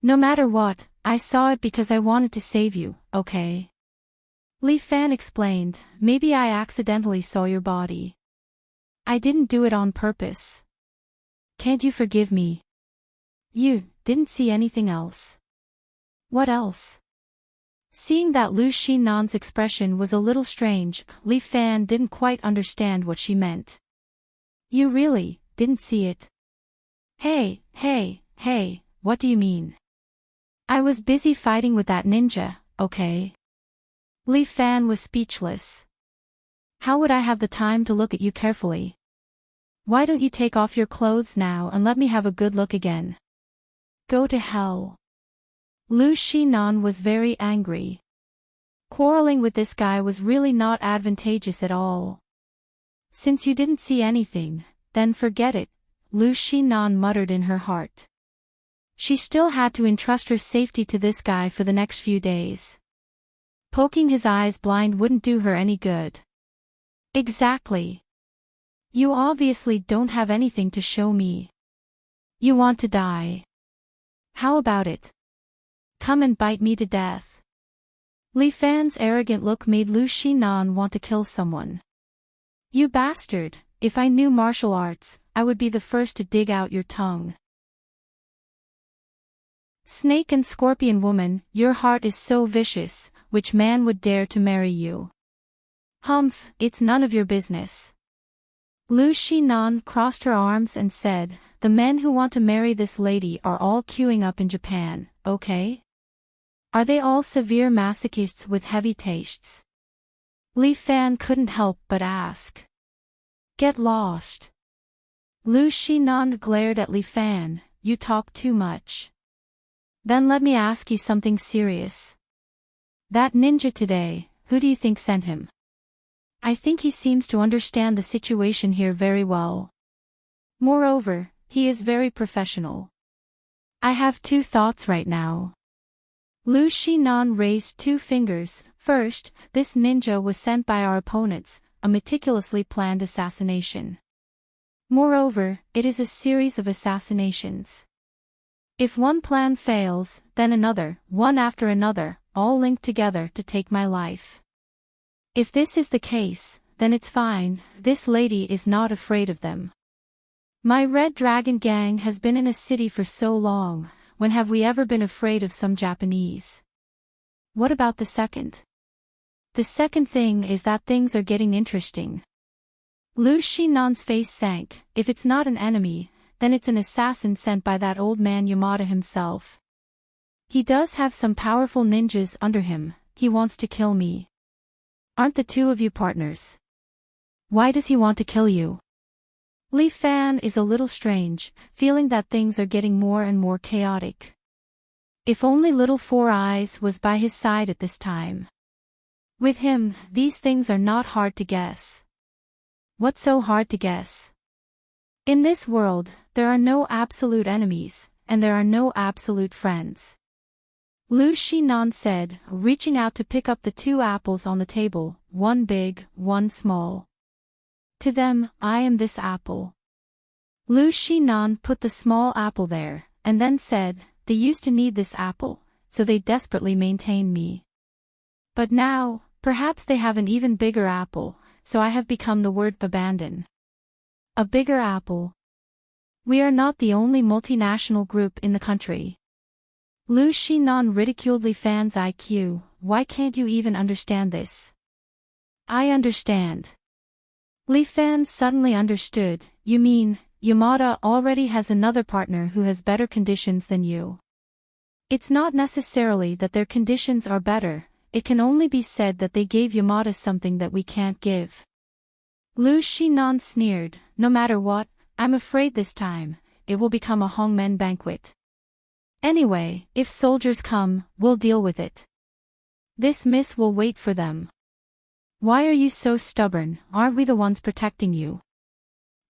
No matter what, I saw it because I wanted to save you, okay? Li Fan explained, maybe I accidentally saw your body. I didn't do it on purpose. Can't you forgive me? You didn't see anything else. What else? Seeing that Lu Xinnan's expression was a little strange, Li Fan didn't quite understand what she meant. You really didn't see it? Hey, what do you mean? I was busy fighting with that ninja, okay? Li Fan was speechless. How would I have the time to look at you carefully? Why don't you take off your clothes now and let me have a good look again? Go to hell. Lu Xinnan was very angry. Quarreling with this guy was really not advantageous at all. Since you didn't see anything, then forget it, Lu Xinnan muttered in her heart. She still had to entrust her safety to this guy for the next few days. Poking his eyes blind wouldn't do her any good. Exactly. You obviously don't have anything to show me. You want to die. How about it? Come and bite me to death. Li Fan's arrogant look made Lu Xinnan want to kill someone. You bastard, if I knew martial arts, I would be the first to dig out your tongue. Snake and scorpion woman, your heart is so vicious, which man would dare to marry you? Humph, it's none of your business. Lu Xinnan crossed her arms and said, the men who want to marry this lady are all queuing up in Japan, okay? Are they all severe masochists with heavy tastes? Li Fan couldn't help but ask. Get lost. Lu Xinnan glared at Li Fan, you talk too much. Then let me ask you something serious. That ninja today, who do you think sent him? I think he seems to understand the situation here very well. Moreover, he is very professional. I have two thoughts right now. Lu Xinnan raised two fingers. First, this ninja was sent by our opponents, a meticulously planned assassination. Moreover, it is a series of assassinations. If one plan fails, then another, one after another, all linked together to take my life. If this is the case, then it's fine, this lady is not afraid of them. My Red Dragon gang has been in a city for so long, when have we ever been afraid of some Japanese? What about the second? The second thing is that things are getting interesting. Lu Xinnan's face sank. If it's not an enemy, then it's an assassin sent by that old man Yamada himself. He does have some powerful ninjas under him, he wants to kill me. Aren't the two of you partners? Why does he want to kill you? Li Fan is a little strange, feeling that things are getting more and more chaotic. If only Little Four Eyes was by his side at this time. With him, these things are not hard to guess. What's so hard to guess? In this world, there are no absolute enemies, and there are no absolute friends. Lu Xinnan said, reaching out to pick up the two apples on the table, one big, one small. To them, I am this apple. Lu Xinnan put the small apple there, and then said, they used to need this apple, so they desperately maintained me. But now, perhaps they have an even bigger apple, so I have become the word abandon. A bigger apple. We are not the only multinational group in the country. Lu Xinnan ridiculed Li Fan's IQ, why can't you even understand this? I understand. Li Fan suddenly understood, you mean, Yamada already has another partner who has better conditions than you. It's not necessarily that their conditions are better, it can only be said that they gave Yamada something that we can't give. Lu Xinnan sneered, no matter what, I'm afraid this time, it will become a Hongmen banquet. Anyway, if soldiers come, we'll deal with it. This miss will wait for them. Why are you so stubborn, aren't we the ones protecting you?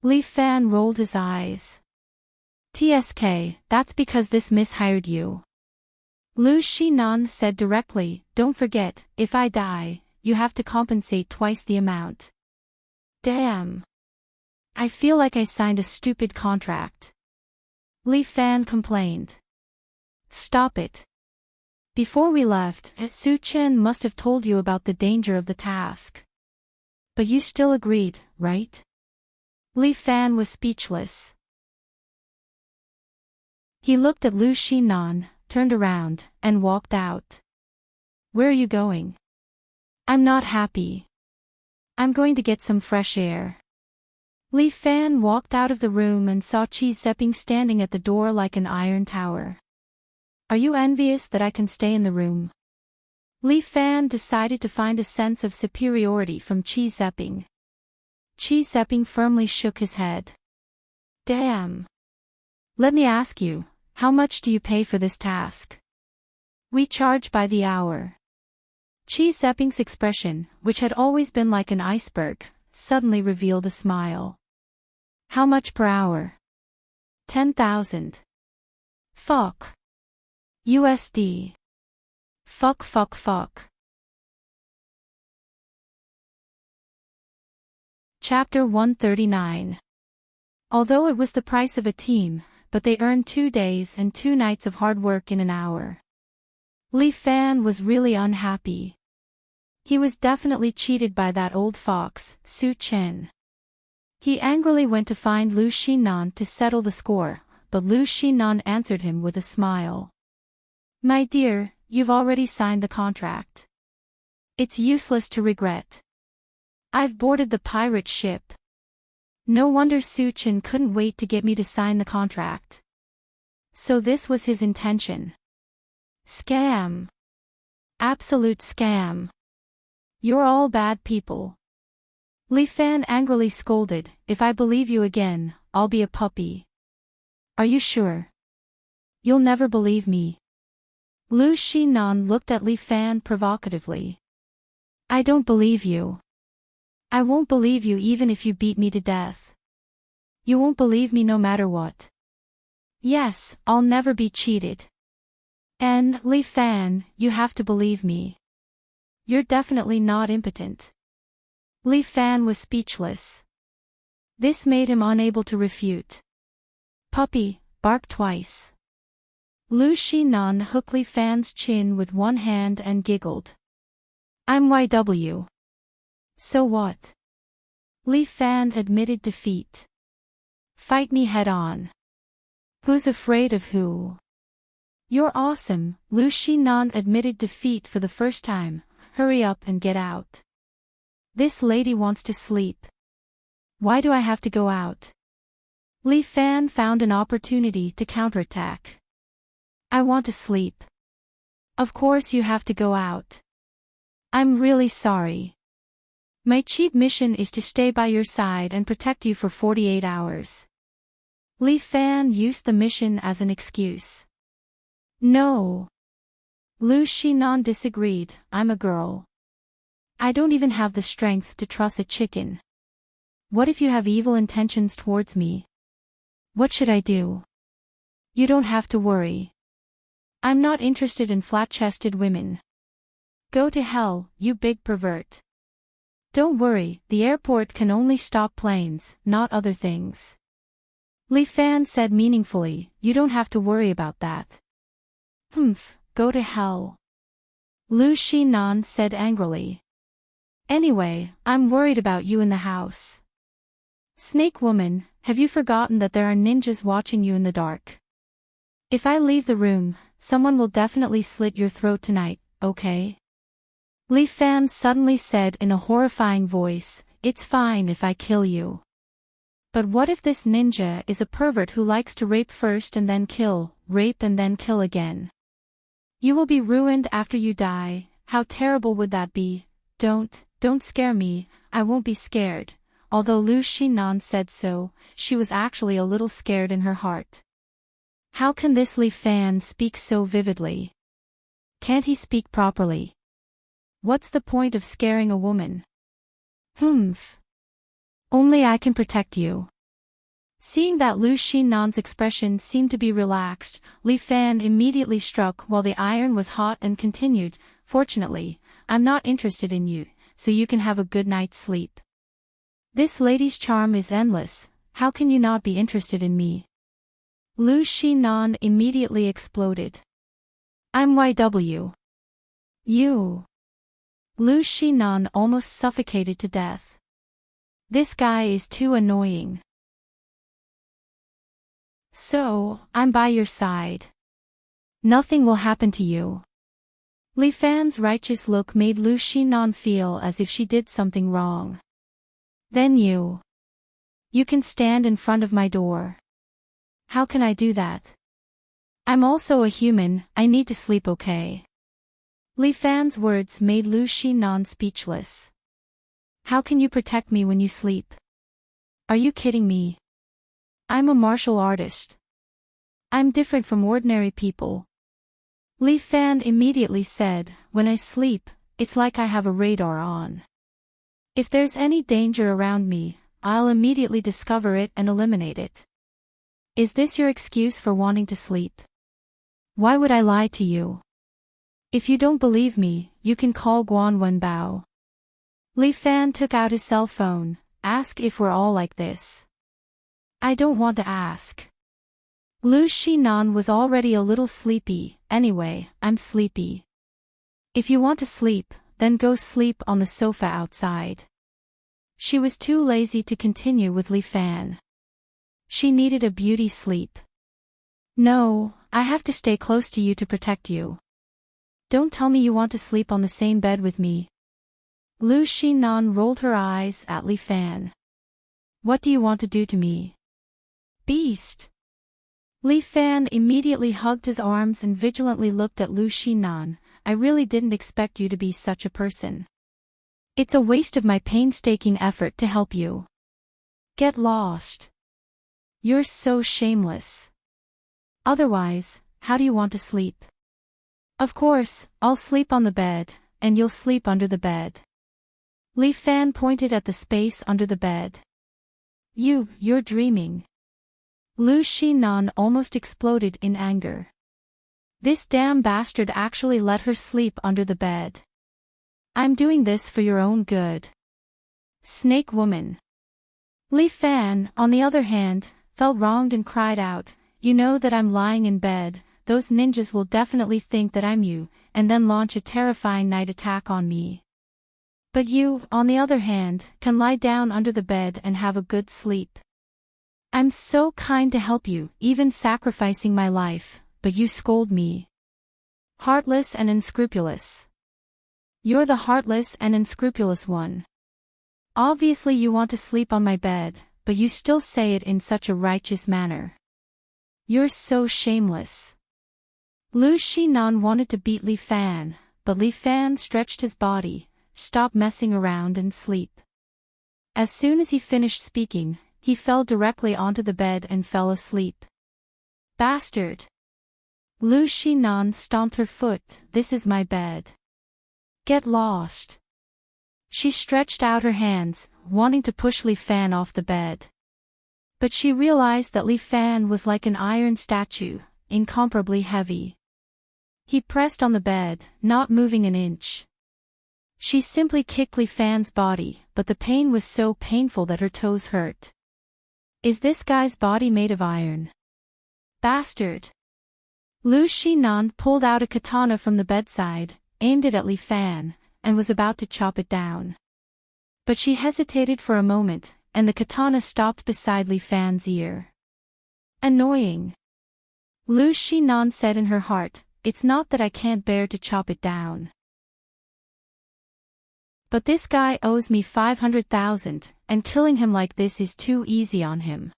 Li Fan rolled his eyes. TSK, that's because this miss hired you. Lu Xinnan said directly, don't forget, if I die, you have to compensate twice the amount. Damn. I feel like I signed a stupid contract. Li Fan complained. Stop it. Before we left, Su Chen must have told you about the danger of the task. But you still agreed, right? Li Fan was speechless. He looked at Lu Xinan, turned around, and walked out. Where are you going? I'm not happy. I'm going to get some fresh air. Li Fan walked out of the room and saw Qi Zeping standing at the door like an iron tower. Are you envious that I can stay in the room? Li Fan decided to find a sense of superiority from Qi Zeping. Qi Zeping firmly shook his head. Damn. Let me ask you, how much do you pay for this task? We charge by the hour. Qi Zeping's expression, which had always been like an iceberg, suddenly revealed a smile. How much per hour? 10,000. Fuck. USD. Fuck. Chapter 139. Although it was the price of a team, but they earned 2 days and 2 nights of hard work in an hour. Li Fan was really unhappy. He was definitely cheated by that old fox, Su Chen. He angrily went to find Lu Xinan to settle the score, but Lu Xinan answered him with a smile. My dear, you've already signed the contract. It's useless to regret. I've boarded the pirate ship. No wonder Su Chen couldn't wait to get me to sign the contract. So this was his intention. Scam. Absolute scam. You're all bad people. Li Fan angrily scolded, if I believe you again, I'll be a puppy. Are you sure? You'll never believe me. Lu Xinan looked at Li Fan provocatively. I don't believe you. I won't believe you even if you beat me to death. You won't believe me no matter what. Yes, I'll never be cheated. And, Li Fan, you have to believe me. You're definitely not impotent. Li Fan was speechless. This made him unable to refute. Puppy, bark twice. Lu Xinan hooked Li Fan's chin with one hand and giggled. I'm YW. So what? Li Fan admitted defeat. Fight me head on. Who's afraid of who? You're awesome, Lu Xinan admitted defeat for the first time. Hurry up and get out. This lady wants to sleep. Why do I have to go out? Li Fan found an opportunity to counterattack. I want to sleep. Of course you have to go out. I'm really sorry. My cheap mission is to stay by your side and protect you for 48 hours. Li Fan used the mission as an excuse. No. Lu Xinan disagreed, I'm a girl. I don't even have the strength to truss a chicken. What if you have evil intentions towards me? What should I do? You don't have to worry. I'm not interested in flat-chested women. Go to hell, you big pervert. Don't worry, the airport can only stop planes, not other things. Li Fan said meaningfully, you don't have to worry about that. Humph, go to hell. Lu Xinan said angrily. Anyway, I'm worried about you in the house. Snake woman, have you forgotten that there are ninjas watching you in the dark? If I leave the room, someone will definitely slit your throat tonight, okay? Li Fan suddenly said in a horrifying voice, it's fine if I kill you. But what if this ninja is a pervert who likes to rape first and then kill, rape and then kill again? You will be ruined after you die, how terrible would that be? Don't scare me, I won't be scared. Although Lu Xinan said so, she was actually a little scared in her heart. How can this Li Fan speak so vividly? Can't he speak properly? What's the point of scaring a woman? Humph. Only I can protect you. Seeing that Lu Xinan's expression seemed to be relaxed, Li Fan immediately struck while the iron was hot and continued, fortunately, I'm not interested in you, so you can have a good night's sleep. This lady's charm is endless, how can you not be interested in me? Lu Xinan immediately exploded. I'm YW. You. Lu Xinan almost suffocated to death. This guy is too annoying. So, I'm by your side. Nothing will happen to you. Li Fan's righteous look made Lu Xinan feel as if she did something wrong. Then you can stand in front of my door. How can I do that? I'm also a human, I need to sleep, okay? Li Fan's words made Lu Xinan speechless. How can you protect me when you sleep? Are you kidding me? I'm a martial artist. I'm different from ordinary people. Li Fan immediately said, when I sleep, it's like I have a radar on. If there's any danger around me, I'll immediately discover it and eliminate it. Is this your excuse for wanting to sleep? Why would I lie to you? If you don't believe me, you can call Guan Wenbao. Li Fan took out his cell phone, ask if we're all like this. I don't want to ask. Lu Xinan was already a little sleepy. Anyway, I'm sleepy. If you want to sleep, then go sleep on the sofa outside. She was too lazy to continue with Li Fan. She needed a beauty sleep. No, I have to stay close to you to protect you. Don't tell me you want to sleep on the same bed with me. Lu Xinan rolled her eyes at Li Fan. What do you want to do to me? Beast! Li Fan immediately hugged his arms and vigilantly looked at Lu Xinan. I really didn't expect you to be such a person. It's a waste of my painstaking effort to help you. Get lost. You're so shameless. Otherwise, how do you want to sleep? Of course, I'll sleep on the bed, and you'll sleep under the bed. Li Fan pointed at the space under the bed. You're dreaming. Lu Xinan almost exploded in anger. This damn bastard actually let her sleep under the bed. I'm doing this for your own good. Snake woman. Li Fan, on the other hand, felt wronged and cried out, you know that I'm lying in bed, those ninjas will definitely think that I'm you, and then launch a terrifying night attack on me. But you, on the other hand, can lie down under the bed and have a good sleep. I'm so kind to help you, even sacrificing my life, but you scold me. Heartless and unscrupulous. You're the heartless and unscrupulous one. Obviously you want to sleep on my bed, but you still say it in such a righteous manner. You're so shameless. Lu Xinan wanted to beat Li Fan, but Li Fan stretched his body, stop messing around and sleep. As soon as he finished speaking, he fell directly onto the bed and fell asleep. Bastard! Lu Xinan stomped her foot, this is my bed. Get lost. She stretched out her hands, wanting to push Li Fan off the bed. But she realized that Li Fan was like an iron statue, incomparably heavy. He pressed on the bed, not moving an inch. She simply kicked Li Fan's body, but the pain was so painful that her toes hurt. Is this guy's body made of iron? Bastard! Lu Xinan pulled out a katana from the bedside, aimed it at Li Fan, and was about to chop it down. But she hesitated for a moment, and the katana stopped beside Li Fan's ear. Annoying. Lu Xinan said in her heart, it's not that I can't bear to chop it down. But this guy owes me 500,000, and killing him like this is too easy on him.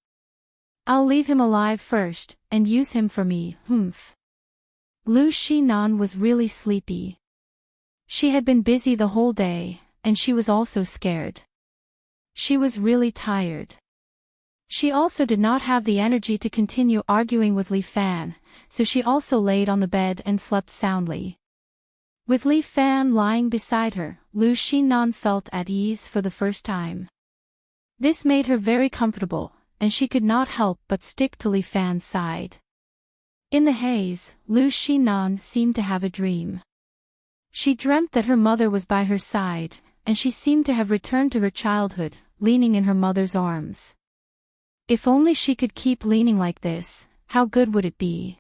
I'll leave him alive first, and use him for me, humph. Lu Xinan was really sleepy. She had been busy the whole day, and she was also scared. She was really tired. She also did not have the energy to continue arguing with Li Fan, so she also laid on the bed and slept soundly. With Li Fan lying beside her, Lu Xinan felt at ease for the first time. This made her very comfortable, and she could not help but stick to Li Fan's side. In the haze, Lu Xinan seemed to have a dream. She dreamt that her mother was by her side, and she seemed to have returned to her childhood, leaning in her mother's arms. If only she could keep leaning like this, how good would it be?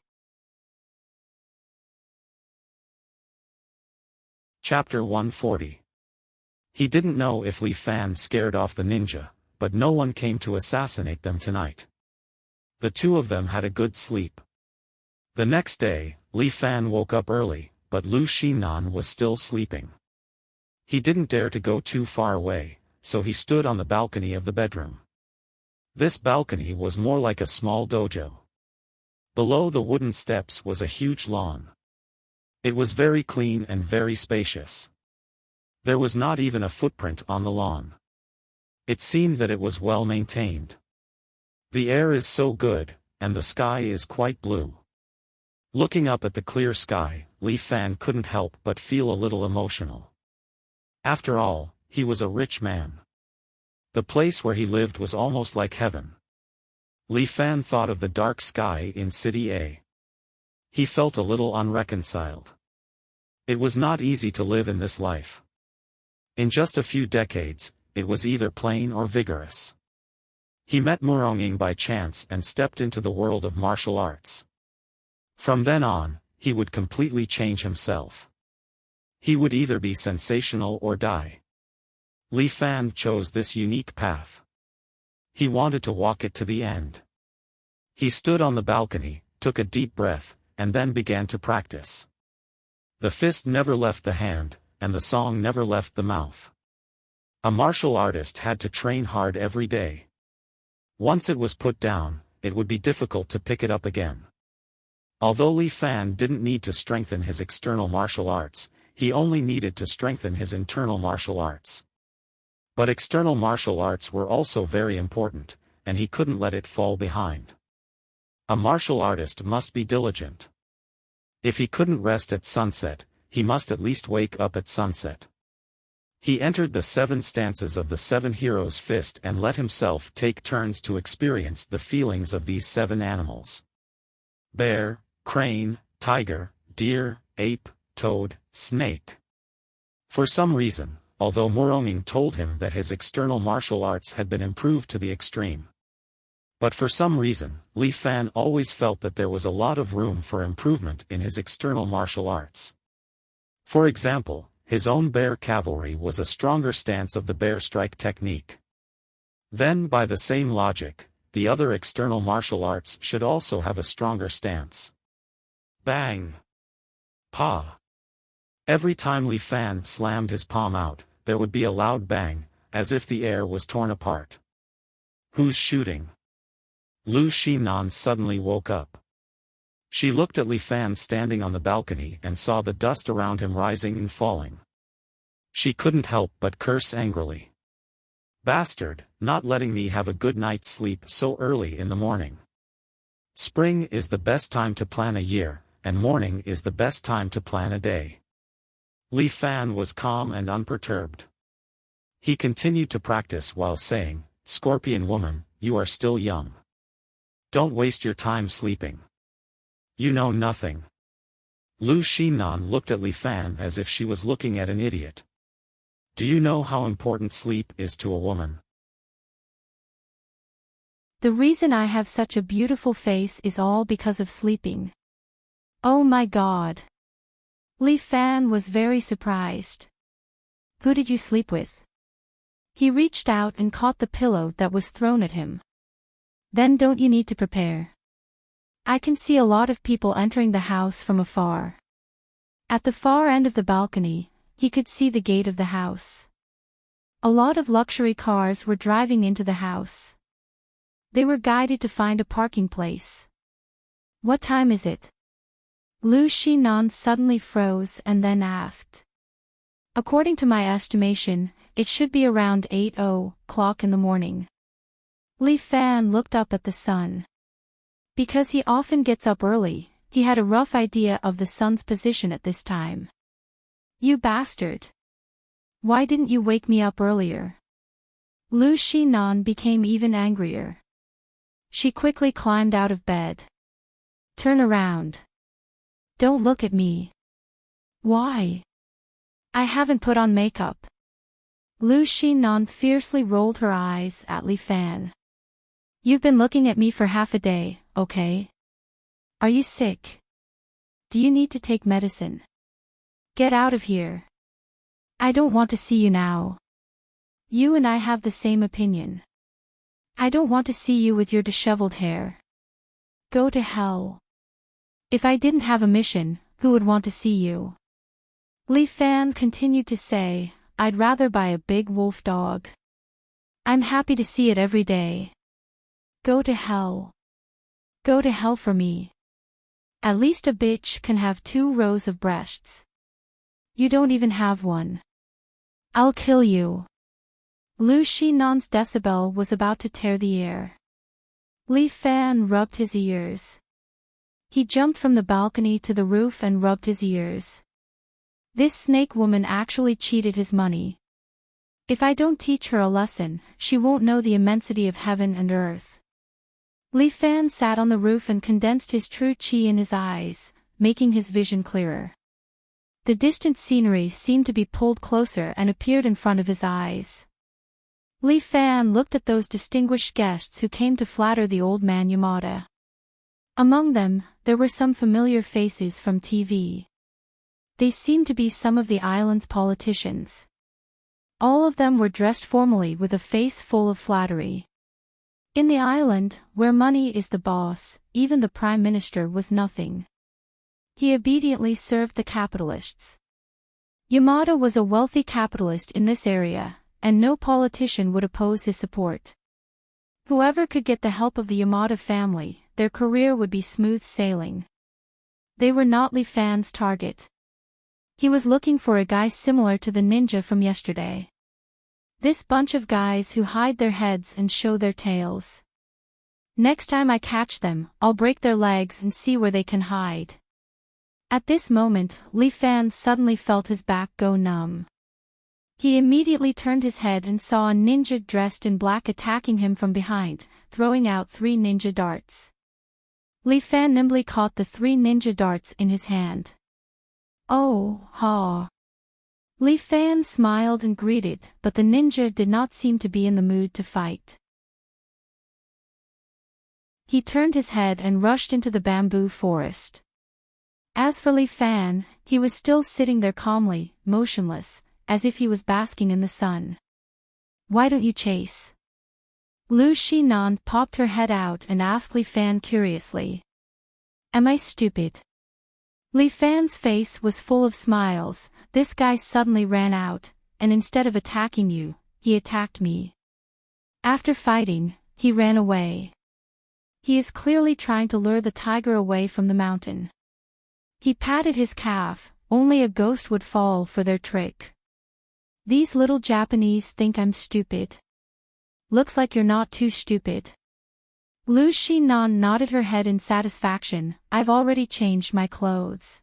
Chapter 140. He didn't know if Li Fan scared off the ninja, but no one came to assassinate them tonight. The two of them had a good sleep. The next day, Li Fan woke up early, but Lu Xinan was still sleeping. He didn't dare to go too far away, so he stood on the balcony of the bedroom. This balcony was more like a small dojo. Below the wooden steps was a huge lawn. It was very clean and very spacious. There was not even a footprint on the lawn. It seemed that it was well maintained. The air is so good, and the sky is quite blue. Looking up at the clear sky, Li Fan couldn't help but feel a little emotional. After all, he was a rich man. The place where he lived was almost like heaven. Li Fan thought of the dark sky in City A. He felt a little unreconciled. It was not easy to live in this life. In just a few decades, it was either plain or vigorous. He met Muronging by chance and stepped into the world of martial arts. From then on, he would completely change himself. He would either be sensational or die. Li Fan chose this unique path. He wanted to walk it to the end. He stood on the balcony, took a deep breath, and then began to practice. The fist never left the hand, and the song never left the mouth. A martial artist had to train hard every day. Once it was put down, it would be difficult to pick it up again. Although Li Fan didn't need to strengthen his external martial arts, he only needed to strengthen his internal martial arts. But external martial arts were also very important, and he couldn't let it fall behind. A martial artist must be diligent. If he couldn't rest at sunset, he must at least wake up at sunset. He entered the 7 stances of the 7 Heroes' Fist and let himself take turns to experience the feelings of these 7 animals. Bear, crane, tiger, deer, ape, toad, snake. For some reason, although Muronging told him that his external martial arts had been improved to the extreme. But for some reason, Li Fan always felt that there was a lot of room for improvement in his external martial arts. For example, his own bear cavalry was a stronger stance of the bear strike technique. Then by the same logic, the other external martial arts should also have a stronger stance. Bang! Pa! Every time Li Fan slammed his palm out, there would be a loud bang, as if the air was torn apart. Who's shooting? Lu Xinan suddenly woke up. She looked at Li Fan standing on the balcony and saw the dust around him rising and falling. She couldn't help but curse angrily. Bastard, not letting me have a good night's sleep so early in the morning. Spring is the best time to plan a year, and morning is the best time to plan a day. Li Fan was calm and unperturbed. He continued to practice while saying, "Scorpion woman, you are still young. Don't waste your time sleeping. You know nothing." Lu Xinan looked at Li Fan as if she was looking at an idiot. Do you know how important sleep is to a woman? The reason I have such a beautiful face is all because of sleeping. Oh my God. Li Fan was very surprised. Who did you sleep with? He reached out and caught the pillow that was thrown at him. Then don't you need to prepare? I can see a lot of people entering the house from afar. At the far end of the balcony, he could see the gate of the house. A lot of luxury cars were driving into the house. They were guided to find a parking place. What time is it? Lu Xinan suddenly froze and then asked. According to my estimation, it should be around 8:00 in the morning. Li Fan looked up at the sun. Because he often gets up early, he had a rough idea of the sun's position at this time. You bastard! Why didn't you wake me up earlier? Lu Xinan became even angrier. She quickly climbed out of bed. Turn around. Don't look at me. Why? I haven't put on makeup. Lu Xinan fiercely rolled her eyes at Li Fan. You've been looking at me for half a day, okay? Are you sick? Do you need to take medicine? Get out of here. I don't want to see you now. You and I have the same opinion. I don't want to see you with your disheveled hair. Go to hell. If I didn't have a mission, who would want to see you? Li Fan continued to say, I'd rather buy a big wolf dog. I'm happy to see it every day. Go to hell. Go to hell for me. At least a bitch can have 2 rows of breasts. You don't even have one. I'll kill you. Lu Xinan's decibel was about to tear the air. Li Fan rubbed his ears. He jumped from the balcony to the roof and rubbed his ears. This snake woman actually cheated his money. If I don't teach her a lesson, she won't know the immensity of heaven and earth. Li Fan sat on the roof and condensed his true qi in his eyes, making his vision clearer. The distant scenery seemed to be pulled closer and appeared in front of his eyes. Li Fan looked at those distinguished guests who came to flatter the old man Yamada. Among them, there were some familiar faces from TV. They seemed to be some of the island's politicians. All of them were dressed formally with a face full of flattery. In the island, where money is the boss, even the prime minister was nothing. He obediently served the capitalists. Yamada was a wealthy capitalist in this area, and no politician would oppose his support. Whoever could get the help of the Yamada family, their career would be smooth sailing. They were not Li Fan's target. He was looking for a guy similar to the ninja from yesterday. This bunch of guys who hide their heads and show their tails. Next time I catch them, I'll break their legs and see where they can hide. At this moment, Li Fan suddenly felt his back go numb. He immediately turned his head and saw a ninja dressed in black attacking him from behind, throwing out 3 ninja darts. Li Fan nimbly caught the 3 ninja darts in his hand. Oh, ha! Li Fan smiled and greeted, but the ninja did not seem to be in the mood to fight. He turned his head and rushed into the bamboo forest. As for Li Fan, he was still sitting there calmly, motionless, as if he was basking in the sun. Why don't you chase? Lu Xinan popped her head out and asked Li Fan curiously. Am I stupid? Li Fan's face was full of smiles. This guy suddenly ran out, and instead of attacking you, he attacked me. After fighting, he ran away. He is clearly trying to lure the tiger away from the mountain. He patted his calf. Only a ghost would fall for their trick. These little Japanese think I'm stupid. Looks like you're not too stupid. Lu Xinan nodded her head in satisfaction. I've already changed my clothes.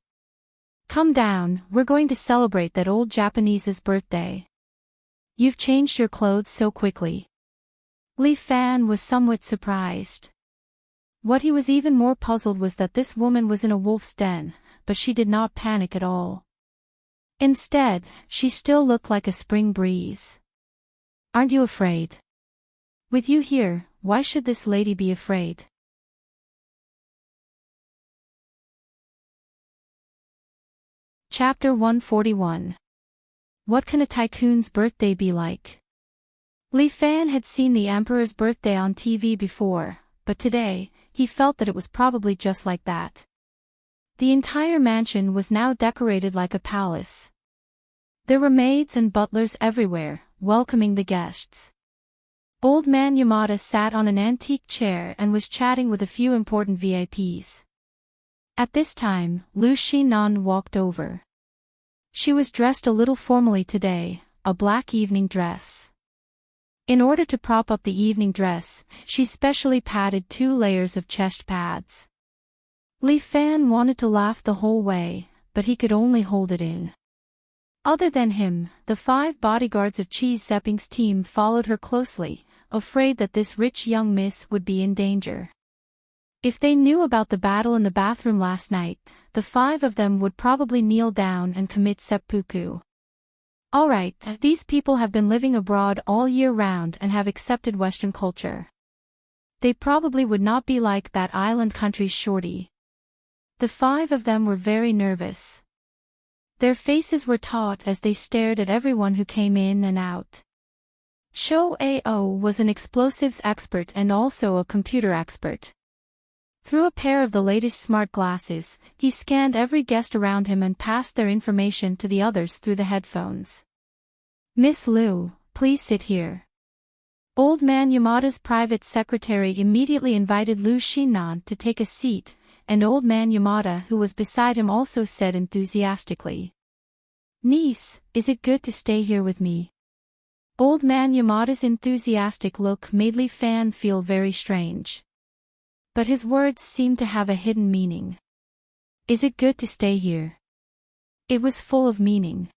Come down, we're going to celebrate that old Japanese's birthday. You've changed your clothes so quickly. Li Fan was somewhat surprised. What he was even more puzzled was that this woman was in a wolf's den, but she did not panic at all. Instead, she still looked like a spring breeze. Aren't you afraid? With you here, why should this lady be afraid? Chapter 141. What can a tycoon's birthday be like? Li Fan had seen the emperor's birthday on TV before, but today, he felt that it was probably just like that. The entire mansion was now decorated like a palace. There were maids and butlers everywhere, welcoming the guests. Old man Yamada sat on an antique chair and was chatting with a few important VIPs. At this time, Lu Xinan walked over. She was dressed a little formally today, a black evening dress. In order to prop up the evening dress, she specially padded 2 layers of chest pads. Li Fan wanted to laugh the whole way, but he could only hold it in. Other than him, the 5 bodyguards of Chi Zepping's team followed her closely, afraid that this rich young miss would be in danger. If they knew about the battle in the bathroom last night, the 5 of them would probably kneel down and commit seppuku. Alright, these people have been living abroad all year round and have accepted Western culture. They probably would not be like that island country's shorty. The 5 of them were very nervous. Their faces were taut as they stared at everyone who came in and out. Cho Ao was an explosives expert and also a computer expert. Through a pair of the latest smart glasses, he scanned every guest around him and passed their information to the others through the headphones. "Miss Liu, please sit here." Old Man Yamada's private secretary immediately invited Liu Xinan to take a seat, and Old Man Yamada, who was beside him, also said enthusiastically, "Niece, is it good to stay here with me?" Old Man Yamada's enthusiastic look made Li Fan feel very strange. But his words seemed to have a hidden meaning. "Is it good to stay here?" It was full of meaning.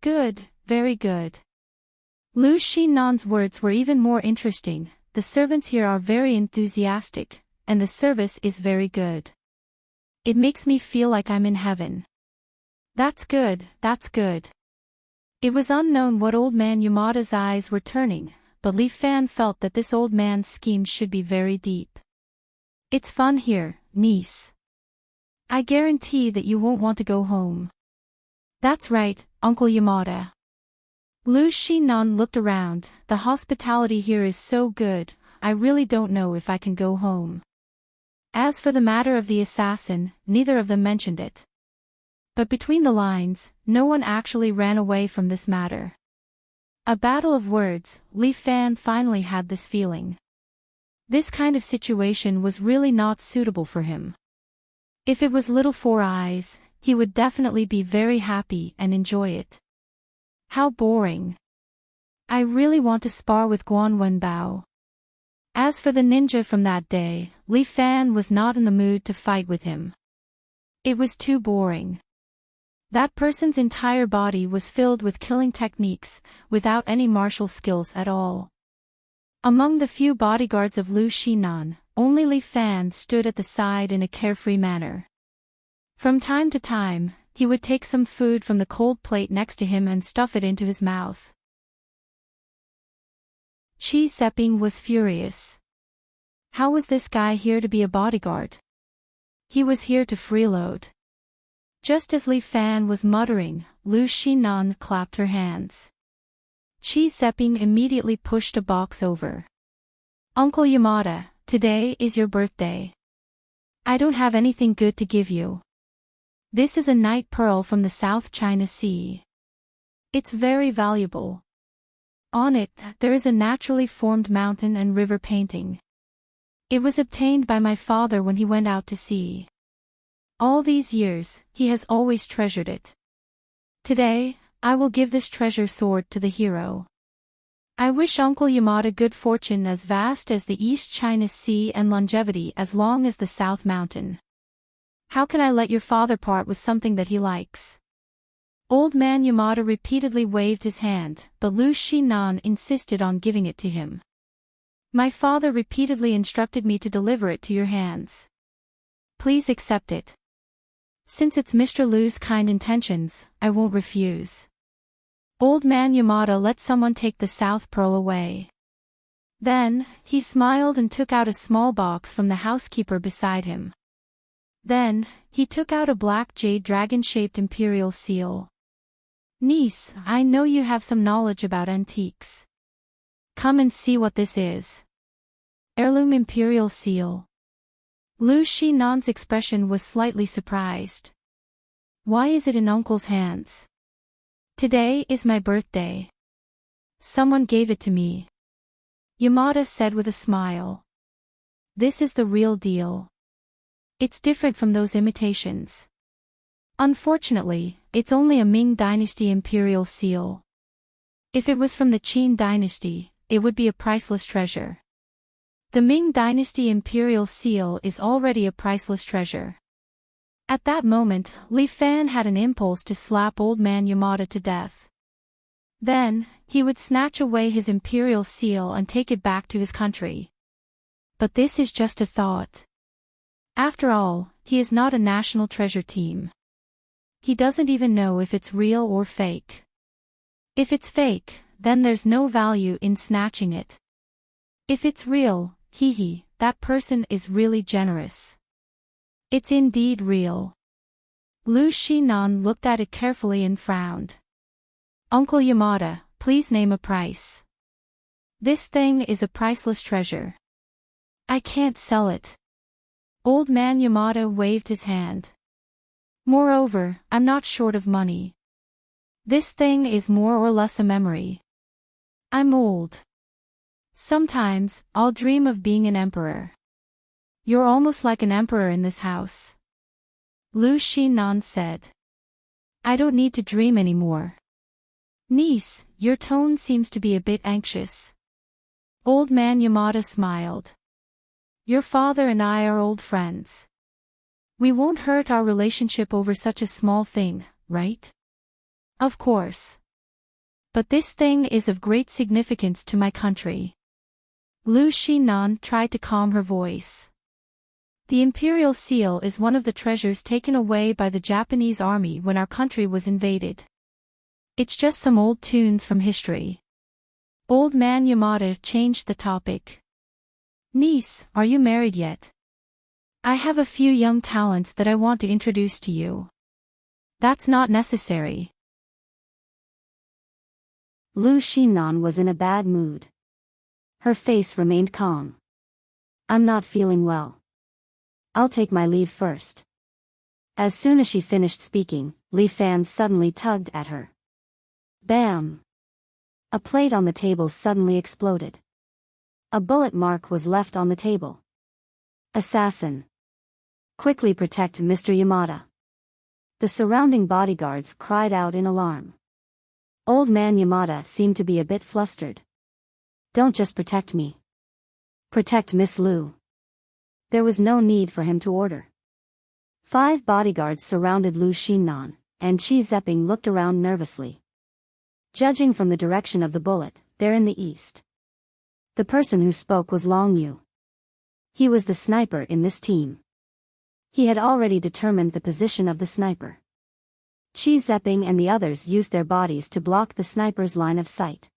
"Good, very good." Liu Xinan's words were even more interesting. "The servants here are very enthusiastic, and the service is very good. It makes me feel like I'm in heaven." "That's good, that's good." It was unknown what Old Man Yamada's eyes were turning, but Li Fan felt that this old man's schemes should be very deep. "It's fun here, niece. I guarantee that you won't want to go home." "That's right, Uncle Yamada." Liu Xinan looked around. "The hospitality here is so good, I really don't know if I can go home." As for the matter of the assassin, neither of them mentioned it. But between the lines, no one actually ran away from this matter. A battle of words. Li Fan finally had this feeling. This kind of situation was really not suitable for him. If it was Little Four Eyes, he would definitely be very happy and enjoy it. How boring. I really want to spar with Guan Wenbao. As for the ninja from that day, Li Fan was not in the mood to fight with him. It was too boring. That person's entire body was filled with killing techniques, without any martial skills at all. Among the few bodyguards of Liu Xinan, only Li Fan stood at the side in a carefree manner. From time to time, he would take some food from the cold plate next to him and stuff it into his mouth. Chi Seping was furious. How was this guy here to be a bodyguard? He was here to freeload. Just as Li Fan was muttering, Liu Xinan clapped her hands. Chi Seping immediately pushed a box over. "Uncle Yamada, today is your birthday. I don't have anything good to give you. This is a night pearl from the South China Sea. It's very valuable. On it, there is a naturally formed mountain and river painting. It was obtained by my father when he went out to sea. All these years, he has always treasured it. Today, I will give this treasure sword to the hero. I wish Uncle Yamada good fortune as vast as the East China Sea and longevity as long as the South Mountain. How can I let your father part with something that he likes?" Old Man Yamada repeatedly waved his hand, but Liu Xinan insisted on giving it to him. "My father repeatedly instructed me to deliver it to your hands. Please accept it. Since it's Mr. Liu's kind intentions, I won't refuse." Old Man Yamada let someone take the South Pearl away. Then, he smiled and took out a small box from the housekeeper beside him. Then, he took out a black jade dragon-shaped imperial seal. "Niece, I know you have some knowledge about antiques. Come and see what this is." Heirloom imperial seal. Liu Xinan's expression was slightly surprised. "Why is it in Uncle's hands?" "Today is my birthday. Someone gave it to me," Yamada said with a smile. "This is the real deal. It's different from those imitations. Unfortunately, it's only a Ming Dynasty imperial seal. If it was from the Qin Dynasty, it would be a priceless treasure. The Ming Dynasty imperial seal is already a priceless treasure." At that moment, Li Fan had an impulse to slap Old Man Yamada to death. Then, he would snatch away his imperial seal and take it back to his country. But this is just a thought. After all, he is not a national treasure team. He doesn't even know if it's real or fake. If it's fake, then there's no value in snatching it. If it's real, that person is really generous. It's indeed real. Lu Shinan looked at it carefully and frowned. Uncle Yamada, please name a price. This thing is a priceless treasure. I can't sell it. Old man Yamada waved his hand. Moreover, I'm not short of money. This thing is more or less a memory. I'm old. Sometimes, I'll dream of being an emperor. You're almost like an emperor in this house. Lu Shinan said. I don't need to dream anymore. Niece, your tone seems to be a bit anxious. Old man Yamada smiled. Your father and I are old friends. We won't hurt our relationship over such a small thing, right? Of course. But this thing is of great significance to my country. Lu Shinan tried to calm her voice. The imperial seal is one of the treasures taken away by the Japanese army when our country was invaded. It's just some old tunes from history. Old man Yamada changed the topic. Niece, are you married yet? I have a few young talents that I want to introduce to you. That's not necessary. Lu Shinan was in a bad mood. Her face remained calm. I'm not feeling well. I'll take my leave first. As soon as she finished speaking, Li Fan suddenly tugged at her. Bam! A plate on the table suddenly exploded. A bullet mark was left on the table. Assassin! Quickly protect Mr. Yamada. The surrounding bodyguards cried out in alarm. Old man Yamada seemed to be a bit flustered. Don't just protect me. Protect Miss Lu. There was no need for him to order. 5 bodyguards surrounded Lu Shinan, and Chi Zepping looked around nervously. Judging from the direction of the bullet, they're in the east. The person who spoke was Long Yu. He was the sniper in this team. He had already determined the position of the sniper. Chi Zepping and the others used their bodies to block the sniper's line of sight.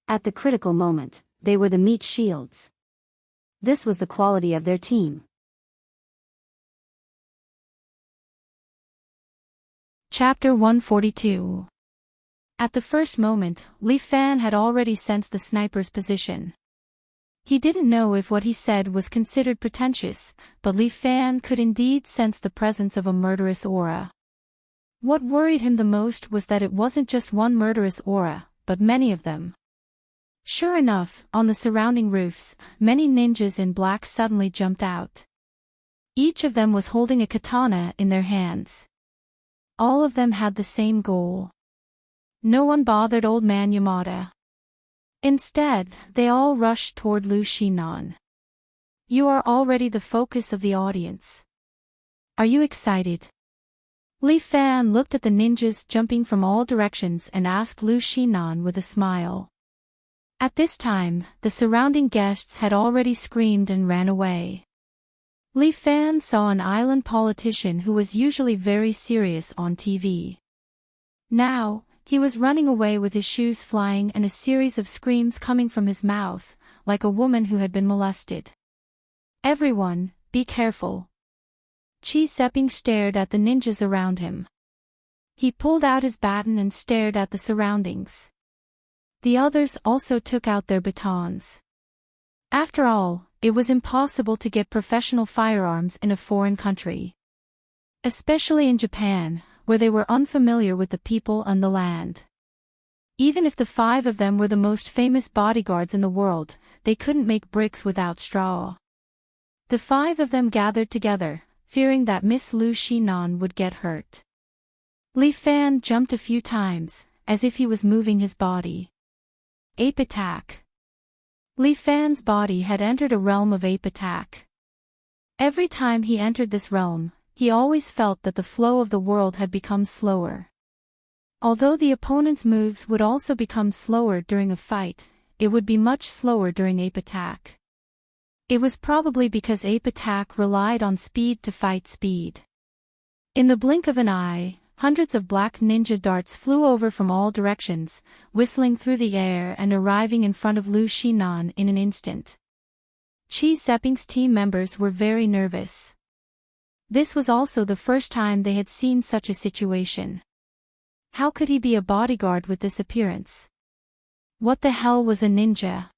At the critical moment, they were the meat shields. This was the quality of their team. Chapter 142. At the first moment, Li Fan had already sensed the sniper's position. He didn't know if what he said was considered pretentious, but Li Fan could indeed sense the presence of a murderous aura. What worried him the most was that it wasn't just one murderous aura, but many of them. Sure enough, on the surrounding roofs, many ninjas in black suddenly jumped out. Each of them was holding a katana in their hands. All of them had the same goal. No one bothered old man Yamada. Instead, they all rushed toward Lu Shinan. You are already the focus of the audience. Are you excited? Li Fan looked at the ninjas jumping from all directions and asked Lu Shinan with a smile. At this time, the surrounding guests had already screamed and ran away. Li Fan saw an island politician who was usually very serious on TV. Now, he was running away with his shoes flying and a series of screams coming from his mouth, like a woman who had been molested. Everyone, be careful. Chi Zepping stared at the ninjas around him. He pulled out his baton and stared at the surroundings. The others also took out their batons. After all, it was impossible to get professional firearms in a foreign country. Especially in Japan, where they were unfamiliar with the people and the land. Even if the 5 of them were the most famous bodyguards in the world, they couldn't make bricks without straw. The 5 of them gathered together, fearing that Miss Lu Shinan would get hurt. Li Fan jumped a few times, as if he was moving his body. Ape attack. Li Fan's body had entered a realm of ape attack. Every time he entered this realm, he always felt that the flow of the world had become slower. Although the opponent's moves would also become slower during a fight, it would be much slower during ape attack. It was probably because ape attack relied on speed to fight speed. In the blink of an eye, hundreds of black ninja darts flew over from all directions, whistling through the air and arriving in front of Lu Shinan in an instant. Chi Zepping's team members were very nervous. This was also the first time they had seen such a situation. How could he be a bodyguard with this appearance? What the hell was a ninja?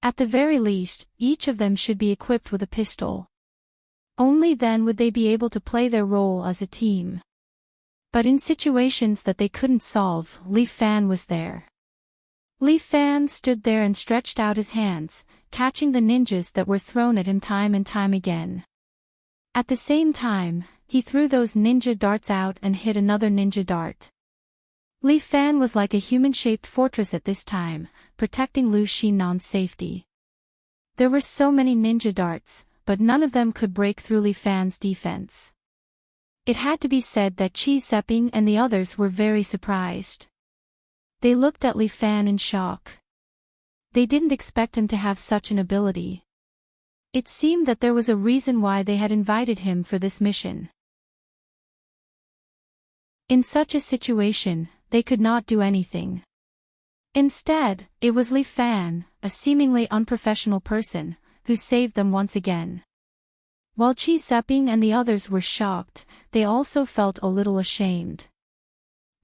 At the very least, each of them should be equipped with a pistol. Only then would they be able to play their role as a team. But in situations that they couldn't solve, Li Fan was there. Li Fan stood there and stretched out his hands, catching the ninjas that were thrown at him time and time again. At the same time, he threw those ninja darts out and hit another ninja dart. Li Fan was like a human-shaped fortress at this time, protecting Lu Xinnan's safety. There were so many ninja darts, but none of them could break through Li Fan's defense. It had to be said that Qi Zeping and the others were very surprised. They looked at Li Fan in shock. They didn't expect him to have such an ability. It seemed that there was a reason why they had invited him for this mission. In such a situation, they could not do anything. Instead, it was Li Fan, a seemingly unprofessional person, who saved them once again. While Qi Zeping and the others were shocked, they also felt a little ashamed.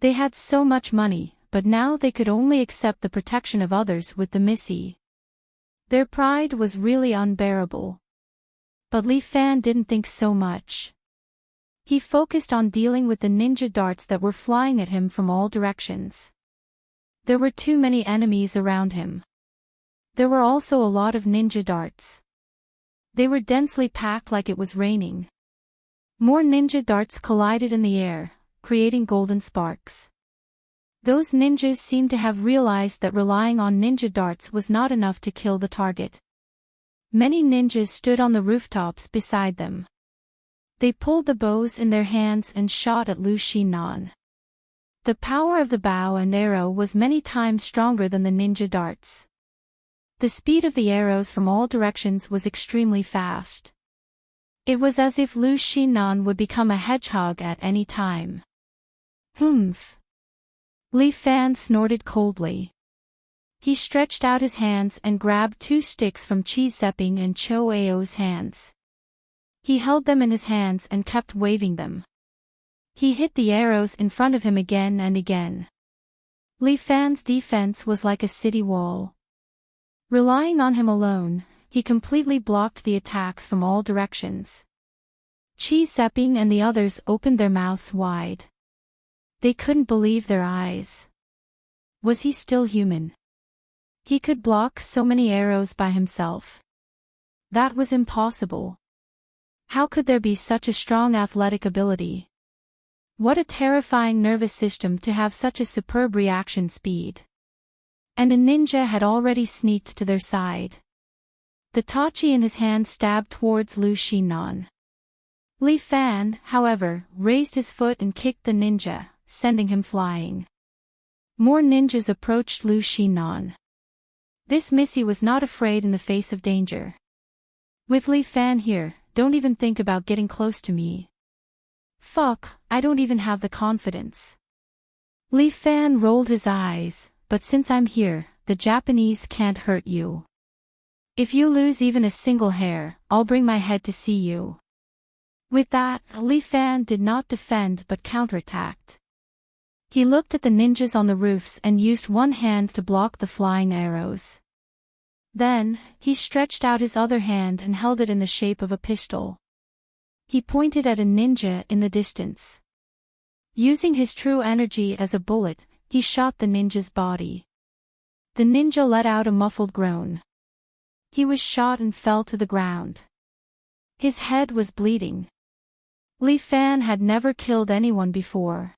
They had so much money, but now they could only accept the protection of others with the Missy. Their pride was really unbearable. But Li Fan didn't think so much. He focused on dealing with the ninja darts that were flying at him from all directions. There were too many enemies around him. There were also a lot of ninja darts. They were densely packed like it was raining. More ninja darts collided in the air, creating golden sparks. Those ninjas seemed to have realized that relying on ninja darts was not enough to kill the target. Many ninjas stood on the rooftops beside them. They pulled the bows in their hands and shot at Lu Xinnan. The power of the bow and arrow was many times stronger than the ninja darts. The speed of the arrows from all directions was extremely fast. It was as if Lu Xinnan would become a hedgehog at any time. Humph! Li Fan snorted coldly. He stretched out his hands and grabbed 2 sticks from Qi Zeping and Cho Ao's hands. He held them in his hands and kept waving them. He hit the arrows in front of him again and again. Li Fan's defense was like a city wall. Relying on him alone, he completely blocked the attacks from all directions. Qi Zeping and the others opened their mouths wide. They couldn't believe their eyes. Was he still human? He could block so many arrows by himself. That was impossible. How could there be such a strong athletic ability? What a terrifying nervous system to have such a superb reaction speed. And a ninja had already sneaked to their side. The tachi in his hand stabbed towards Lu Xinnan. Li Fan, however, raised his foot and kicked the ninja, sending him flying. More ninjas approached Lu Xinnan. This Missy was not afraid in the face of danger. With Li Fan here, don't even think about getting close to me. Fuck, I don't even have the confidence. Li Fan rolled his eyes, but since I'm here, the Japanese can't hurt you. If you lose even a single hair, I'll bring my head to see you. With that, Li Fan did not defend but counterattacked. He looked at the ninjas on the roofs and used one hand to block the flying arrows. Then, he stretched out his other hand and held it in the shape of a pistol. He pointed at a ninja in the distance. Using his true energy as a bullet, he shot the ninja's body. The ninja let out a muffled groan. He was shot and fell to the ground. His head was bleeding. Li Fan had never killed anyone before.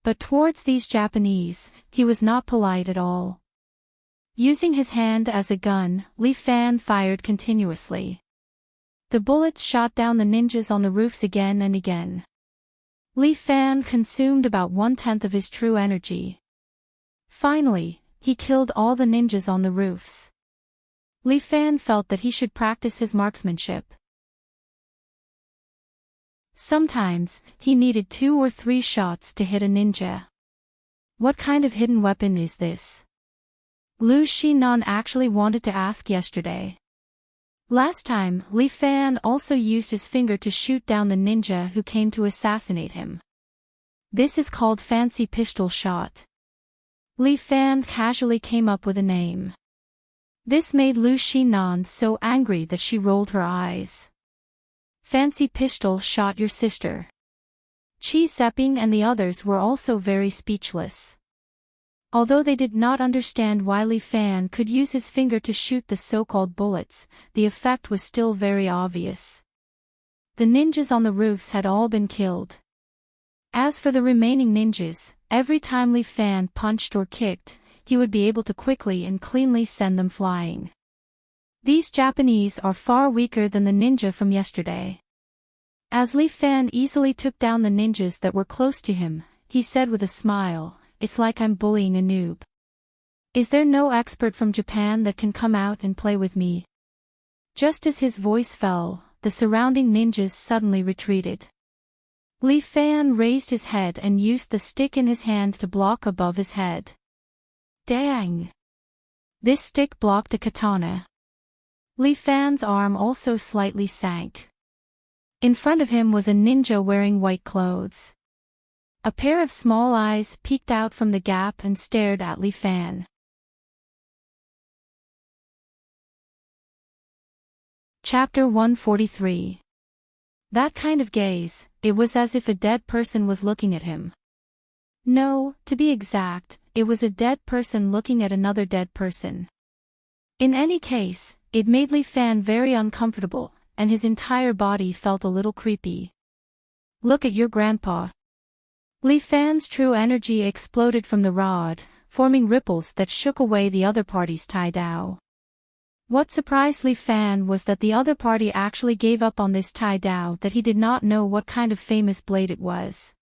But towards these Japanese, he was not polite at all. Using his hand as a gun, Li Fan fired continuously. The bullets shot down the ninjas on the roofs again and again. Li Fan consumed about 1/10 of his true energy. Finally, he killed all the ninjas on the roofs. Li Fan felt that he should practice his marksmanship. Sometimes, he needed 2 or 3 shots to hit a ninja. What kind of hidden weapon is this? Lu Xinnan actually wanted to ask yesterday. Last time, Li Fan also used his finger to shoot down the ninja who came to assassinate him. This is called fancy pistol shot. Li Fan casually came up with a name. This made Lu Xinan so angry that she rolled her eyes. Fancy pistol shot your sister. Qi Zeping and the others were also very speechless. Although they did not understand why Li Fan could use his finger to shoot the so-called bullets, the effect was still very obvious. The ninjas on the roofs had all been killed. As for the remaining ninjas, every time Li Fan punched or kicked, he would be able to quickly and cleanly send them flying. These Japanese are far weaker than the ninja from yesterday. As Li Fan easily took down the ninjas that were close to him, he said with a smile, "It's like I'm bullying a noob. Is there no expert from Japan that can come out and play with me?" Just as his voice fell, the surrounding ninjas suddenly retreated. Li Fan raised his head and used the stick in his hand to block above his head. Dang! This stick blocked a katana. Li Fan's arm also slightly sank. In front of him was a ninja wearing white clothes. A pair of small eyes peeked out from the gap and stared at Li Fan. Chapter 143. That kind of gaze, it was as if a dead person was looking at him. No, to be exact, it was a dead person looking at another dead person. In any case, it made Li Fan very uncomfortable, and his entire body felt a little creepy. Look at your grandpa. Li Fan's true energy exploded from the rod, forming ripples that shook away the other party's Tai Dao. What surprised Li Fan was that the other party actually gave up on this Tai Dao, that he did not know what kind of famous blade it was.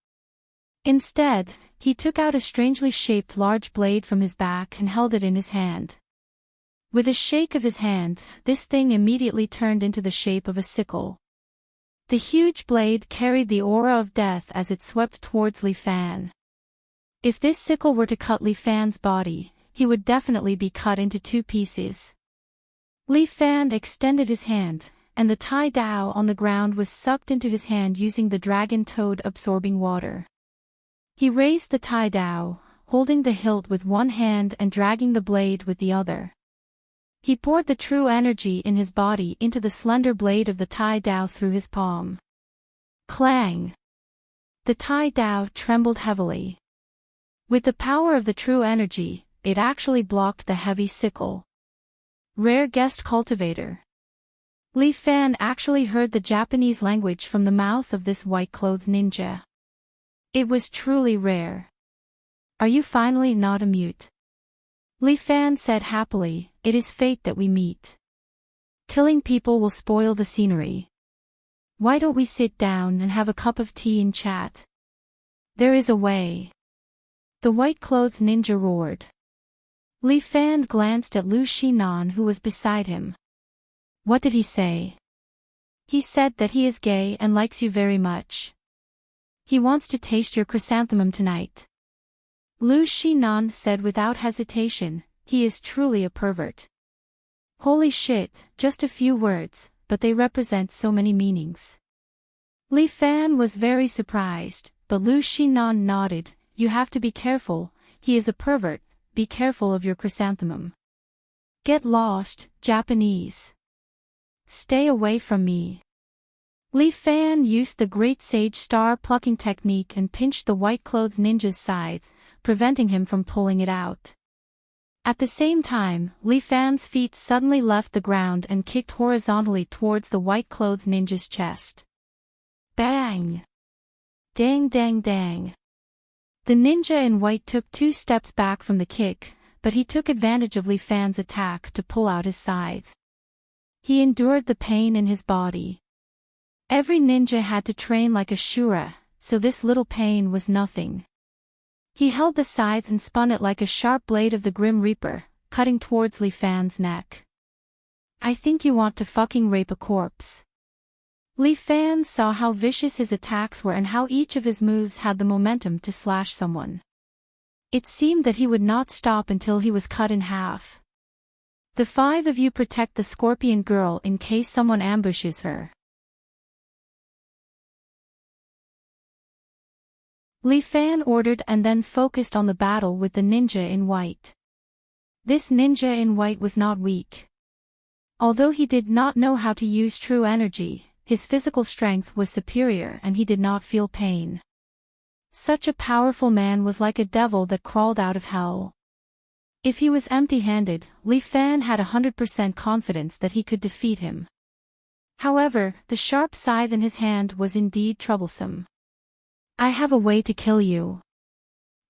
Instead, he took out a strangely shaped large blade from his back and held it in his hand. With a shake of his hand, this thing immediately turned into the shape of a sickle. The huge blade carried the aura of death as it swept towards Li Fan. If this sickle were to cut Li Fan's body, he would definitely be cut into two pieces. Li Fan extended his hand, and the Tai Dao on the ground was sucked into his hand using the dragon toad absorbing water. He raised the Tai Dao, holding the hilt with one hand and dragging the blade with the other. He poured the true energy in his body into the slender blade of the Tai Dao through his palm. Clang! The Tai Dao trembled heavily. With the power of the true energy, it actually blocked the heavy sickle. Rare guest cultivator. Li Fan actually heard the Japanese language from the mouth of this white-clothed ninja. It was truly rare. Are you finally not a mute? Li Fan said happily, "It is fate that we meet. Killing people will spoil the scenery. Why don't we sit down and have a cup of tea and chat? There is a way." The white-clothed ninja roared. Li Fan glanced at Lu Xinan, who was beside him. What did he say? He said that he is gay and likes you very much. He wants to taste your chrysanthemum tonight. Lu Xinan said without hesitation, "He is truly a pervert." Holy shit, just a few words, but they represent so many meanings. Li Fan was very surprised, but Lu Xinan nodded, "You have to be careful, he is a pervert, be careful of your chrysanthemum. Get lost, Japanese. Stay away from me." Li Fan used the great sage star plucking technique and pinched the white-clothed ninja's scythe, preventing him from pulling it out. At the same time, Li Fan's feet suddenly left the ground and kicked horizontally towards the white-clothed ninja's chest. Bang! Dang dang dang. The ninja in white took 2 steps back from the kick, but he took advantage of Li Fan's attack to pull out his scythe. He endured the pain in his body. Every ninja had to train like a Shura, so this little pain was nothing. He held the scythe and spun it like a sharp blade of the Grim Reaper, cutting towards Li Fan's neck. "I think you want to fucking rape a corpse." Li Fan saw how vicious his attacks were and how each of his moves had the momentum to slash someone. It seemed that he would not stop until he was cut in half. The 5 of you protect the scorpion girl in case someone ambushes her. Li Fan ordered and then focused on the battle with the ninja in white. This ninja in white was not weak. Although he did not know how to use true energy, his physical strength was superior and he did not feel pain. Such a powerful man was like a devil that crawled out of hell. If he was empty-handed, Li Fan had 100% confidence that he could defeat him. However, the sharp scythe in his hand was indeed troublesome. I have a way to kill you.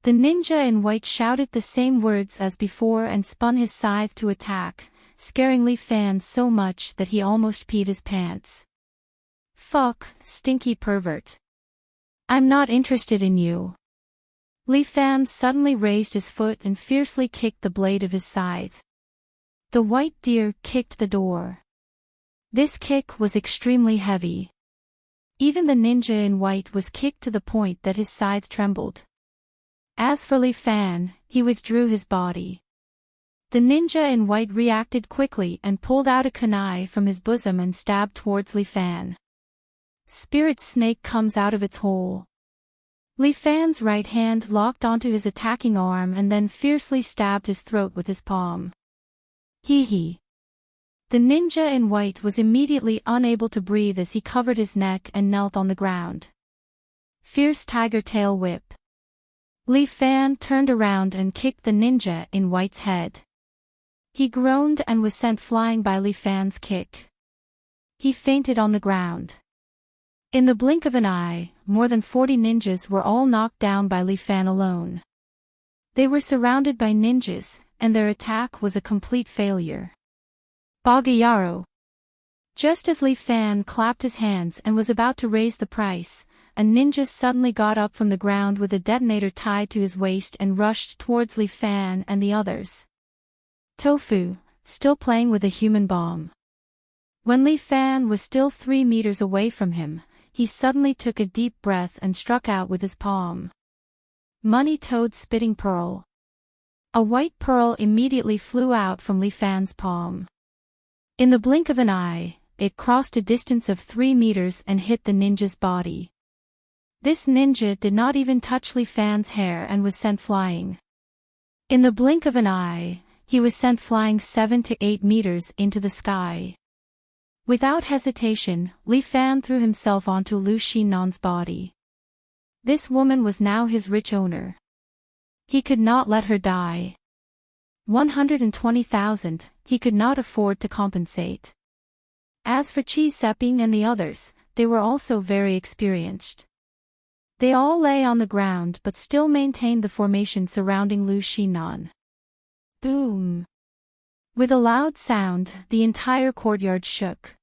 The ninja in white shouted the same words as before and spun his scythe to attack, scaring Li Fan so much that he almost peed his pants. Fuck, stinky pervert. I'm not interested in you. Li Fan suddenly raised his foot and fiercely kicked the blade of his scythe. The white deer kicked the door. This kick was extremely heavy. Even the ninja in white was kicked to the point that his scythe trembled. As for Li Fan, he withdrew his body. The ninja in white reacted quickly and pulled out a kunai from his bosom and stabbed towards Li Fan. Spirit snake comes out of its hole. Li Fan's right hand locked onto his attacking arm and then fiercely stabbed his throat with his palm. Hee hee. The ninja in white was immediately unable to breathe as he covered his neck and knelt on the ground. Fierce tiger tail whip. Li Fan turned around and kicked the ninja in white's head. He groaned and was sent flying by Li Fan's kick. He fainted on the ground. In the blink of an eye, more than 40 ninjas were all knocked down by Li Fan alone. They were surrounded by ninjas, and their attack was a complete failure. Bagayaro. Just as Li Fan clapped his hands and was about to raise the price, a ninja suddenly got up from the ground with a detonator tied to his waist and rushed towards Li Fan and the others. Tofu, still playing with a human bomb. When Li Fan was still 3 meters away from him, he suddenly took a deep breath and struck out with his palm. Money Toad Spitting Pearl. A white pearl immediately flew out from Li Fan's palm. In the blink of an eye, it crossed a distance of 3 meters and hit the ninja's body. This ninja did not even touch Li Fan's hair and was sent flying. In the blink of an eye, he was sent flying 7 to 8 meters into the sky. Without hesitation, Li Fan threw himself onto Lu Xinnan's body. This woman was now his rich owner. He could not let her die. 120,000, he could not afford to compensate. As for Chi Seping and the others, they were also very experienced. They all lay on the ground but still maintained the formation surrounding Lu Xinnan. Boom! With a loud sound, the entire courtyard shook.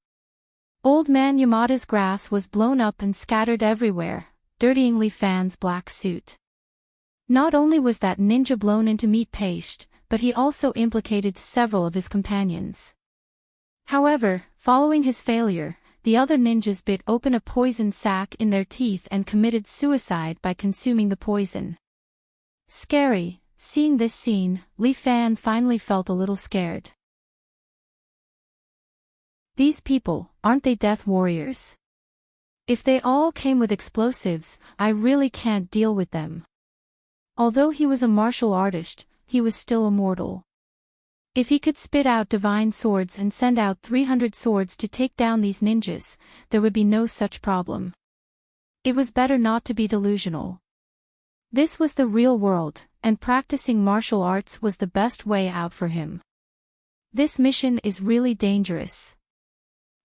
Old Man Yamada's grass was blown up and scattered everywhere, dirtying Li Fan's black suit. Not only was that ninja blown into meat paste, but he also implicated several of his companions. However, following his failure, the other ninjas bit open a poison sac in their teeth and committed suicide by consuming the poison. Scary. Seeing this scene, Li Fan finally felt a little scared. These people, aren't they death warriors? If they all came with explosives, I really can't deal with them. Although he was a martial artist, he was still immortal. If he could spit out divine swords and send out 300 swords to take down these ninjas, there would be no such problem. It was better not to be delusional. This was the real world, and practicing martial arts was the best way out for him. This mission is really dangerous.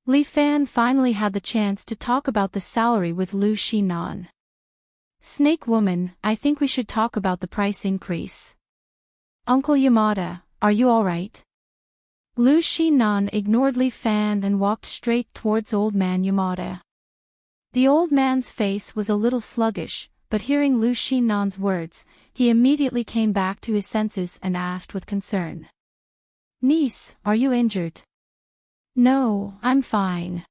Li Fan finally had the chance to talk about the salary with Lu Xinnan. Snake Woman, I think we should talk about the price increase. Uncle Yamada, are you alright? Lu Xinnan ignored Li Fan and walked straight towards Old Man Yamada. The old man's face was a little sluggish, but hearing Lu Xinnan's words, he immediately came back to his senses and asked with concern. Niece, are you injured? No, I'm fine.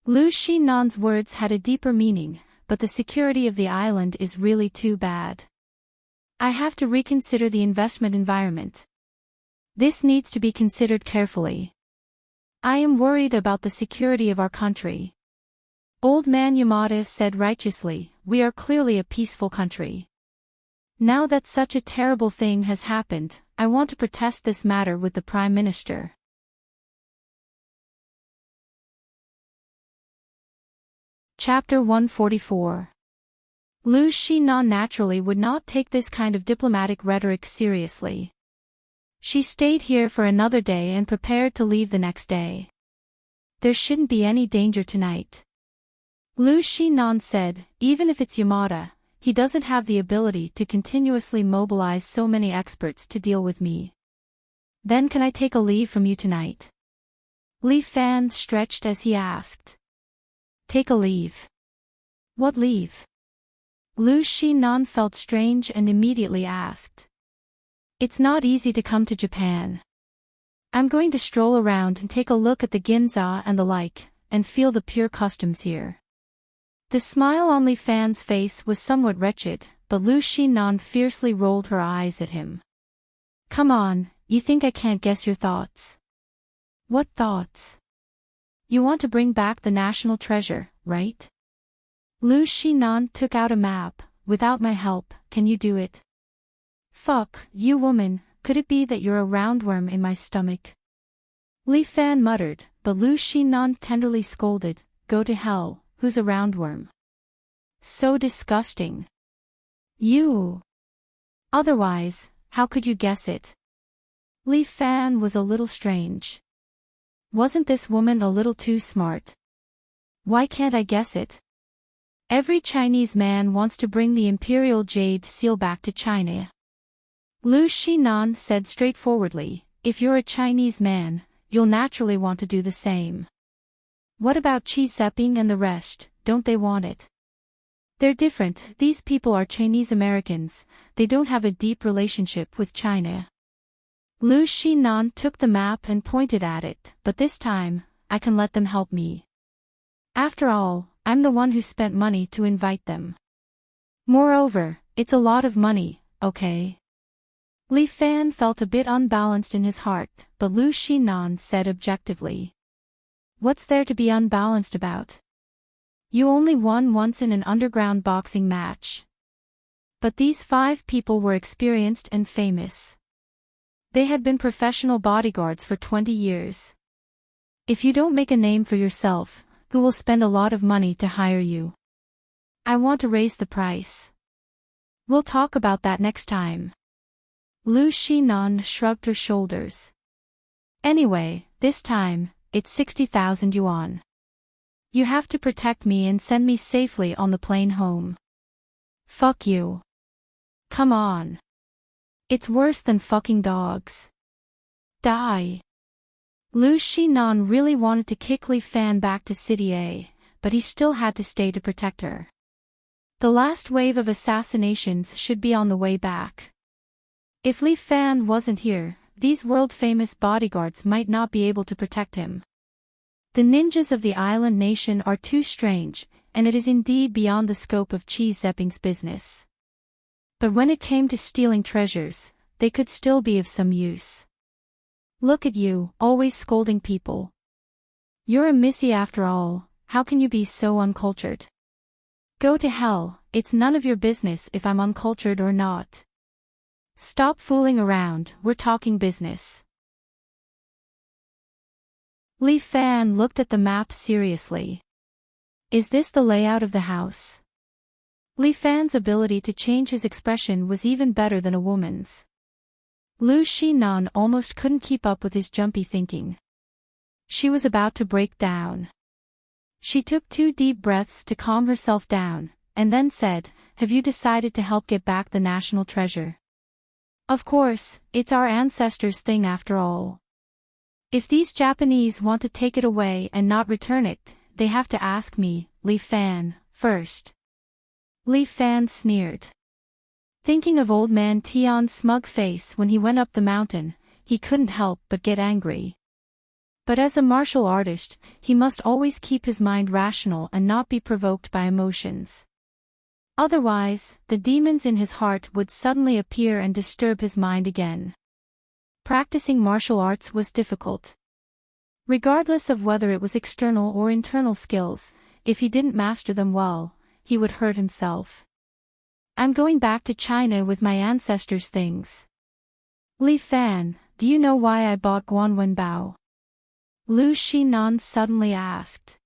Lu Xinnan's words had a deeper meaning, but the security of the island is really too bad. I have to reconsider the investment environment. This needs to be considered carefully. I am worried about the security of our country. Old man Yamada said righteously, we are clearly a peaceful country. Now that such a terrible thing has happened, I want to protest this matter with the Prime Minister. Chapter 144. Lu Xinan naturally would not take this kind of diplomatic rhetoric seriously. She stayed here for another day and prepared to leave the next day. There shouldn't be any danger tonight. Lu Xinan said, even if it's Yamada, he doesn't have the ability to continuously mobilize so many experts to deal with me. Then can I take a leave from you tonight? Li Fan stretched as he asked. Take a leave. What leave? Lu Xinan felt strange and immediately asked. It's not easy to come to Japan. I'm going to stroll around and take a look at the Ginza and the like, and feel the pure customs here. The smile on Li Fan's face was somewhat wretched, but Lu Xinan fiercely rolled her eyes at him. Come on, you think I can't guess your thoughts? What thoughts? You want to bring back the national treasure, right? Lu Xinan took out a map. Without my help, can you do it? Fuck, you woman, could it be that you're a roundworm in my stomach? Li Fan muttered, but Lu Xinan tenderly scolded, go to hell, who's a roundworm? So disgusting. You. Otherwise, how could you guess it? Li Fan was a little strange. Wasn't this woman a little too smart? Why can't I guess it? Every Chinese man wants to bring the imperial jade seal back to China. Lu Xinan said straightforwardly, if you're a Chinese man, you'll naturally want to do the same. What about Qi Zeping and the rest, don't they want it? They're different, these people are Chinese Americans, they don't have a deep relationship with China. Lu Xinan took the map and pointed at it, but this time, I can let them help me. After all, I'm the one who spent money to invite them. Moreover, it's a lot of money, okay? Li Fan felt a bit unbalanced in his heart, but Lu Xinan said objectively. What's there to be unbalanced about? You only won once in an underground boxing match. But these 5 people were experienced and famous. They had been professional bodyguards for 20 years. If you don't make a name for yourself, who will spend a lot of money to hire you? I want to raise the price. We'll talk about that next time. Lu Xinan shrugged her shoulders. Anyway, this time, it's 60,000 yuan. You have to protect me and send me safely on the plane home. Fuck you. Come on. It's worse than fucking dogs. Die. Lu Xinan really wanted to kick Li Fan back to City A, but he still had to stay to protect her. The last wave of assassinations should be on the way back. If Li Fan wasn't here, these world-famous bodyguards might not be able to protect him. The ninjas of the island nation are too strange, and it is indeed beyond the scope of Qi Zeping's business. But when it came to stealing treasures, they could still be of some use. Look at you, always scolding people. You're a missy after all, how can you be so uncultured? Go to hell, it's none of your business if I'm uncultured or not. Stop fooling around, we're talking business. Li Fan looked at the map seriously. Is this the layout of the house? Li Fan's ability to change his expression was even better than a woman's. Lu Xinan almost couldn't keep up with his jumpy thinking. She was about to break down. She took 2 deep breaths to calm herself down, and then said, have you decided to help get back the national treasure? Of course, it's our ancestors' thing after all. If these Japanese want to take it away and not return it, they have to ask me, Li Fan, first. Li Fan sneered. Thinking of old man Tian's smug face when he went up the mountain, he couldn't help but get angry. But as a martial artist, he must always keep his mind rational and not be provoked by emotions. Otherwise, the demons in his heart would suddenly appear and disturb his mind again. Practicing martial arts was difficult. Regardless of whether it was external or internal skills, if he didn't master them well, he would hurt himself. I'm going back to China with my ancestors' things. Li Fan, do you know why I bought Guan Wenbao? Lu Xinan suddenly asked.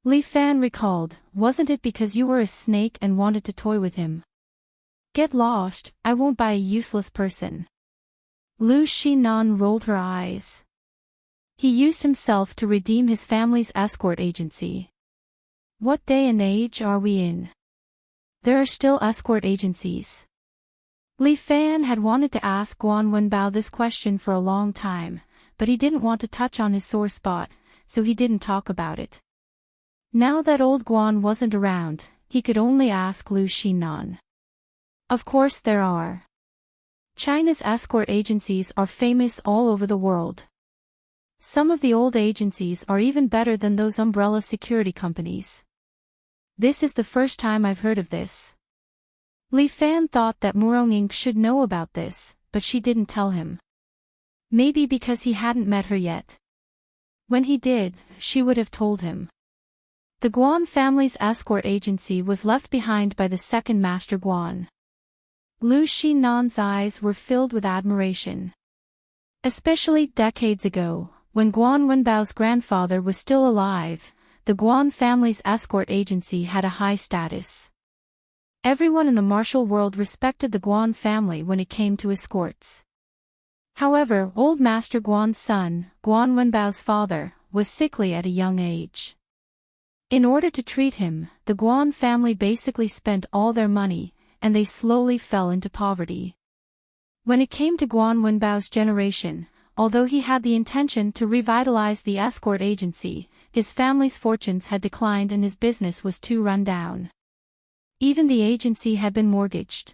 Li Fan recalled, wasn't it because you were a snake and wanted to toy with him? Get lost, I won't buy a useless person. Lu Xinan rolled her eyes. He used himself to redeem his family's escort agency. What day and age are we in? There are still escort agencies. Li Fan had wanted to ask Guan Wenbao this question for a long time, but he didn't want to touch on his sore spot, so he didn't talk about it. Now that old Guan wasn't around, he could only ask Lu Xinan. Of course there are. China's escort agencies are famous all over the world. Some of the old agencies are even better than those umbrella security companies. This is the first time I've heard of this. Li Fan thought that Muronging should know about this, but she didn't tell him. Maybe because he hadn't met her yet. When he did, she would have told him. The Guan family's escort agency was left behind by the second Master Guan. Lu Xinan's eyes were filled with admiration. Especially decades ago, when Guan Wenbao's grandfather was still alive, the Guan family's escort agency had a high status. Everyone in the martial world respected the Guan family when it came to escorts. However, old Master Guan's son, Guan Wenbao's father, was sickly at a young age. In order to treat him, the Guan family basically spent all their money, and they slowly fell into poverty. When it came to Guan Wenbao's generation, although he had the intention to revitalize the escort agency, his family's fortunes had declined and his business was too run down. Even the agency had been mortgaged.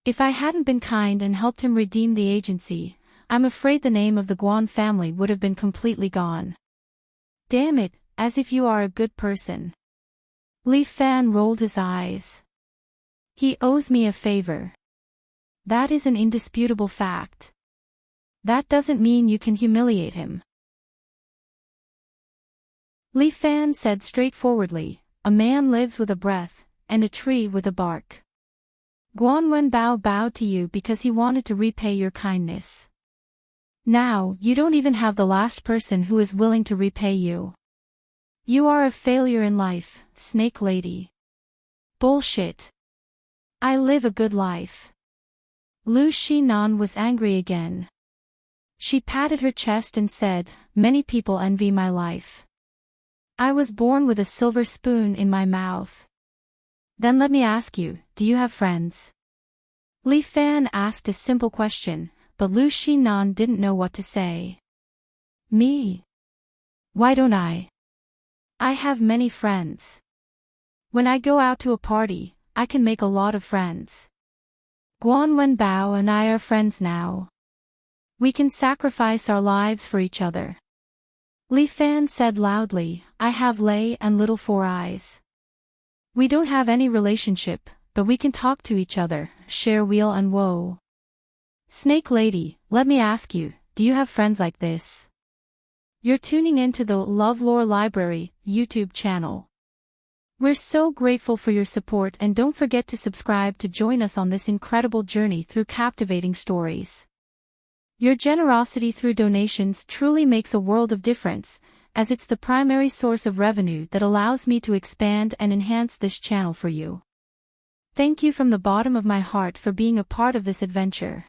If I hadn't been kind and helped him redeem the agency, I'm afraid the name of the Guan family would have been completely gone. Damn it, as if you are a good person. Li Fan rolled his eyes. He owes me a favor. That is an indisputable fact. That doesn't mean you can humiliate him. Li Fan said straightforwardly, a man lives with a breath, and a tree with a bark. Guan Wenbao bowed to you because he wanted to repay your kindness. Now, you don't even have the last person who is willing to repay you. You are a failure in life, Snake Lady. Bullshit. I live a good life. Lu Xinan was angry again. She patted her chest and said, many people envy my life. I was born with a silver spoon in my mouth. Then let me ask you, do you have friends? Li Fan asked a simple question, but Lu Xinan didn't know what to say. Me? Why don't I? I have many friends. When I go out to a party, I can make a lot of friends. Guan Wenbao and I are friends now. We can sacrifice our lives for each other. Li Fan said loudly, I have Lei and Little Four Eyes. We don't have any relationship, but we can talk to each other, share weal and woe. Snake Lady, let me ask you, do you have friends like this? You're tuning into the LoveLore Library YouTube channel. We're so grateful for your support and don't forget to subscribe to join us on this incredible journey through captivating stories. Your generosity through donations truly makes a world of difference, as it's the primary source of revenue that allows me to expand and enhance this channel for you. Thank you from the bottom of my heart for being a part of this adventure.